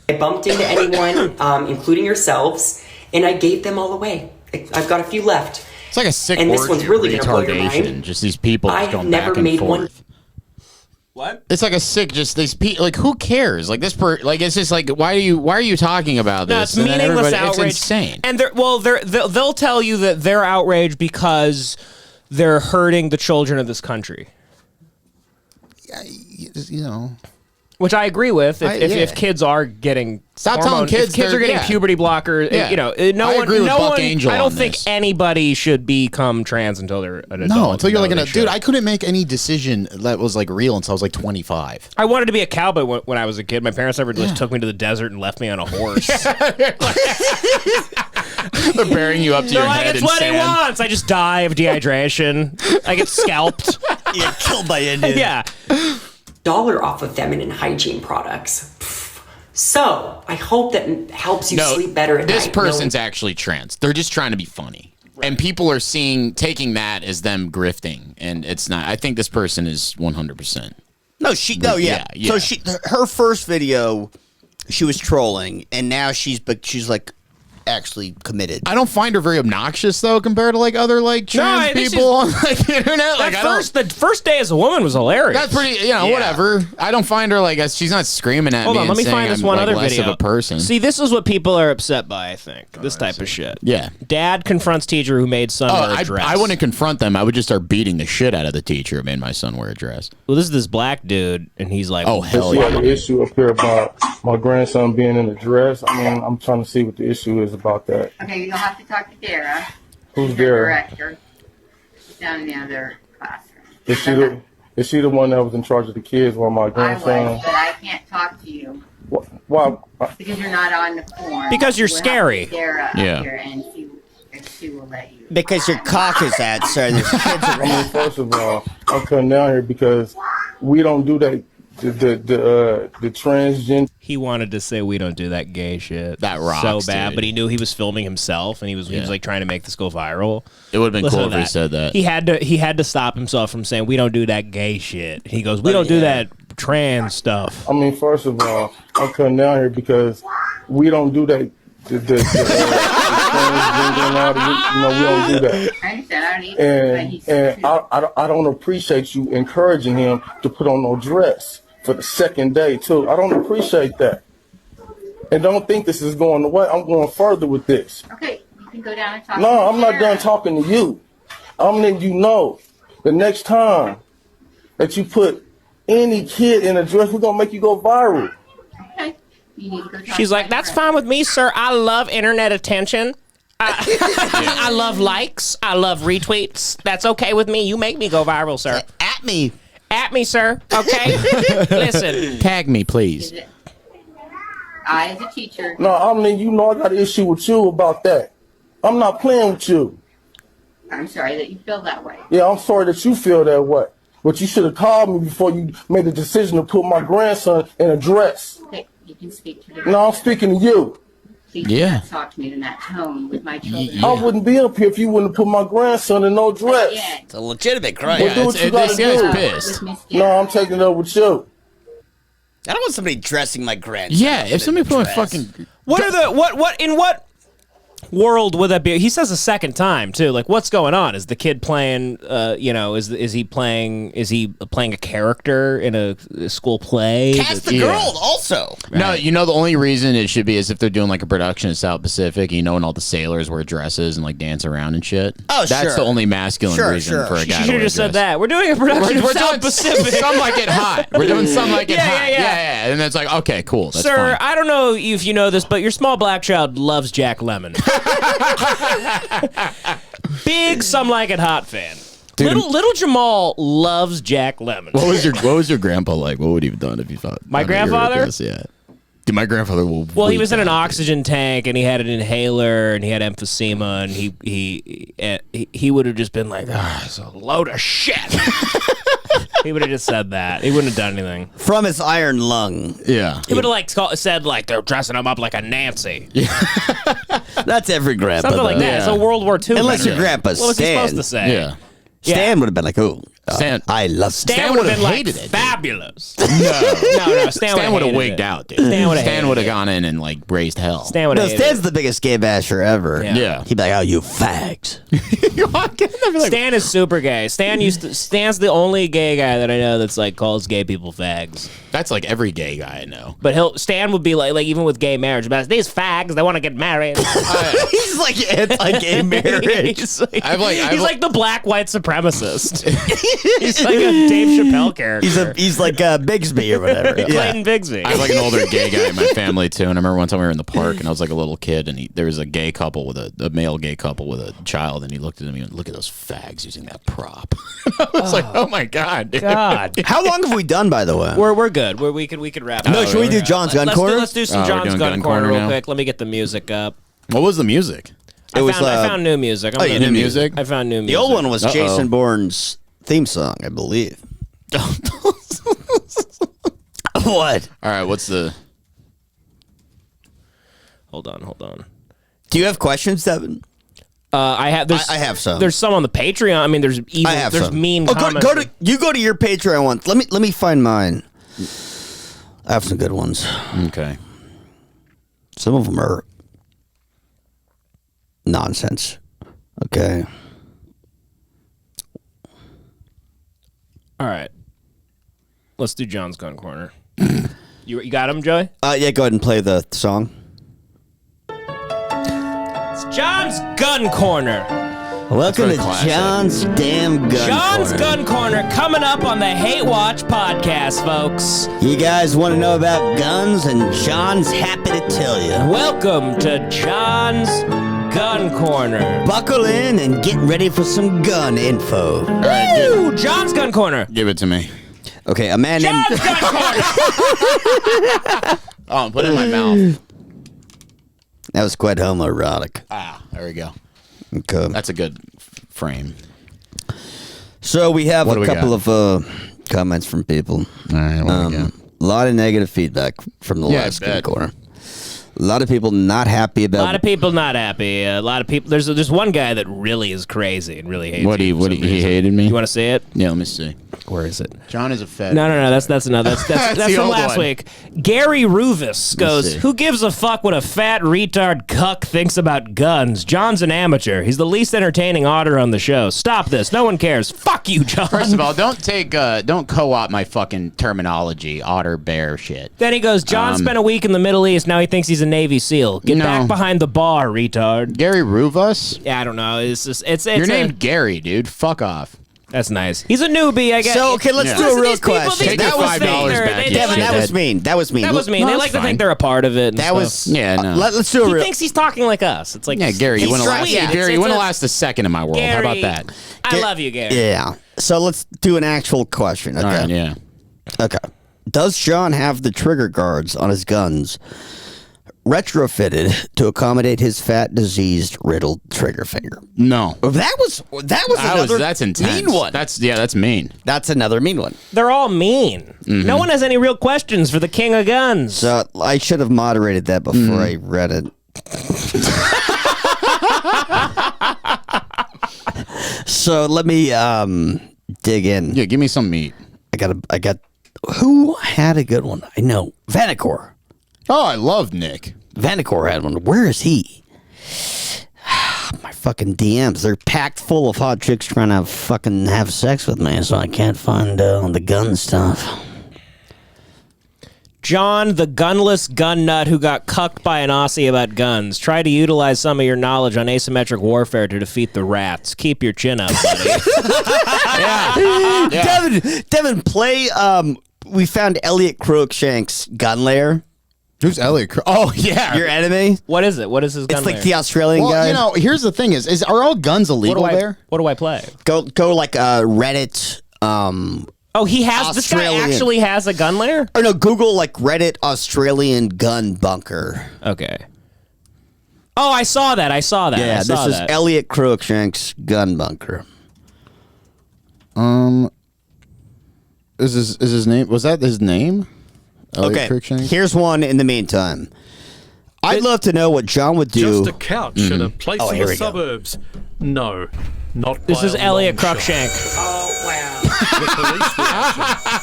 Speaker 7: I bumped into anyone, including yourselves, and I gave them all away. I've got a few left.
Speaker 1: It's like a sick
Speaker 7: And this
Speaker 1: word
Speaker 7: one's really gonna blow your
Speaker 1: retardation.
Speaker 7: mind.
Speaker 1: Just these people
Speaker 7: I
Speaker 1: just
Speaker 7: have
Speaker 1: going
Speaker 7: never
Speaker 1: back and
Speaker 7: made
Speaker 1: forth.
Speaker 7: one.
Speaker 2: What?
Speaker 1: It's like a sick, just these people. Like, who cares? Like this like it's just like, why are you talking about
Speaker 2: No,
Speaker 1: this?
Speaker 2: it's
Speaker 1: And then
Speaker 2: meaningless
Speaker 1: everybody-
Speaker 2: outrage.
Speaker 1: It's insane.
Speaker 2: And they'll tell you that they're outraged because they're hurting the children of this country.
Speaker 1: You know,
Speaker 2: Which I agree with. If kids are getting
Speaker 1: Stop telling kids
Speaker 2: if kids
Speaker 1: they're-
Speaker 2: are getting
Speaker 1: yeah.
Speaker 2: puberty blockers,
Speaker 1: Yeah.
Speaker 2: you know,
Speaker 1: I agree with Buck
Speaker 2: one.
Speaker 1: Angel
Speaker 2: I don't
Speaker 1: on
Speaker 2: think
Speaker 1: this.
Speaker 2: anybody should become trans until they're an adult.
Speaker 1: no, until you're like
Speaker 2: No,
Speaker 1: an
Speaker 2: they
Speaker 1: dude.
Speaker 2: should.
Speaker 1: I couldn't make any decision that was like real until I was like 25.
Speaker 2: I wanted to be a cowboy when I was a kid. My parents never just took me to the desert and left me on a horse.
Speaker 1: They're burying you up to
Speaker 2: They're
Speaker 1: your
Speaker 2: like,
Speaker 1: head
Speaker 2: it's
Speaker 1: in
Speaker 2: what he
Speaker 1: sand.
Speaker 2: wants. I just die of dehydration. I get scalped.
Speaker 3: You get killed by Indians.
Speaker 2: Yeah.
Speaker 7: $1 off of feminine hygiene products. Pfft. So, I hope that helps you sleep better at
Speaker 1: this
Speaker 7: night.
Speaker 1: person's actually trans. They're just trying to be funny. And people are taking that as them grifting, and it's not. I think this person is 100%.
Speaker 3: Yeah. So her first video, she was trolling, and now she's like actually committed.
Speaker 1: I don't find her very obnoxious though, compared to like other like trans people on like the internet. Like
Speaker 2: the first day as a woman was hilarious.
Speaker 1: That's pretty, whatever. I don't find her like she's not screaming at
Speaker 2: Hold
Speaker 1: me.
Speaker 2: on, let
Speaker 1: and
Speaker 2: me
Speaker 1: saying
Speaker 2: find this
Speaker 1: I'm,
Speaker 2: one
Speaker 1: like,
Speaker 2: other
Speaker 1: less
Speaker 2: video.
Speaker 1: of a person.
Speaker 2: See, this is what people are upset by. I think this type of shit.
Speaker 1: Yeah.
Speaker 2: Dad confronts teacher who made son wear a dress.
Speaker 1: I wouldn't confront them. I would just start beating the shit out of the teacher who made my son wear a dress.
Speaker 2: Well, this is this black dude, and he's like,
Speaker 1: oh hell
Speaker 10: You
Speaker 1: yeah.
Speaker 10: have an issue up here about my grandson being in a dress. I mean, I'm trying to see what the issue is about that.
Speaker 11: Okay, you'll have to talk to Dara.
Speaker 10: Who's
Speaker 11: the
Speaker 10: Dara?
Speaker 11: director. She's down in the other classroom.
Speaker 10: Is she the one that was in charge of the kids while my
Speaker 11: I
Speaker 10: grandson?
Speaker 11: was, but I can't talk to you
Speaker 10: Why?
Speaker 11: because you're not on the form.
Speaker 2: Because you're
Speaker 11: We'll have
Speaker 2: scary.
Speaker 11: Dara up
Speaker 1: Yeah.
Speaker 11: here and see if she will let you.
Speaker 3: Because your cock is out, sir. There's kids
Speaker 10: I mean,
Speaker 3: around.
Speaker 10: first of all, I'm coming down here because we don't do that. The transgender.
Speaker 2: he wanted to say we don't do that gay shit.
Speaker 1: That rocks,
Speaker 2: so bad,
Speaker 1: dude.
Speaker 2: but he knew he was filming himself, and he was like trying to make this go viral.
Speaker 1: It would have been
Speaker 2: Listen
Speaker 1: cool
Speaker 2: to
Speaker 1: if he said that.
Speaker 2: He had to stop himself from saying we don't do that gay shit. He goes, we don't do that trans stuff.
Speaker 10: I mean, first of all, I'm coming down here because we don't do that. The transgender and all that. We don't do that.
Speaker 11: I understand. I don't need
Speaker 10: And I don't appreciate you encouraging him to put on no dress for the second day too. I don't appreciate that. And don't think this is going away. I'm going further with this.
Speaker 11: Okay, you can go down and talk.
Speaker 10: No,
Speaker 11: to
Speaker 10: I'm not
Speaker 11: Dara.
Speaker 10: done talking to you. I'm letting you know the next time that you put any kid in a dress, we're gonna make you go viral.
Speaker 11: Okay, you need to go talk
Speaker 2: She's
Speaker 11: to
Speaker 2: like,
Speaker 11: my
Speaker 2: that's
Speaker 11: friend.
Speaker 2: fine with me, sir. I love internet attention. I love likes. I love retweets. That's okay with me. You make me go viral, sir.
Speaker 3: At me.
Speaker 2: At me, sir. Okay? Listen.
Speaker 1: Tag me, please.
Speaker 11: I, as a teacher,
Speaker 10: No, I mean, you know I got an issue with you about that. I'm not playing with you.
Speaker 11: I'm sorry that you feel that way.
Speaker 10: Yeah, I'm sorry that you feel that way. But you should have called me before you made the decision to put my grandson in a dress.
Speaker 11: Okay, you can speak to the.
Speaker 10: No, I'm speaking to you.
Speaker 11: Please
Speaker 1: Yeah.
Speaker 11: do not talk to me in that tone with my children.
Speaker 10: I wouldn't be up here if you wouldn't have put my grandson in no dress.
Speaker 11: Again,
Speaker 3: It's a legitimate crime.
Speaker 10: Well, do what you gotta
Speaker 1: this guy's
Speaker 10: do.
Speaker 1: pissed.
Speaker 11: with Miss
Speaker 10: No,
Speaker 11: Dara.
Speaker 10: I'm taking it up with you.
Speaker 3: I don't want somebody dressing my grandson.
Speaker 1: Yeah,
Speaker 3: up
Speaker 1: if
Speaker 3: in
Speaker 1: somebody
Speaker 3: a
Speaker 1: put my
Speaker 3: dress.
Speaker 1: fucking
Speaker 2: What are the what in what world would that be? He says a second time too. Like, what's going on? Is the kid playing? Is he playing a character in a school play?
Speaker 3: Cast the girl also.
Speaker 1: No, the only reason it should be is if they're doing like a production in South Pacific, and all the sailors wear dresses and like dance around and shit.
Speaker 3: Oh,
Speaker 1: That's
Speaker 3: sure.
Speaker 1: the only masculine
Speaker 3: Sure,
Speaker 1: reason
Speaker 3: sure.
Speaker 1: for a
Speaker 2: She
Speaker 1: guy.
Speaker 2: should
Speaker 1: to
Speaker 2: have
Speaker 1: wear
Speaker 2: just
Speaker 1: a
Speaker 2: said
Speaker 1: dress.
Speaker 2: that. We're doing a production of South Pacific.
Speaker 1: Some like it hot. We're doing some like it
Speaker 2: Yeah,
Speaker 1: hot.
Speaker 2: yeah, yeah.
Speaker 1: And it's like, okay, cool. That's
Speaker 2: Sir,
Speaker 1: fine.
Speaker 2: I don't know if you know this, but your small black child loves Jack Lemmon. Big Some Like It Hot fan.
Speaker 1: Dude,
Speaker 2: Little Jamal loves Jack Lemmon.
Speaker 1: What was your grandpa like? What would he have done if he thought?
Speaker 2: My grandfather?
Speaker 1: Yeah. Dude, my grandfather will.
Speaker 2: Well, he was in an oxygen tank, and he had an inhaler, and he had emphysema, and he would have just been like, it's a load of shit. He would have just said that. He wouldn't have done anything.
Speaker 3: From his iron lung.
Speaker 1: Yeah.
Speaker 2: He would have said like they're dressing him up like a Nancy.
Speaker 3: That's every grandpa.
Speaker 2: Something like that.
Speaker 1: Yeah.
Speaker 2: It's a World War II.
Speaker 3: Unless your grandpa's
Speaker 2: What was he
Speaker 3: Stan.
Speaker 2: supposed to say?
Speaker 1: Yeah.
Speaker 3: Stan would have been like, oh,
Speaker 1: Stan-
Speaker 3: I love
Speaker 2: Stan would have been like, fabulous.
Speaker 1: No.
Speaker 2: No.
Speaker 1: Stan would have wigged out, dude. Stan would have gone in and like raised hell.
Speaker 2: Stan would
Speaker 3: No,
Speaker 2: have
Speaker 3: Stan's the biggest gay basher ever.
Speaker 1: Yeah.
Speaker 3: He'd be like, oh, you fags.
Speaker 2: Stan is super gay. Stan's the only gay guy that I know that's like calls gay people fags.
Speaker 1: That's like every gay guy I know.
Speaker 2: But Stan would be like even with gay marriage, but these fags, they want to get married.
Speaker 3: He's like anti-gay marriage.
Speaker 2: He's like the black white supremacist. He's like a Dave Chappelle character.
Speaker 3: He's like Bigsby or whatever.
Speaker 2: Clayton Bigsby.
Speaker 1: I have like an older gay guy in my family too, and I remember one time we were in the park, and I was like a little kid, and there was a gay couple with a male gay couple with a child, and he looked at me and look at those fags using that prop. I was like, oh my god, dude.
Speaker 2: God.
Speaker 3: How long have we done, by the way?
Speaker 2: We're good. We could wrap.
Speaker 3: No,
Speaker 2: up.
Speaker 3: should we do John's Gun Corner?
Speaker 2: Let's do some
Speaker 1: we're
Speaker 2: John's
Speaker 1: doing
Speaker 2: Gun Corner real
Speaker 1: now?
Speaker 2: quick. Let me get the music up.
Speaker 1: What was the music?
Speaker 2: I found new music.
Speaker 1: you did music?
Speaker 2: I found new music.
Speaker 3: The old one was Jason Bourne's theme song, I believe. What?
Speaker 1: All right, what's the?
Speaker 2: Hold on.
Speaker 3: Do you have questions, Devin?
Speaker 2: I have
Speaker 3: some.
Speaker 2: There's some on the Patreon. I mean, there's evil.
Speaker 3: I have
Speaker 2: There's
Speaker 3: some.
Speaker 2: mean
Speaker 3: Oh,
Speaker 2: comments.
Speaker 3: go to your Patreon one. Let me find mine. I have some good ones.
Speaker 1: Okay.
Speaker 3: Some of them are nonsense. Okay.
Speaker 2: All right. Let's do John's Gun Corner. You got him, Joey?
Speaker 3: Yeah, go ahead and play the song.
Speaker 2: It's John's Gun Corner.
Speaker 3: Welcome to
Speaker 1: classic.
Speaker 3: John's damn gun
Speaker 2: John's
Speaker 3: corner.
Speaker 2: Gun Corner coming up on the Hate Watch podcast, folks.
Speaker 3: You guys want to know about guns, and John's happy to tell you.
Speaker 2: Welcome to John's Gun Corner.
Speaker 3: Buckle in and get ready for some gun info.
Speaker 1: All right,
Speaker 2: Woo! John's Gun Corner.
Speaker 1: give it to me.
Speaker 3: Okay, a man named...
Speaker 2: John's Gun Corner.
Speaker 1: Oh, put it in my mouth.
Speaker 3: That was quite homoerotic.
Speaker 1: There we go.
Speaker 3: Okay.
Speaker 1: That's a good frame.
Speaker 3: So we have
Speaker 1: What do
Speaker 3: a
Speaker 1: we
Speaker 3: couple of comments from people.
Speaker 1: All right, what do we got?
Speaker 3: A lot of negative feedback from the
Speaker 1: Yeah, I
Speaker 3: last gun
Speaker 1: bet.
Speaker 3: corner. A lot of people not happy
Speaker 2: A
Speaker 3: about...
Speaker 2: lot of people not happy. A lot of people. There's one guy that really is crazy and really hates.
Speaker 1: He hated me?
Speaker 2: You want to see it?
Speaker 1: Yeah, let me see.
Speaker 2: Where is it?
Speaker 1: John is a fed.
Speaker 2: No. That's another. That's
Speaker 1: the
Speaker 2: from
Speaker 1: old
Speaker 2: last
Speaker 1: one.
Speaker 2: week. Gary Ruvis goes,
Speaker 1: see.
Speaker 2: "Who gives a fuck what a fat retard cuck thinks about guns? John's an amateur. He's the least entertaining otter on the show. Stop this. No one cares. Fuck you, John."
Speaker 1: First of all, don't co-opt my fucking terminology, otter bear shit.
Speaker 2: Then he goes, "John spent a week in the Middle East. Now he thinks he's a Navy SEAL. Get
Speaker 1: No.
Speaker 2: back behind the bar, retard."
Speaker 1: Gary Ruvus?
Speaker 2: Yeah, I don't know. It's
Speaker 1: Your name's Gary, dude. Fuck off.
Speaker 2: That's nice. He's a newbie, I guess.
Speaker 3: So, okay, let's do a
Speaker 2: Listen,
Speaker 3: real
Speaker 2: these people,
Speaker 3: question.
Speaker 2: these
Speaker 1: Take
Speaker 2: people
Speaker 1: your
Speaker 2: think
Speaker 1: $5
Speaker 2: they're-
Speaker 1: back,
Speaker 2: they-
Speaker 1: you
Speaker 2: they
Speaker 3: Devin,
Speaker 2: like
Speaker 3: that
Speaker 2: to-
Speaker 3: was mean. That was mean.
Speaker 2: That was mean.
Speaker 1: No,
Speaker 2: They
Speaker 1: that's
Speaker 2: like to
Speaker 1: fine.
Speaker 2: think they're a part of it. And
Speaker 3: That
Speaker 2: stuff.
Speaker 3: was...
Speaker 1: Yeah, no.
Speaker 3: Let's do a
Speaker 2: He
Speaker 3: real...
Speaker 2: thinks he's talking like us. It's like,
Speaker 1: Yeah, Gary, you
Speaker 2: he's
Speaker 1: wouldn't last.
Speaker 2: sweet.
Speaker 1: Gary, you
Speaker 2: It's
Speaker 1: wouldn't
Speaker 2: a-
Speaker 1: last a second in my world. How about
Speaker 2: Gary,
Speaker 1: that?
Speaker 2: I love you, Gary.
Speaker 3: Yeah. So let's do an actual question. Okay.
Speaker 1: All right, yeah.
Speaker 3: Okay. Does John have the trigger guards on his guns retrofitted to accommodate his fat, diseased, riddled trigger finger?
Speaker 1: No.
Speaker 3: That was another
Speaker 1: That's intense.
Speaker 3: mean one.
Speaker 1: That's mean.
Speaker 3: That's another mean one.
Speaker 2: They're all mean. No one has any real questions for the king of guns.
Speaker 3: So I should have moderated that before I read it. So let me dig in.
Speaker 1: Yeah, give me some meat.
Speaker 3: I got. Who had a good one? I know. Vanicor.
Speaker 1: Oh, I love Nick.
Speaker 3: Vanicor had one. Where is he? My fucking DMs. They're packed full of hot chicks trying to fucking have sex with me, so I can't find the gun stuff.
Speaker 2: John, the gunless gun nut who got cucked by an Aussie about guns. Try to utilize some of your knowledge on asymmetric warfare to defeat the rats. Keep your chin up, buddy.
Speaker 3: Devin, play. We found Elliot Cruikshank's gun lair.
Speaker 1: Who's Elliot? Oh yeah,
Speaker 3: Your enemy?
Speaker 2: What is it? What is his gun
Speaker 3: It's like
Speaker 2: lair?
Speaker 3: the Australian guy.
Speaker 1: here's the thing: is are all guns illegal there?
Speaker 2: What do I play?
Speaker 3: Go like Reddit.
Speaker 2: Oh, he has. This guy
Speaker 3: Australian.
Speaker 2: actually has a gun lair.
Speaker 3: Or no, Google like Reddit Australian gun bunker.
Speaker 2: Okay. Oh, I saw that.
Speaker 3: Yeah, this is Elliot Cruikshank's gun bunker.
Speaker 1: Is his name? Was that his name? Elliot
Speaker 3: Okay,
Speaker 1: Cruikshank?
Speaker 3: here's one in the meantime. I'd love to know what John would do.
Speaker 12: Just a couch at a place in
Speaker 3: here
Speaker 12: the
Speaker 3: we go.
Speaker 12: suburbs. No, not
Speaker 2: This
Speaker 12: by
Speaker 2: is
Speaker 12: a
Speaker 2: Elliot
Speaker 12: long shot.
Speaker 2: Cruikshank.
Speaker 11: Oh, wow.
Speaker 12: The police reaction.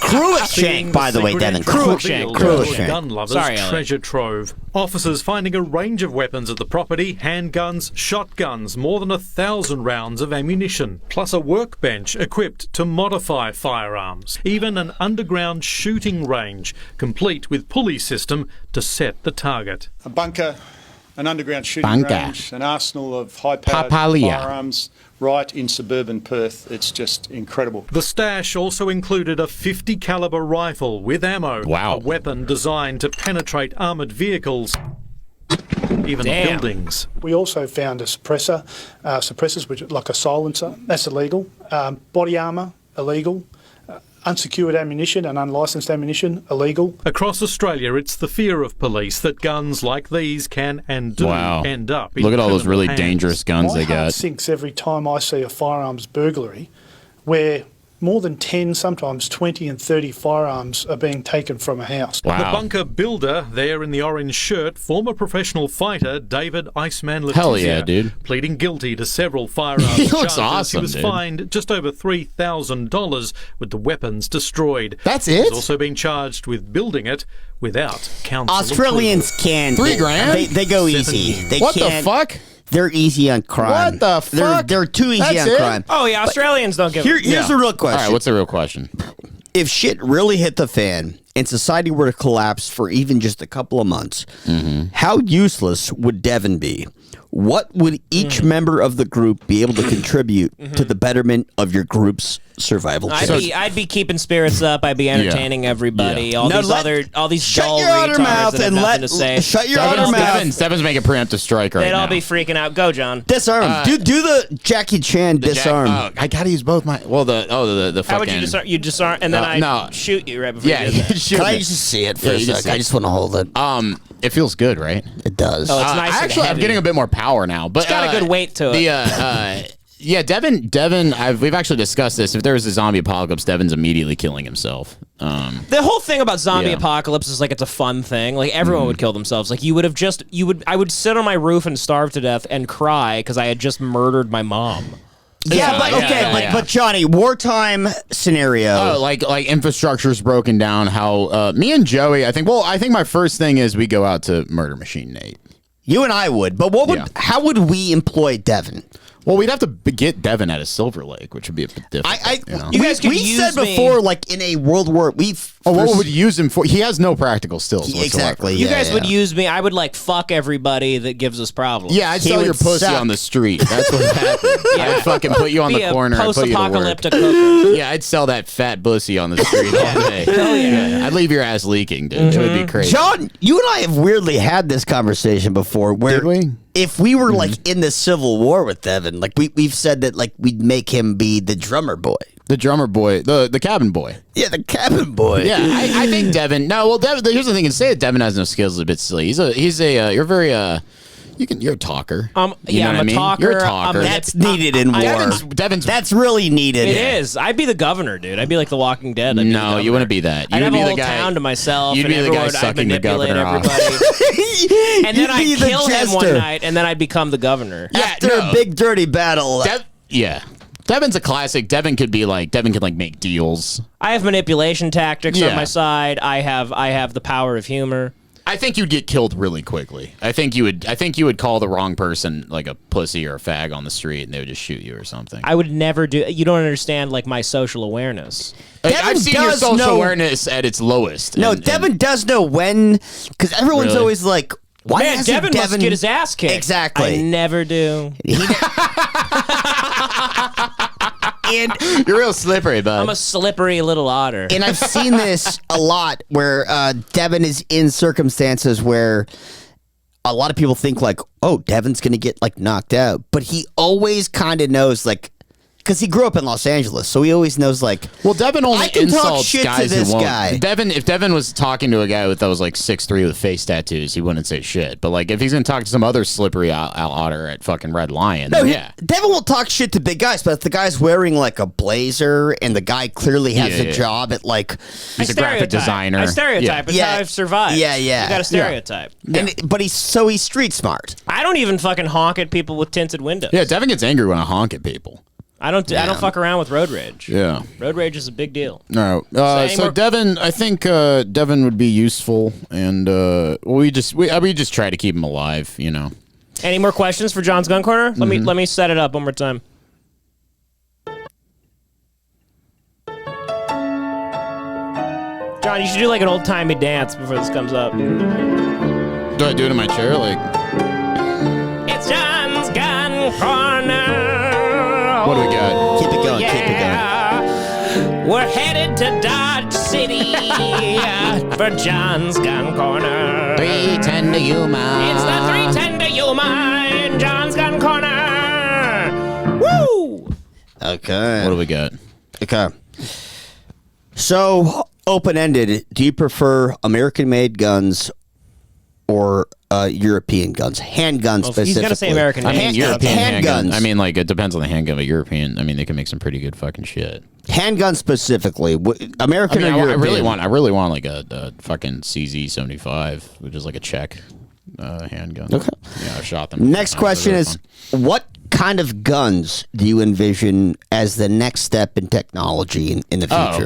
Speaker 3: Cruikshank, by the way, Devin.
Speaker 2: Cruikshank.
Speaker 3: Cruikshank.
Speaker 12: Gun lovers
Speaker 2: Sorry, Elliot.
Speaker 12: treasure trove. Officers finding a range of weapons at the property: handguns, shotguns, more than 1,000 rounds of ammunition, plus a workbench equipped to modify firearms. Even an underground shooting range, complete with pulley system to set the target.
Speaker 13: A bunker, an underground shooting range, an arsenal of high-powered firearms right in suburban Perth. It's just incredible.
Speaker 12: The stash also included a 50 caliber rifle with ammo.
Speaker 1: Wow.
Speaker 12: A weapon designed to penetrate armoured vehicles, even buildings.
Speaker 13: We also found a suppressors, which are like a silencer. That's illegal. Body armour, illegal. Unsecured ammunition and unlicensed ammunition, illegal.
Speaker 12: Across Australia, it's the fear of police that guns like these can and do end up in
Speaker 1: Look at all those
Speaker 12: criminal
Speaker 1: really
Speaker 12: hands.
Speaker 1: dangerous guns
Speaker 13: My
Speaker 1: they
Speaker 13: heart
Speaker 1: got.
Speaker 13: sinks every time I see a firearms burglary where more than 10, sometimes 20 and 30 firearms are being taken from a house.
Speaker 12: The bunker builder, there in the orange shirt, former professional fighter David Iceman Letizia,
Speaker 1: Hell yeah, dude.
Speaker 12: pleading guilty to several firearms
Speaker 1: He looks
Speaker 12: charges.
Speaker 1: awesome,
Speaker 12: He was
Speaker 1: dude.
Speaker 12: fined just over $3,000 with the weapons destroyed.
Speaker 1: That's
Speaker 12: He's
Speaker 1: it?
Speaker 12: also been charged with building it without council
Speaker 3: Australians
Speaker 12: approval.
Speaker 3: can
Speaker 1: $3,000?
Speaker 3: They go easy. They
Speaker 1: What the
Speaker 3: can't-
Speaker 1: fuck?
Speaker 3: They're easy on crime.
Speaker 1: What the fuck?
Speaker 3: They're too easy
Speaker 1: That's
Speaker 3: on
Speaker 1: it?
Speaker 3: crime.
Speaker 2: Oh yeah, Australians don't give.
Speaker 3: Here's the real question.
Speaker 1: All right, what's the real question?
Speaker 3: If shit really hit the fan and society were to collapse for even just a couple of months, how useless would Devan be? What would each member of the group be able to contribute to the betterment of your group's survival?
Speaker 2: I'd be keeping spirits up. I'd be entertaining everybody.
Speaker 3: Yeah.
Speaker 2: All
Speaker 3: Now
Speaker 2: these
Speaker 3: shut
Speaker 2: dull
Speaker 3: your utter
Speaker 2: retards
Speaker 3: mouth
Speaker 2: that have
Speaker 3: and
Speaker 2: nothing to say.
Speaker 3: shut your utter mouth.
Speaker 1: Devin's making a preemptive strike right
Speaker 2: They'd
Speaker 1: now.
Speaker 2: all be freaking out. Go, John.
Speaker 3: Disarm. Do the Jackie Chan disarm.
Speaker 1: I gotta use both my. Well, the fucking.
Speaker 2: How would you disarm? You disarm, and then
Speaker 1: no.
Speaker 2: shoot you right before
Speaker 1: Yeah,
Speaker 2: you did that.
Speaker 1: shoot
Speaker 3: Can I
Speaker 1: me.
Speaker 3: just see it for
Speaker 1: Yeah,
Speaker 3: a
Speaker 1: you just
Speaker 3: sec?
Speaker 1: see
Speaker 3: I
Speaker 1: it.
Speaker 3: just want to hold it.
Speaker 1: It feels good, right?
Speaker 3: It does.
Speaker 2: Oh, it's nice and
Speaker 1: Actually, I'm
Speaker 2: heavy.
Speaker 1: getting a bit more power now, but
Speaker 2: It's got a good weight to it.
Speaker 1: Yeah, Devan. We've actually discussed this. If there was a zombie apocalypse, Devan's immediately killing himself.
Speaker 2: The whole thing about zombie
Speaker 1: Yeah.
Speaker 2: apocalypse is like it's a fun thing. Like everyone would kill themselves. Like I would sit on my roof and starve to death and cry because I had just murdered my mom.
Speaker 3: Yeah, but okay, but Johnny, wartime scenario.
Speaker 1: Oh, like infrastructure's broken down. How me and Joey, I think my first thing is we go out to Murder Machine Nate.
Speaker 3: You and I would, but how would we employ Devan?
Speaker 1: Well, we'd have to get Devan out of Silver Lake, which would be a bit difficult.
Speaker 2: You guys could
Speaker 3: we
Speaker 2: use
Speaker 3: said
Speaker 2: me.
Speaker 3: before, like in a World War,
Speaker 1: what would you use him for? He has no practical skills. whatsoever.
Speaker 3: Exactly.
Speaker 2: You guys would use me. I would like fuck everybody that gives us problems.
Speaker 1: Yeah, I'd sell your pussy on the street. That's what happened. I'd fucking put you on
Speaker 2: Be
Speaker 1: the
Speaker 2: a
Speaker 1: corner and put you to work.
Speaker 2: post-apocalyptic hooker.
Speaker 1: Yeah, I'd sell that fat pussy on the street all day.
Speaker 2: Hell yeah.
Speaker 1: I'd leave your ass leaking, dude. It would be crazy.
Speaker 3: John, you and I have weirdly had this conversation before. Where
Speaker 1: Did we?
Speaker 3: if we were like in the Civil War with Devan, like we've said that like we'd make him be the drummer boy.
Speaker 1: The drummer boy, the cabin boy.
Speaker 3: Yeah, the cabin boy.
Speaker 1: Yeah, I think Devan. No, well, Devan. Here's the thing: to say that Devan has no skills is a bit silly. You're very you're a talker. You know
Speaker 2: yeah,
Speaker 1: what
Speaker 2: I'm
Speaker 1: I mean?
Speaker 2: a talker.
Speaker 1: You're a talker.
Speaker 3: That's needed in war.
Speaker 1: Devan's
Speaker 3: That's really needed.
Speaker 2: It is. I'd be the governor, dude. I'd be like the Walking Dead. I'd be the
Speaker 1: No, you
Speaker 2: governor.
Speaker 1: wouldn't be that. You
Speaker 2: I'd
Speaker 1: would
Speaker 2: have
Speaker 1: be
Speaker 2: a
Speaker 1: the
Speaker 2: whole
Speaker 1: guy.
Speaker 2: town to myself.
Speaker 1: You'd
Speaker 2: and
Speaker 1: be the
Speaker 2: everyone
Speaker 1: guy
Speaker 2: would- I'd
Speaker 1: sucking the
Speaker 2: manipulate
Speaker 1: governor off.
Speaker 2: everybody. And then
Speaker 3: You'd be
Speaker 2: I'd
Speaker 3: the
Speaker 2: kill him one
Speaker 3: jester.
Speaker 2: night, and then I'd become the governor.
Speaker 3: After a big dirty battle.
Speaker 1: Yeah. Devan's a classic. Devan could make deals.
Speaker 2: I have manipulation tactics
Speaker 1: Yeah.
Speaker 2: on my side. I have the power of humor.
Speaker 1: I think you'd get killed really quickly. I think you would call the wrong person like a pussy or a fag on the street, and they would just shoot you or something.
Speaker 2: I would never do. You don't understand like my social awareness.
Speaker 1: I've seen your social awareness at its lowest.
Speaker 3: No,
Speaker 1: and-
Speaker 3: Devan does know when, because everyone's
Speaker 1: Really?
Speaker 3: always like, why
Speaker 2: Man,
Speaker 3: hasn't
Speaker 2: Devan must get his ass kicked.
Speaker 3: Exactly.
Speaker 2: I never do.
Speaker 1: You're real slippery, bud.
Speaker 2: I'm a slippery little otter.
Speaker 3: And I've seen this a lot where Devan is in circumstances where a lot of people think like, oh, Devan's going to get like knocked out. But he always kind of knows like, because he grew up in Los Angeles, so he always knows like,
Speaker 1: well, Devan only
Speaker 3: I can talk
Speaker 1: insults
Speaker 3: shit
Speaker 1: guys
Speaker 3: to this
Speaker 1: who won't.
Speaker 3: guy.
Speaker 1: If Devan was talking to a guy that was like 6'3" with face tattoos, he wouldn't say shit. But like if he's gonna talk to some other slippery otter at fucking Red Lion, then yeah.
Speaker 3: Devan won't talk shit to big guys, but if the guy's wearing like a blazer and the guy clearly has a job at like,
Speaker 1: he's a graphic designer.
Speaker 2: I stereotype. It's how I've survived.
Speaker 3: Yeah.
Speaker 2: You got to stereotype.
Speaker 3: But he's street smart.
Speaker 2: I don't even fucking honk at people with tinted windows.
Speaker 1: Yeah, Devan gets angry when I honk at people.
Speaker 2: I don't fuck around with road rage.
Speaker 1: Yeah.
Speaker 2: Road rage is a big deal.
Speaker 1: No. So Devan, I think Devan would be useful, and we just try to keep him alive, you know.
Speaker 2: Any more questions for John's Gun Corner? Let me set it up one more time. John, you should do like an old timey dance before this comes up.
Speaker 1: Do I do it in my chair? Like,
Speaker 2: it's John's Gun Corner.
Speaker 1: What do we got?
Speaker 3: Keep it going.
Speaker 2: Yeah.
Speaker 3: Keep it going.
Speaker 2: We're headed to Dodge City for John's Gun Corner.
Speaker 1: 310 to Yuma.
Speaker 2: It's the 310 to Yuma in John's Gun Corner. Woo!
Speaker 3: Okay.
Speaker 1: What do we got?
Speaker 3: Okay. So, open-ended, do you prefer American-made guns or European guns? Handguns specifically.
Speaker 2: He's going to say American.
Speaker 1: I mean, European
Speaker 3: handguns.
Speaker 1: I mean, like, it depends on the handgun, but European, I mean, they can make some pretty good fucking shit.
Speaker 3: Handguns specifically. American or European?
Speaker 1: I really want like a fucking CZ75, which is like a Czech handgun.
Speaker 3: Okay.
Speaker 1: Yeah, I've shot them.
Speaker 3: Next question is, what kind of guns do you envision as the next step in technology in the future?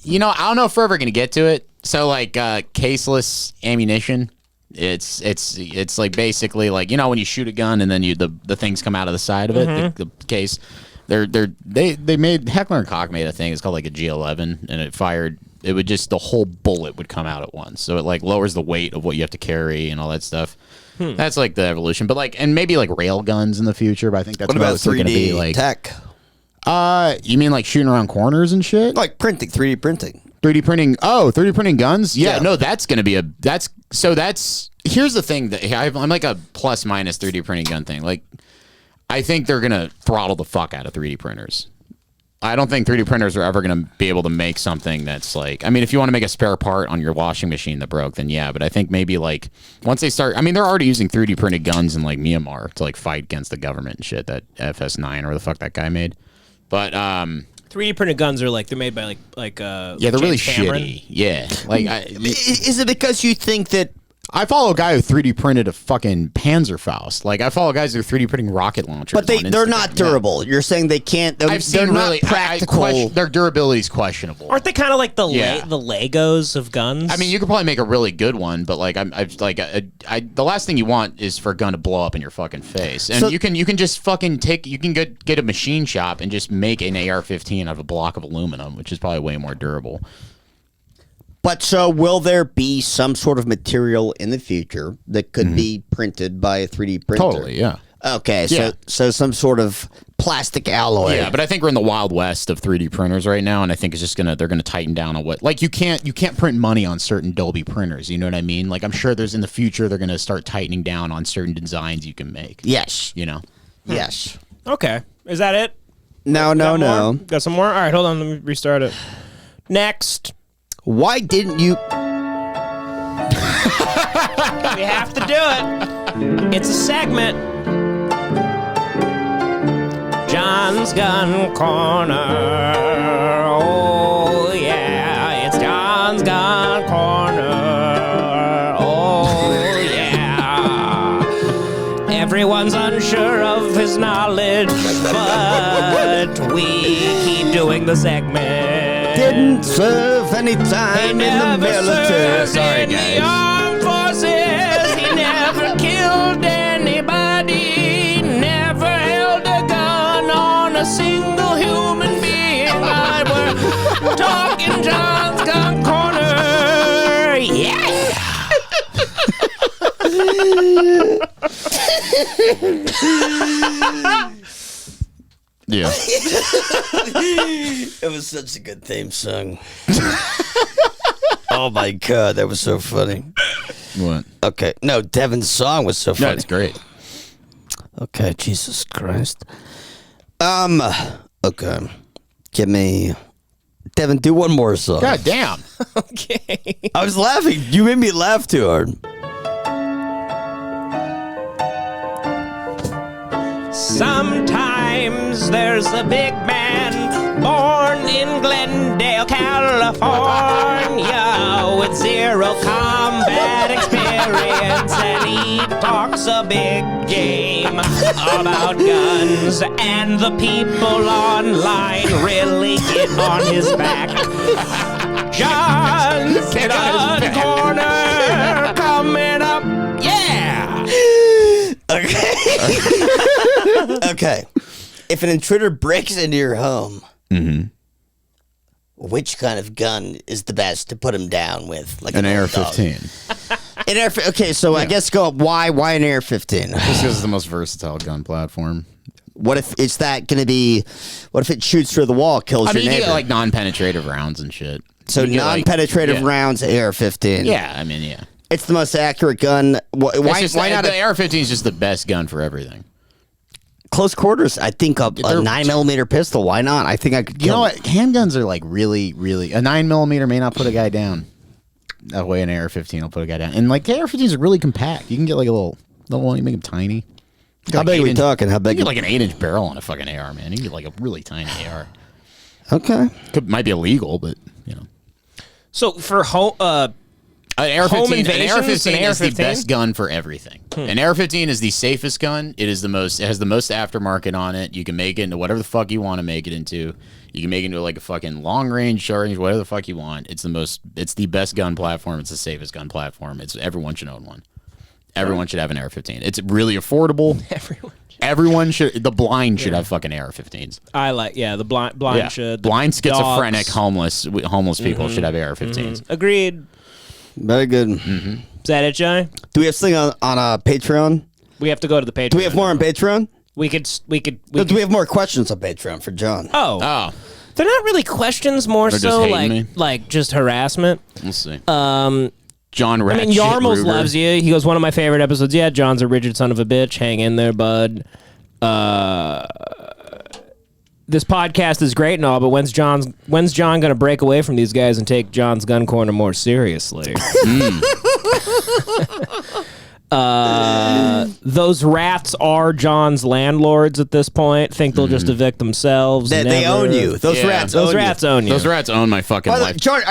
Speaker 1: You know, I don't know if we're ever going to get to it. So, like, caseless ammunition. It's like basically like, you know, when you shoot a gun and then the things come out of the side of it, the case. They made Heckler and Koch made a thing. It's called like a G11, and it fired. It would just the whole bullet would come out at once. So it like lowers the weight of what you have to carry and all that stuff. That's like the evolution. But like, and maybe like rail guns in the future. But I think that's
Speaker 3: what about 3D
Speaker 1: going to be like
Speaker 3: tech?
Speaker 1: You mean like shooting around corners and shit?
Speaker 3: Like printing, 3D printing.
Speaker 1: 3D printing. Oh, 3D printing guns? Yeah, no, that's going to be here's the thing that I'm like a plus minus 3D printing gun thing. Like, I think they're going to throttle the fuck out of 3D printers. I don't think 3D printers are ever going to be able to make something that's like, I mean, if you want to make a spare part on your washing machine that broke, then yeah, but I think maybe like once they start, I mean, they're already using 3D printed guns in like Myanmar to like fight against the government and shit, that FS9 or the fuck that guy made. But
Speaker 2: 3D printed guns are like, they're made by like
Speaker 1: yeah, they're really shitty. Yeah. Like,
Speaker 3: is it because you think that
Speaker 1: I follow a guy who 3D printed a fucking Panzerfaust. Like, I follow guys who are 3D printing rocket launchers.
Speaker 3: But they're not durable. Yeah. You're saying they can't. They're not practical.
Speaker 1: Their durability is questionable.
Speaker 2: Aren't they kind of like the Legos of guns?
Speaker 1: I mean, you could probably make a really good one, but like, the last thing you want is for a gun to blow up in your fucking face. And so, you can just fucking get a machine shop and just make an AR-15 out of a block of aluminum, which is probably way more durable.
Speaker 3: But so will there be some sort of material in the future that could be printed by a 3D printer?
Speaker 1: Totally, yeah.
Speaker 3: Okay,
Speaker 1: yeah.
Speaker 3: So some sort of plastic alloy.
Speaker 1: Yeah, but I think we're in the wild west of 3D printers right now, and I think it's just they're gonna tighten down on what, like, you can't print money on certain Dolby printers. You know what I mean? Like, I'm sure there's in the future they're gonna start tightening down on certain designs you can make.
Speaker 3: Yes.
Speaker 1: You know.
Speaker 3: Yes.
Speaker 2: Okay. Is that it?
Speaker 3: No.
Speaker 2: Got some more? All right, hold on. Let me restart it. Next.
Speaker 3: Why didn't you?
Speaker 2: We have to do it. It's a segment. John's Gun Corner. Oh, yeah. It's John's Gun Corner. Oh, yeah. Everyone's unsure of his knowledge, but we keep doing the segment.
Speaker 3: Didn't serve any time in the military.
Speaker 2: Sorry, guys. In the armed forces, he never killed anybody, never held a gun on a single human being. But we're talking John's Gun Corner. Yeah.
Speaker 1: Yeah.
Speaker 3: It was such a good theme song. Oh my god, that was so funny.
Speaker 1: What?
Speaker 3: Okay, no, Devan's song was so funny.
Speaker 1: No, it's great.
Speaker 3: Okay, Jesus Christ. Okay. Give me... Devan, do one more song.
Speaker 1: God damn.
Speaker 2: Okay.
Speaker 3: I was laughing. You made me laugh too hard.
Speaker 2: Sometimes there's a big man born in Glendale, California, with zero combat experience, and he talks a big game about guns, and the people online really get on his back. John's Gun Corner coming up, yeah!
Speaker 3: Okay. Okay. If an intruder breaks into your home, which kind of gun is the best to put him down with? Like
Speaker 1: an AR-15.
Speaker 3: An AR. Okay, so I guess go. Why an AR-15?
Speaker 1: Just because it's the most versatile gun platform.
Speaker 3: What if it's that going to be? What if it shoots through the wall, kills your
Speaker 1: you
Speaker 3: neighbor?
Speaker 1: get like non-penetrative rounds and shit.
Speaker 3: So non-penetrative rounds, AR-15.
Speaker 1: Yeah, I mean, yeah.
Speaker 3: It's the most accurate gun. Why not?
Speaker 1: The AR-15 is just the best gun for everything.
Speaker 3: Close quarters, I think a 9mm pistol. Why not? I think I could.
Speaker 1: You know what? Handguns are like really, really. A 9mm may not put a guy down. That way, an AR-15 will put a guy down. And like the AR-15s are really compact. You can get like a little one. You make them tiny.
Speaker 3: How big are we talking? How big?
Speaker 1: You get like an 8-inch barrel on a fucking AR, man. You can get like a really tiny AR.
Speaker 3: Okay.
Speaker 1: Might be illegal, but you know.
Speaker 2: So for home
Speaker 1: AR-15 is the best gun for everything. An AR-15 is the safest gun. It has the most aftermarket on it. You can make it into whatever the fuck you want to make it into. You can make it into like a fucking long range, short range, whatever the fuck you want. It's the best gun platform. It's the safest gun platform. Everyone should own one. Everyone should have an AR-15. It's really affordable. Everyone should. The blind should have fucking AR-15s.
Speaker 2: I like, the blind should.
Speaker 1: Blind, schizophrenic, homeless people should have AR-15s.
Speaker 2: Agreed.
Speaker 3: Very good.
Speaker 2: Is that it, Johnny?
Speaker 3: Do we have something on Patreon?
Speaker 2: We have to go to the Patreon.
Speaker 3: Do we have more on Patreon?
Speaker 2: We could.
Speaker 3: Do we have more questions on Patreon for John?
Speaker 2: Oh. They're not really questions, more
Speaker 1: They're
Speaker 2: so
Speaker 1: just
Speaker 2: like just harassment.
Speaker 1: We'll see.
Speaker 2: John
Speaker 1: Ratchet
Speaker 2: Yarmals
Speaker 1: Ruger
Speaker 2: loves you. He goes, one of my favorite episodes. Yeah, John's a rigid son of a bitch. Hang in there, bud. This podcast is great and all, but when's John going to break away from these guys and take John's Gun Corner more seriously? Those rats are John's landlords at this point. Think they'll just evict themselves.
Speaker 3: They own you. Those rats own you.
Speaker 1: Those rats own my fucking life.
Speaker 3: John,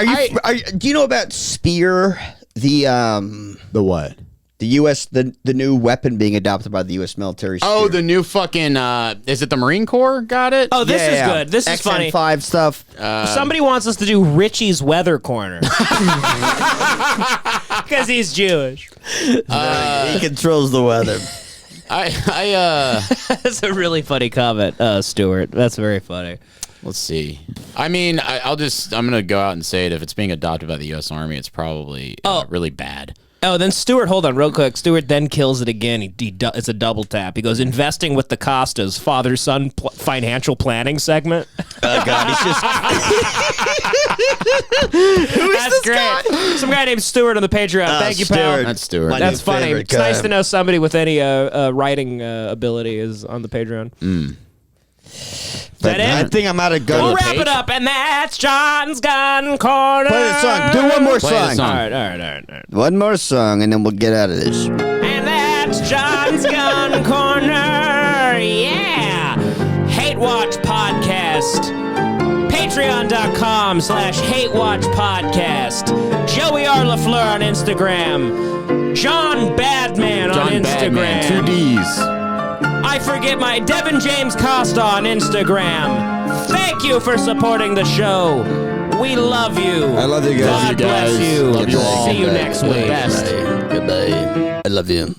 Speaker 3: do you know about Spear? The
Speaker 1: what?
Speaker 3: The U.S. the new weapon being adopted by the U.S. military.
Speaker 1: Oh, the new fucking is it the Marine Corps got it?
Speaker 2: Oh, this is good. This is funny.
Speaker 3: XM5 stuff.
Speaker 2: Somebody wants us to do Richie's Weather Corner because he's Jewish.
Speaker 3: He controls the weather.
Speaker 2: That's a really funny comment, Stuart. That's very funny.
Speaker 1: Let's see. I mean, I'm gonna go out and say it. If it's being adopted by the U.S. Army, it's probably really bad.
Speaker 2: Oh, then Stuart, hold on real quick. Stuart then kills it again. It's a double tap. He goes, investing with the Costas, father-son financial planning segment.
Speaker 3: Oh, God, he's just...
Speaker 2: Who is That's great. Guy? Some guy named Stuart on the Patreon. Thank you, pal.
Speaker 1: That's Stuart.
Speaker 2: That's funny. It's nice to know somebody with any writing ability is on the Patreon. Is that it?
Speaker 3: I think I'm out of gun.
Speaker 2: We'll wrap it up, and that's John's Gun Corner.
Speaker 3: Play the song. Do one more song.
Speaker 2: All right.
Speaker 3: One more song, and then we'll get out of this.
Speaker 2: And that's John's Gun Corner. Yeah. Hate Watch Podcast. Patreon.com/HateWatchPodcast. Joey R. LaFleur on Instagram. John Badman on Instagram.
Speaker 1: Badman, 2 Ds.
Speaker 2: I forget my Devan James Costa on Instagram. Thank you for supporting the show. We love you.
Speaker 3: I love you guys.
Speaker 2: God bless you.
Speaker 1: Love you all.
Speaker 2: See you next week.
Speaker 3: Goodbye. I love you.